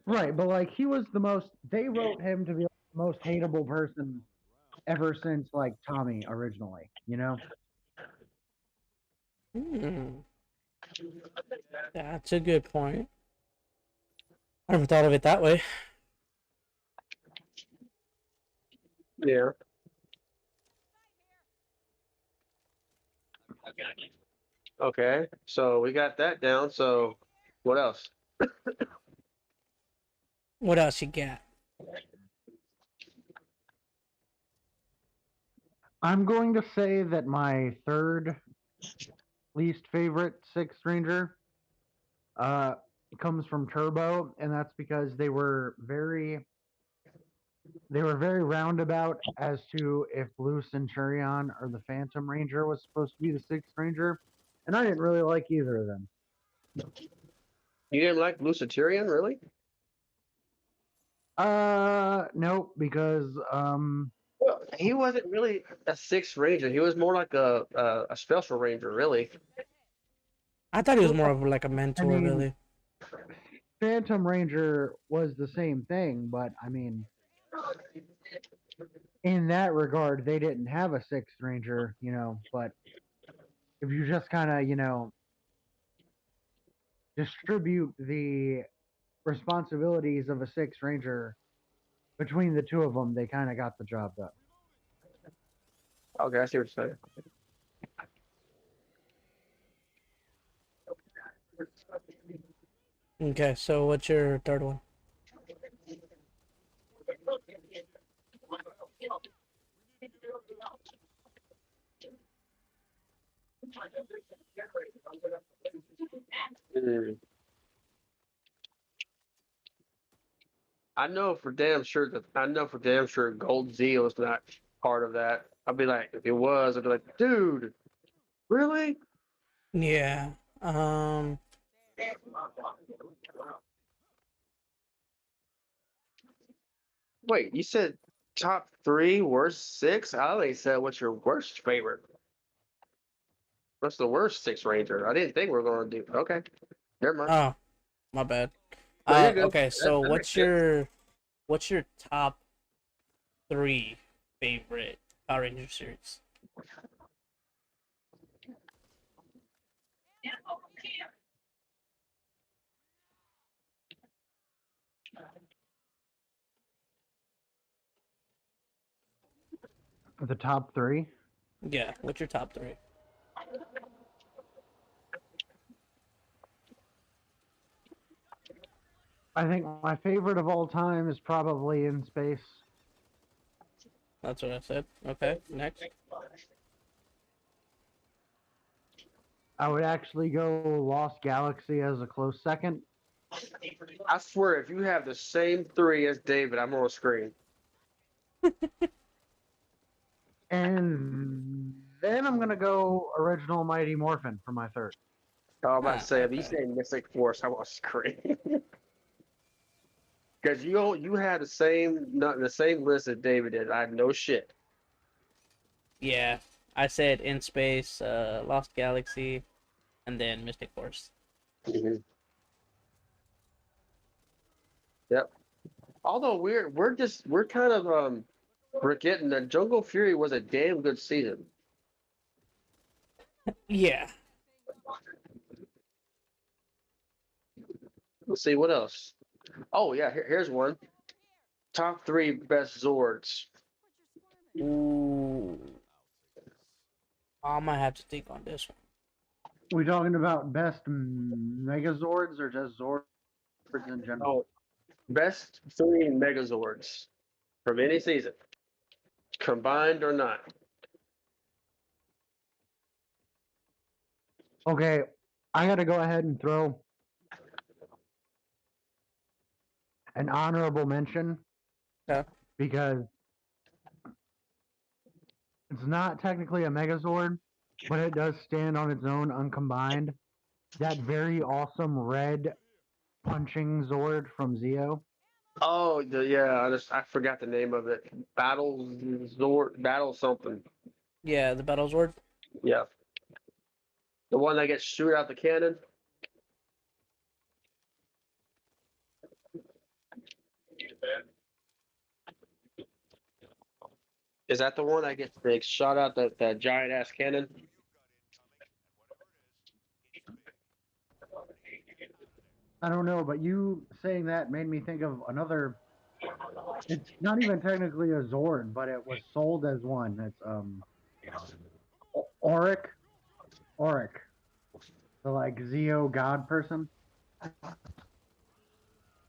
Right, but like he was they wrote him to be the most hateable person ever since like Tommy originally, you know? That's a good point. I never thought of it that way. Yeah. Okay, so we got that down. So, what else? What else you got? I'm going to say that my third least favorite Sixth Ranger comes from Turbo, and that's because they were very roundabout as to if Blue Centurion or the Phantom Ranger was supposed to be the Sixth Ranger, and I didn't really like either of them. You didn't like Blue Centurion, really? No, because Well, he wasn't really a Sixth Ranger. He was more like a Special Ranger, really. I thought he was more of like a mentor, really. Phantom Ranger was the same thing, but I mean, in that regard, they didn't have a Sixth Ranger, you know, but if you just kind of, you know, distribute the responsibilities of a Sixth Ranger between the two of them, they kind of got the job done. Okay, I see what you're saying. Okay, so what's your third one? I know for damn sure Gold Zeal is not part of that. I'll be like, if it was, I'd be like, dude, really? Yeah. Wait, you said top three, worst six? I only said what's your worst favorite. What's the worst six ranger? I didn't think we were going to do. Okay, never mind. Oh, my bad. No, you're good. Okay. So That makes sense. what's your top three favorite Power Ranger series? The top three. Yeah. What's your top three? I think my favorite of all time is probably In Space. That's what I said. Okay. Next. I would actually go Lost Galaxy as a close second. I swear, if you have the same three as David, I'm on screen. And then I'm gonna go original Mighty Morphin for my third. I'm about to say, if you Okay. say Mystic Force, I'm on screen. Because you had the same list as David did. I have no shit. Yeah. I said In Space, Lost Galaxy, and then Mystic Force. Yep. Although we're kind of forgetting that Jungle Fury was a damn good season. Yeah. Let's see what else. Oh yeah, here's one. Top three best Zords. Ooh. I might have to think on this one. We talking about best Megazords or just Zords in general? Oh, best three Megazords from any season, combined or not. Okay, I gotta go ahead and throw an honorable mention Yeah. because it's not technically a Megazord, but it does stand on its own uncombined. That very awesome red punching Zord from Zeo. Oh, yeah, I forgot the name of it. Battle something. Yeah, the Battle Zord. Yeah, the one that gets shoot out the cannon. Is that the one that gets shot out that giant ass cannon? I don't know, but you saying that made me think of another. It's not even technically a Zord, but it was sold as one. It's Auric, Auric, the like Zeo god person.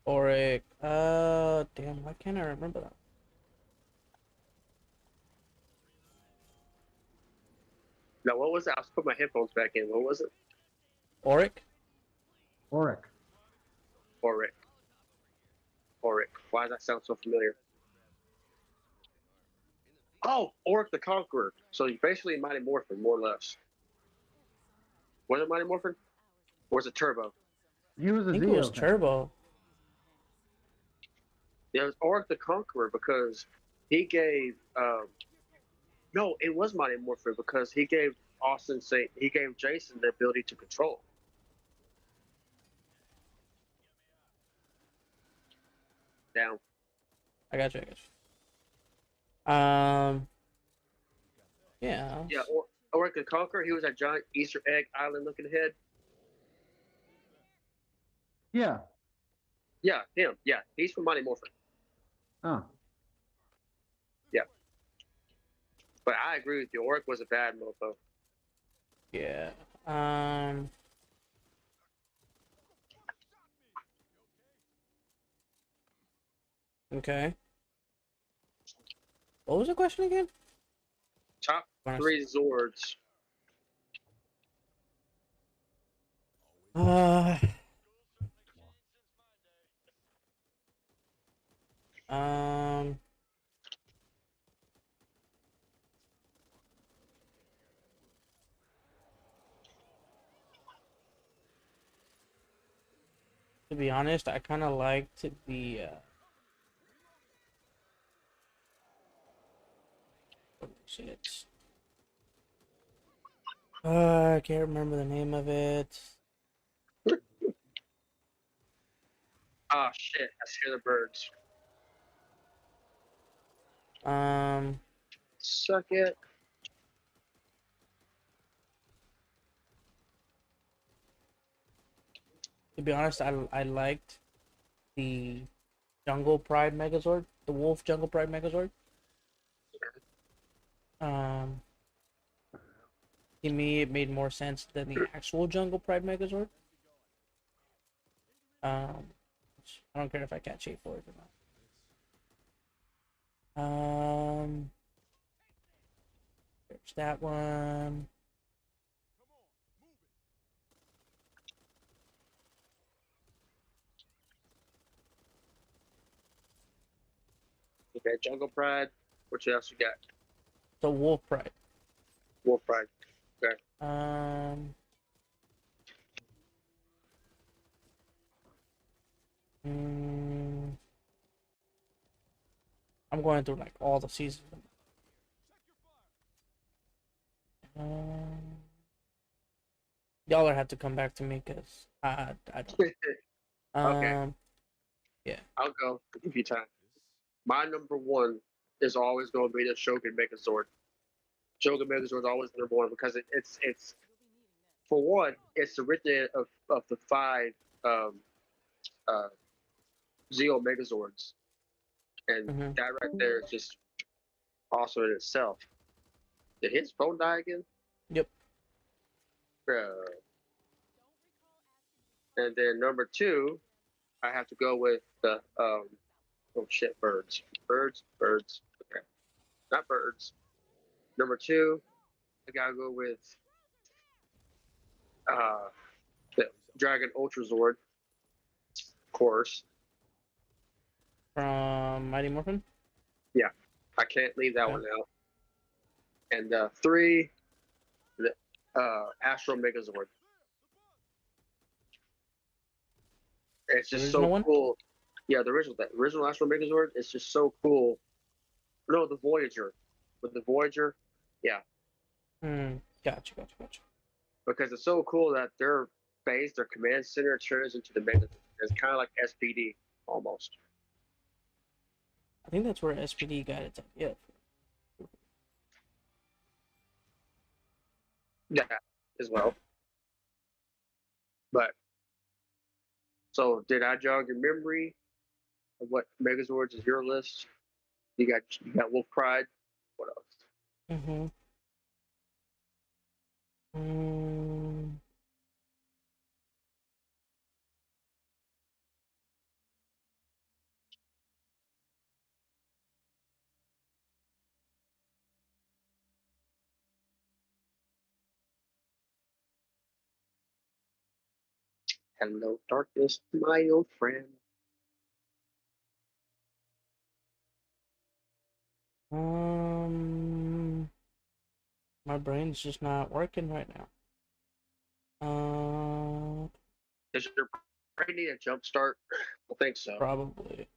Auric. Damn, why can't I remember that? No, what was it? I was putting my headphones back in. What was it? Auric? Auric. Auric. Auric. Why does that sound so familiar? Oh, Auric the Conqueror. So you basically Mighty Morphin, more or less. Was it Mighty Morphin? Or was it Turbo? He was a I think it Zeo was thing. Turbo. Yeah, it was Auric the Conqueror because he gave. No, it was Mighty Morphin because he gave he gave Jason the ability to control. Down. I got you. I got you. Yeah. Yeah, Auric the Conqueror. He was that giant Easter egg island looking head. Yeah. Yeah, him. Yeah, he's from Mighty Morphin. Oh. Yeah. But I agree with you. Auric was a bad mofo. Yeah. Okay. What was the question again? Top three Zords. Uh. Um. To be honest, I kind of liked the shit. I can't remember the name of it. Oh shit! I hear the birds. Um, Suck it. to be honest, I liked the Jungle Pride Megazord, the Wolf Jungle Pride Megazord. Um, to me, it made more sense than the actual Jungle Pride Megazord. Which I don't care if I catch 8 for it or not. There's that one. Okay, Jungle Pride. What else you got? The Wolf Pride. Wolf Pride. Okay. Mm, I'm going through like all the seasons. Y'all are have to come back to me because I don't. Okay, Yeah. I'll go. I'll give you time. My number one is always going to be the Shogun Megazord. Shogun Megazord is always number one because it's for one, it's the originator of the 5 um, uh, Zeo Megazords, and Mm-hmm. that right there is just awesome in itself. Did his phone die again? Yep. And then number 2, I have to go with the oh shit, birds. Okay, not birds. Number 2, I gotta go with uh the Dragon Ultra Zord, of course. From Mighty Morphin. Yeah, I can't leave that Okay. one out. And 3, the Astro Megazord. It's The just original so one. cool. Yeah, the original Astro Megazord is just so cool. No, the Voyager. With the Voyager, yeah, Gotcha. because it's so cool that their base, their command center, turns into the Megazord. It's kind of like SPD almost. I think that's where SPD got its idea. Yeah, as well. But so, did I jog your memory of what Megazords is your list? You got Wolf Pride. What else? Mm-hmm. Mm, Hello, darkness, my old friend. um, my brain's just not working right now. Does your brain need a jump start? I think so. Probably.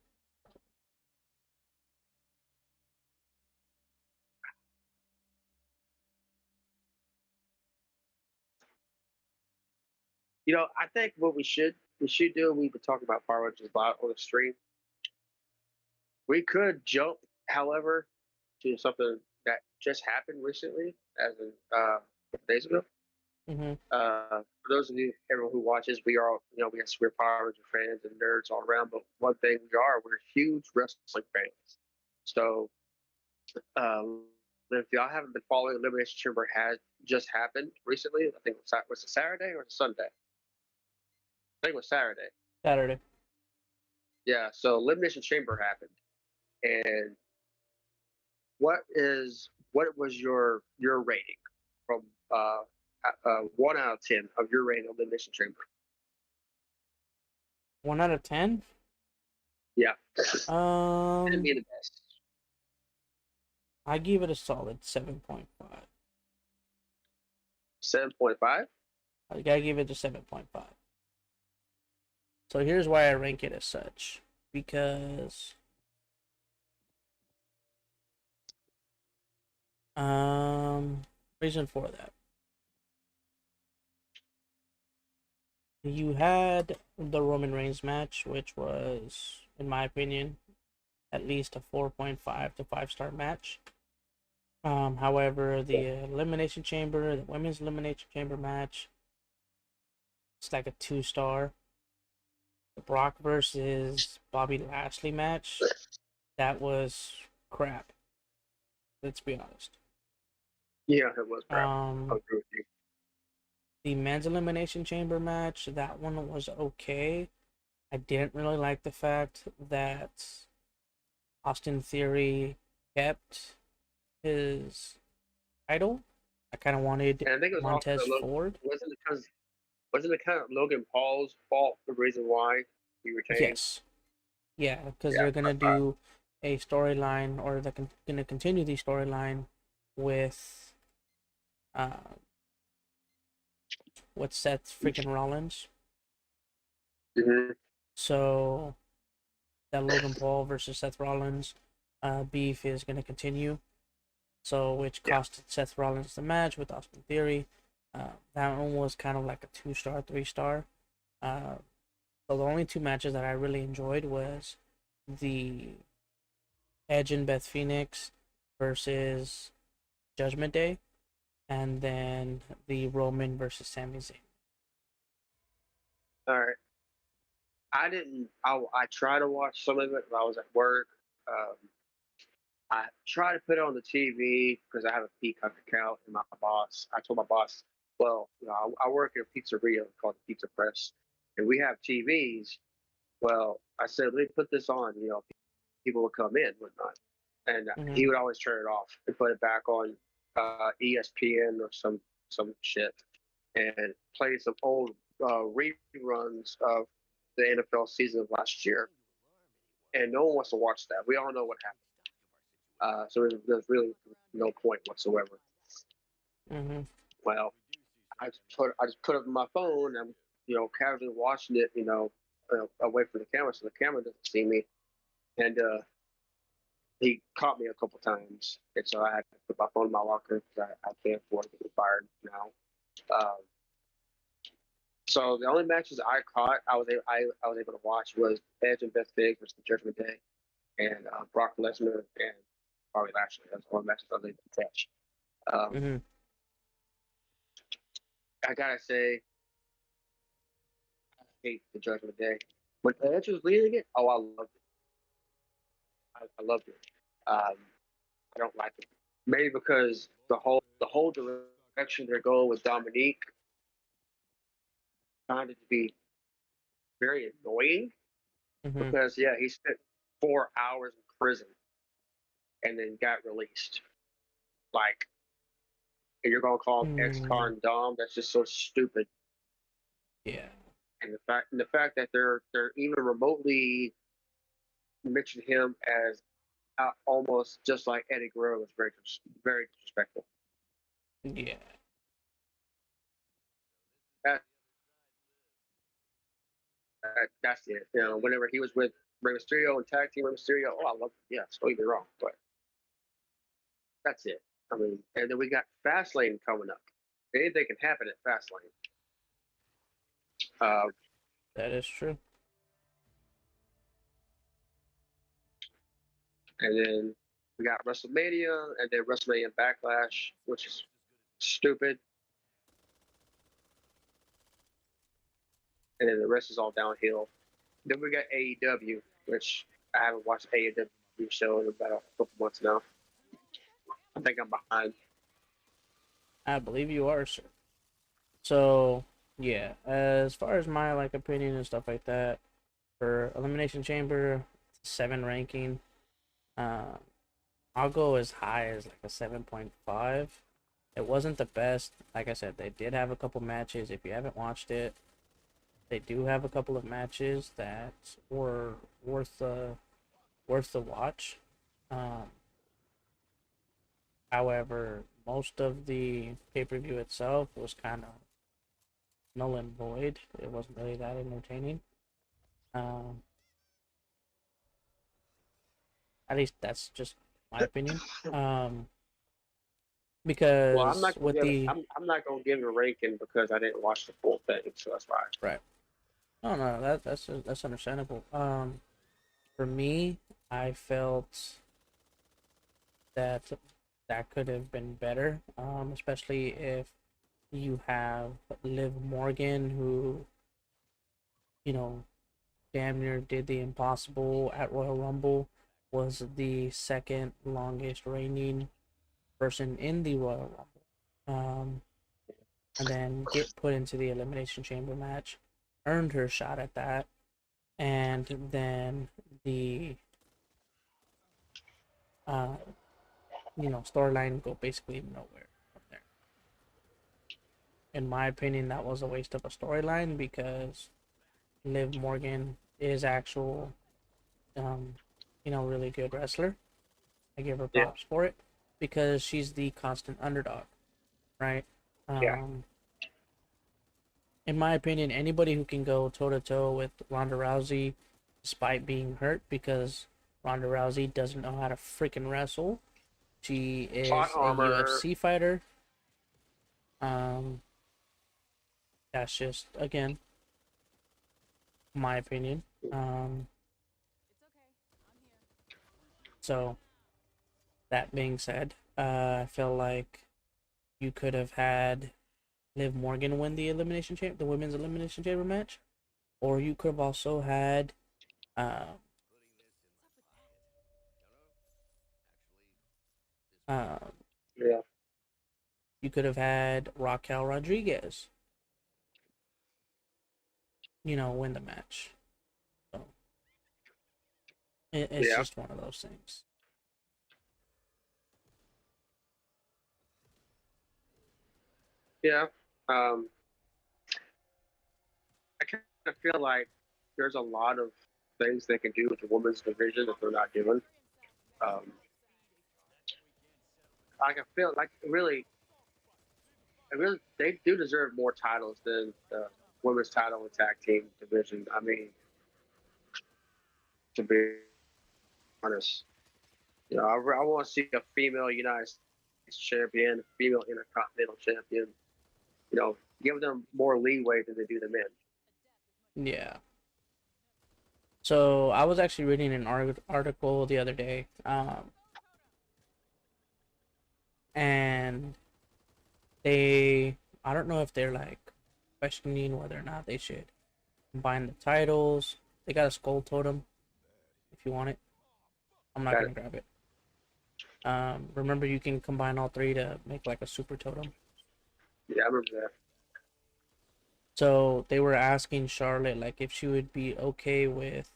I think what we should do. We've been talking about Power Rangers a lot on the stream. We could jump, however, to something that just happened recently, as in a couple days ago. Mm-hmm. For those of you, everyone who watches, we are, we're Power Ranger fans and nerds all around. But one thing we're huge wrestling fans. So, if y'all haven't been following, Elimination Chamber has just happened recently. I think was it Saturday or Sunday? I think it was Saturday. Saturday. Yeah. So Elimination Chamber happened, and what was your rating from 1 out of 10 of your rating of Elimination Chamber? 1 out of 10. Yeah. Didn't be the best. I give it a solid 7.5. 7.5. I gotta give it a 7.5. So here's why I rank it as such. Because reason for that. You had the Roman Reigns match, which was, in my opinion, at least a 4.5 to 5-star match. However, the Elimination Chamber, the Women's Elimination Chamber match, it's like a 2-star. The Brock versus Bobby Lashley match, that was crap. Let's be honest. Yeah, it was crap. I agree with you. The Men's Elimination Chamber match, that one was okay. I didn't really like the fact that Austin Theory kept his title. I kind of wanted And I think it was Montez also Ford. Wasn't it kind of Logan Paul's fault, the reason why he retained? Yes. Yeah, because they're going to do a storyline, or they're going to continue the storyline with Seth freaking Rollins. Mm-hmm. So that Logan Paul versus Seth Rollins beef is going to continue. So which costed Seth Rollins the match with Austin Theory. That one was kind of like a 2-star, 3-star. So the only 2 matches that I really enjoyed was the Edge and Beth Phoenix versus Judgment Day, and then the Roman versus Sami Zayn. All right. I tried to watch some of it when I was at work. I tried to put it on the TV because I have a Peacock account, and I told my boss, well, I work at a pizzeria called the Pizza Press, and we have TVs. Well, I said, let me put this on, people would come in, whatnot. And he would always turn it off and put it back on ESPN or some shit, and play some old reruns of the NFL season of last year. And no one wants to watch that. We all know what happened. So there's really no point whatsoever. Mm-hmm. Well, I just put it on my phone, and casually watching it, away from the camera, so the camera doesn't see me. And he caught me a couple times, and so I had to put my phone in my locker because I can't afford to get fired now. So the only matches I caught, I was able to watch was Edge and Beth Phoenix versus the Judgment Day, and Brock Lesnar and Bobby Lashley. That's the only matches I was able to catch. I gotta say, I hate the Judgment Day. When Edge was leading it, I loved it. I loved it. I don't like it. Maybe because the whole direction they're going with Dominique found it to be very annoying. Because he spent 4 hours in prison and then got released. Like, and you're gonna call him ex-con Dom? That's just so stupid. Yeah. And the fact that they're even remotely mentioning him as almost just like Eddie Guerrero is very disrespectful. Yeah. That's it. Whenever he was with Rey Mysterio and tag team Rey Mysterio, I love it. Yeah, don't get me wrong, but that's it. I mean, and then we got Fastlane coming up. Anything can happen at Fastlane. That is true. And then we got WrestleMania, and then WrestleMania Backlash, which is stupid. And then the rest is all downhill. Then we got AEW, which I haven't watched AEW show in about a couple months now. I think I'm behind. I believe you are, sir. So, yeah, as far as my opinion and stuff like that, for Elimination Chamber, 7 ranking, I'll go as high as a 7.5. It wasn't the best. Like I said, they did have a couple matches. If you haven't watched it, they do have a couple of matches that were worth the watch. However, most of the pay-per-view itself was kind of null and void. It wasn't really that entertaining. Um, at least that's just my opinion. Well, I'm Because not gonna with give it. the I'm not gonna give it a ranking because I didn't watch the full thing, so that's fine. right, no, no, that's understandable. For me, I felt that that could have been better. Especially if you have Liv Morgan, who you know damn near did the impossible at Royal Rumble, was the second longest reigning person in the Royal Rumble. And then get put into the Elimination Chamber match, earned her shot at that, and then the uh, storyline go basically nowhere from there. In my opinion, that was a waste of a storyline because Liv Morgan is actual, really good wrestler. I give her Yeah, props for it because she's the constant underdog, right? yeah, Um, in my opinion, anybody who can go toe to toe with Ronda Rousey despite being hurt because Ronda Rousey doesn't know how to freaking wrestle. She plot is a armor. UFC fighter. Um, that's just again my opinion. Um, so that being said, I feel like you could have had Liv Morgan win the women's elimination chamber match, or you could have also had uh, uh, Yeah, you could have had Raquel Rodriguez, win the match. So it's yeah, just one of those things. yeah. Um, I kind of feel like there's a lot of things they can do with the women's division that they're not doing. Um, I can feel like really, they do deserve more titles than the women's title and tag team division. I mean, to be honest, I want to see a female United States champion, female Intercontinental champion. Give them more leeway than they do the men. Yeah. So I was actually reading an article the other day, and I don't know if they're like questioning whether or not they should combine the titles. They got a skull totem if you want it. I'm not Okay. gonna grab it. Remember you can combine all three to make like a super totem. Yeah, I remember that. So they were asking Charlotte like if she would be okay with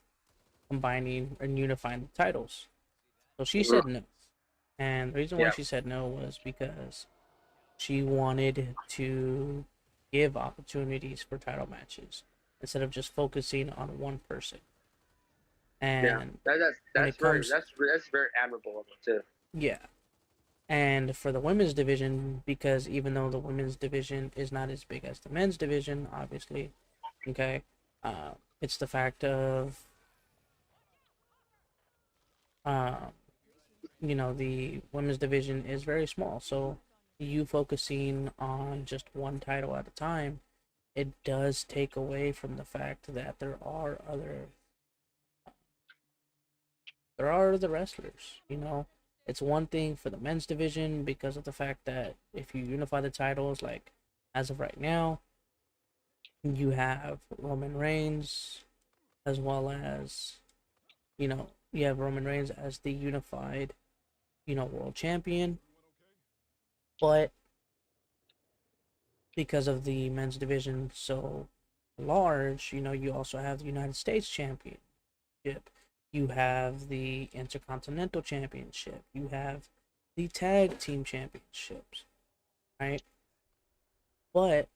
combining and unifying the titles. So she said no. And the reason why Yeah, she said no was because she wanted to give opportunities for title matches instead of just focusing on one person. yeah. And when That's it comes, that's very admirable of them too. yeah. And for the women's division, because even though the women's division is not as big as the men's division, obviously, okay, it's the fact of, uh, the women's division is very small. So you focusing on just one title at a time, it does take away from the fact that there are other wrestlers. It's one thing for the men's division because of the fact that if you unify the titles, like as of right now, you have Roman Reigns as well as, you have Roman Reigns as the unified, world champion. But because of the men's division so large, you also have the United States Championship. You have the Intercontinental Championship. You have the Tag Team Championships, right? But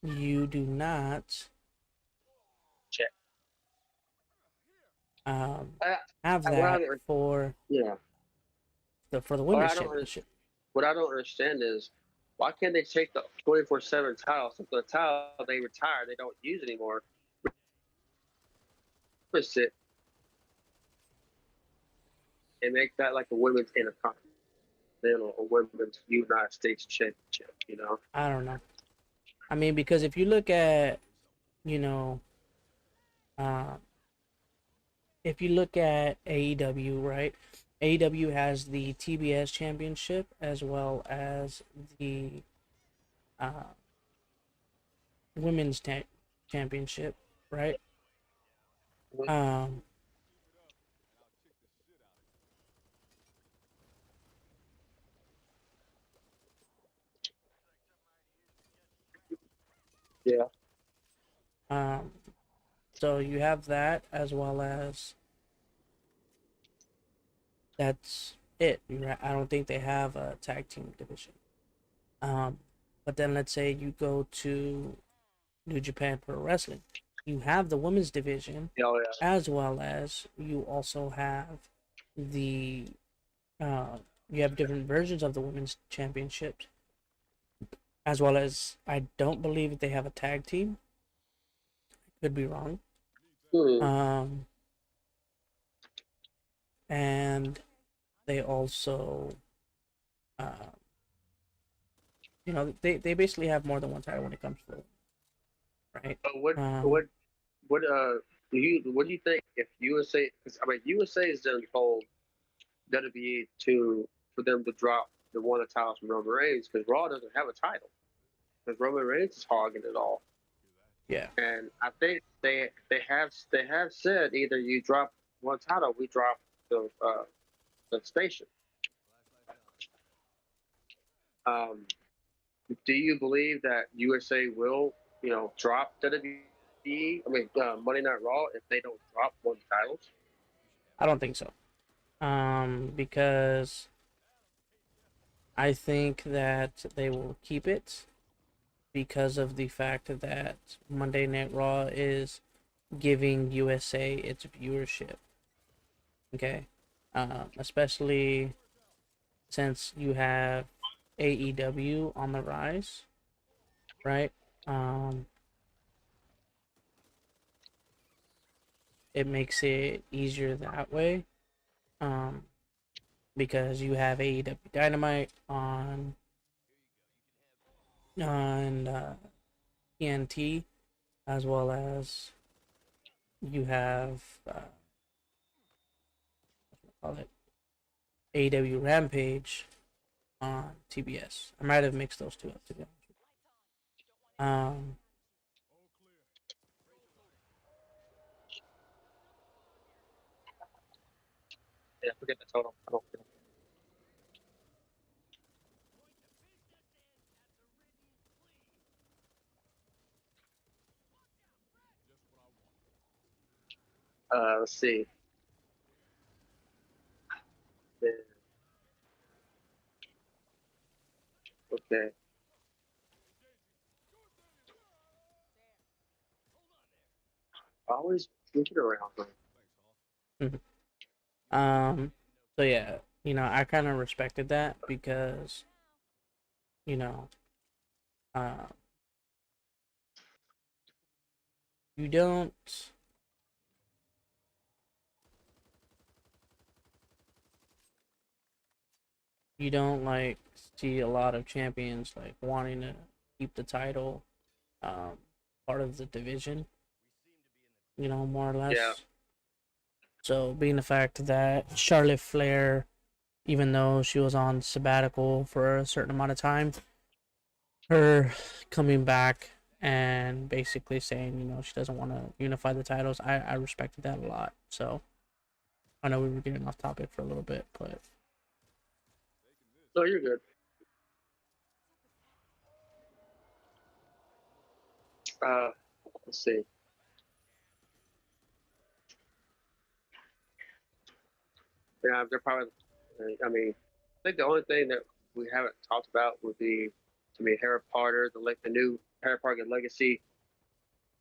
you do not Check. I, have what I that don't, for yeah. the What women's I don't championship. what I don't understand is Why can't they take the 24/7 title? So the title they retire, they don't use anymore. Sit and make that like a women's intercontinental or women's United States championship. You know? I don't know. I mean, because if you look at, you know, uh, if you look at AEW, right? AEW has the TBS championship as well as the uh, women's championship, right? Um, Yeah. um, so you have that as well as that's it. I don't think they have a tag team division. But then let's say you go to New Japan Pro Wrestling, you have the women's division Oh yeah. as well as you also have the you have different versions of the women's championships, as well as I don't believe they have a tag team. Could be wrong. Hmm. And they also, they basically have more than one title when it comes to it, right? But what Um, what what what do you think if USA? Because I mean USA is done told WWE to for them to drop the one of the titles from Roman Reigns because Raw doesn't have a title because Roman Reigns is hogging it all. yeah, And I think they have said either you drop one title, we drop the station. Um, do you believe that USA will drop WWE? I mean Monday Night Raw if they don't drop one of the titles? I don't think so. Because I think that they will keep it because of the fact that Monday Night Raw is giving USA its viewership. Okay, especially since you have AEW on the rise, right? Um, it makes it easier that way. Um, because you have AEW Dynamite on TNT, as well as you have call it AEW Rampage on TBS. I might have mixed those two up to be honest with you. Yeah, forget the total. I don't care. Let's see. Yeah, okay. Always moving around. Mhm. So yeah, I kind of respected that because you know, uh, you don't like see a lot of champions like wanting to keep the title um part of the division, more or Yeah. less. So being the fact that Charlotte Flair, even though she was on sabbatical for a certain amount of time, her coming back and basically saying, she doesn't want to unify the titles, I respected that a lot. So I know we were getting off topic for a little bit, but No, you're good. Uh, let's see. Yeah, they're probably. I mean, I think the only thing that we haven't talked about would be to me Harry Potter, the new Harry Potter Legacy,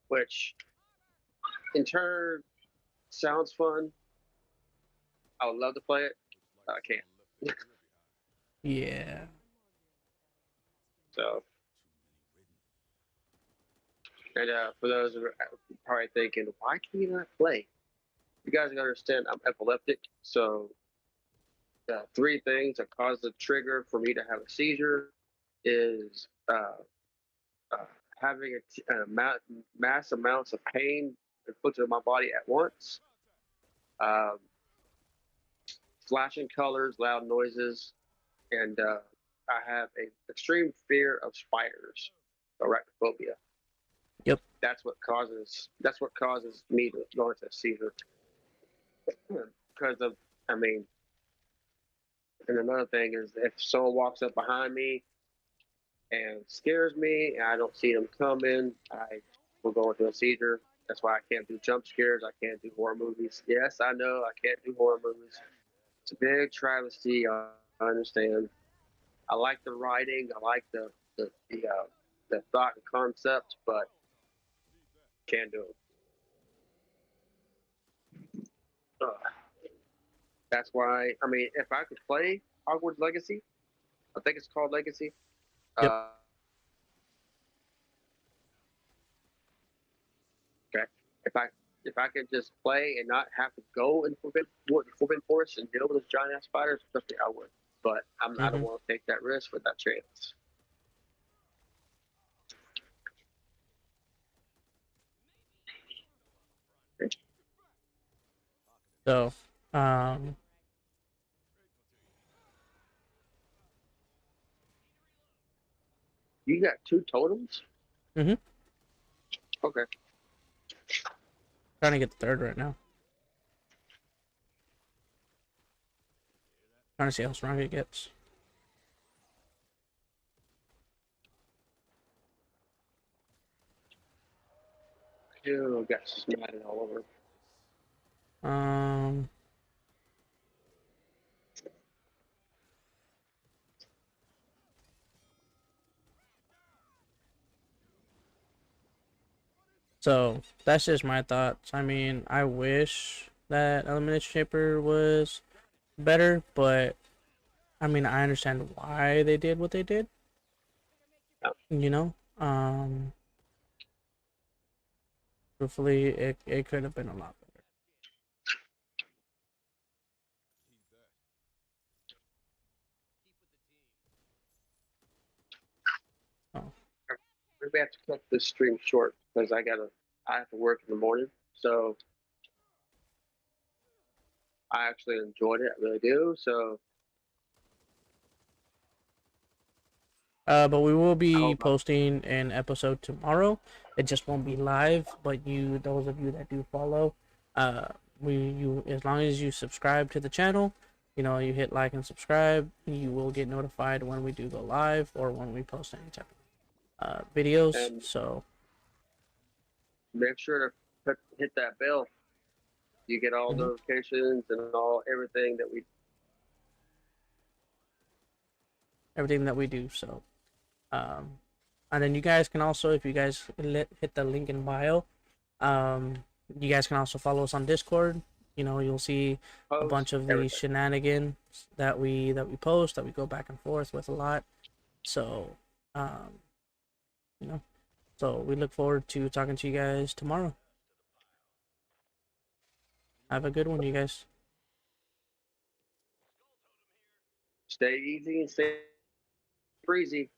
which in turn sounds fun. I would love to play it. I can't. yeah. So, and for those who are probably thinking, why can you not play? You guys gotta understand, I'm epileptic, so three things that cause the trigger for me to have a seizure is uh, having mass amounts of pain inflicted on my body at once, um, flashing colors, loud noises, and I have an extreme fear of spiders, arachnophobia. Yep. That's what causes me to go into a seizure because of, I mean, and another thing is if someone walks up behind me and scares me and I don't see them coming, I will go into a seizure. That's why I can't do jump scares. I can't do horror movies. Yes, I know I can't do horror movies. It's a big travesty. I understand. I like the writing. I like the thought and concept, but can't do it. That's why. I mean, if I could play Hogwarts Legacy, I think it's called Legacy. Yep. Okay. If I could just play and not have to go in Forbidden Forest and deal with those giant ass spiders, trust me, I would. But I don't want to take that risk with that chance. So, You got 2 totems? Mm-hmm. Okay. Trying to get the third right now. Trying to see how strong it gets. Ew, got snotted all over. So that's just my thoughts. I mean, I wish that Elimination Chamber was better, but I mean, I understand why they did what they did. You know, hopefully it could have been a lot better. Oh. Maybe I have to cut this stream short because I have to work in the morning. So I actually enjoyed it. I really do. So But we will be posting an episode tomorrow. It just won't be live, but those of you that do follow, as long as you subscribe to the channel, you hit like and subscribe, you will get notified when we do go live or when we post any type of videos. And so make sure to hit that bell. You get all notifications and everything that we do. So, and then you guys can also, if you guys hit the link in bio, you guys can also follow us on Discord. You'll see a bunch of the shenanigans that we post, that we go back and forth with a lot. So, so we look forward to talking to you guys tomorrow. Have a good one, you guys. Stay easy and stay breezy.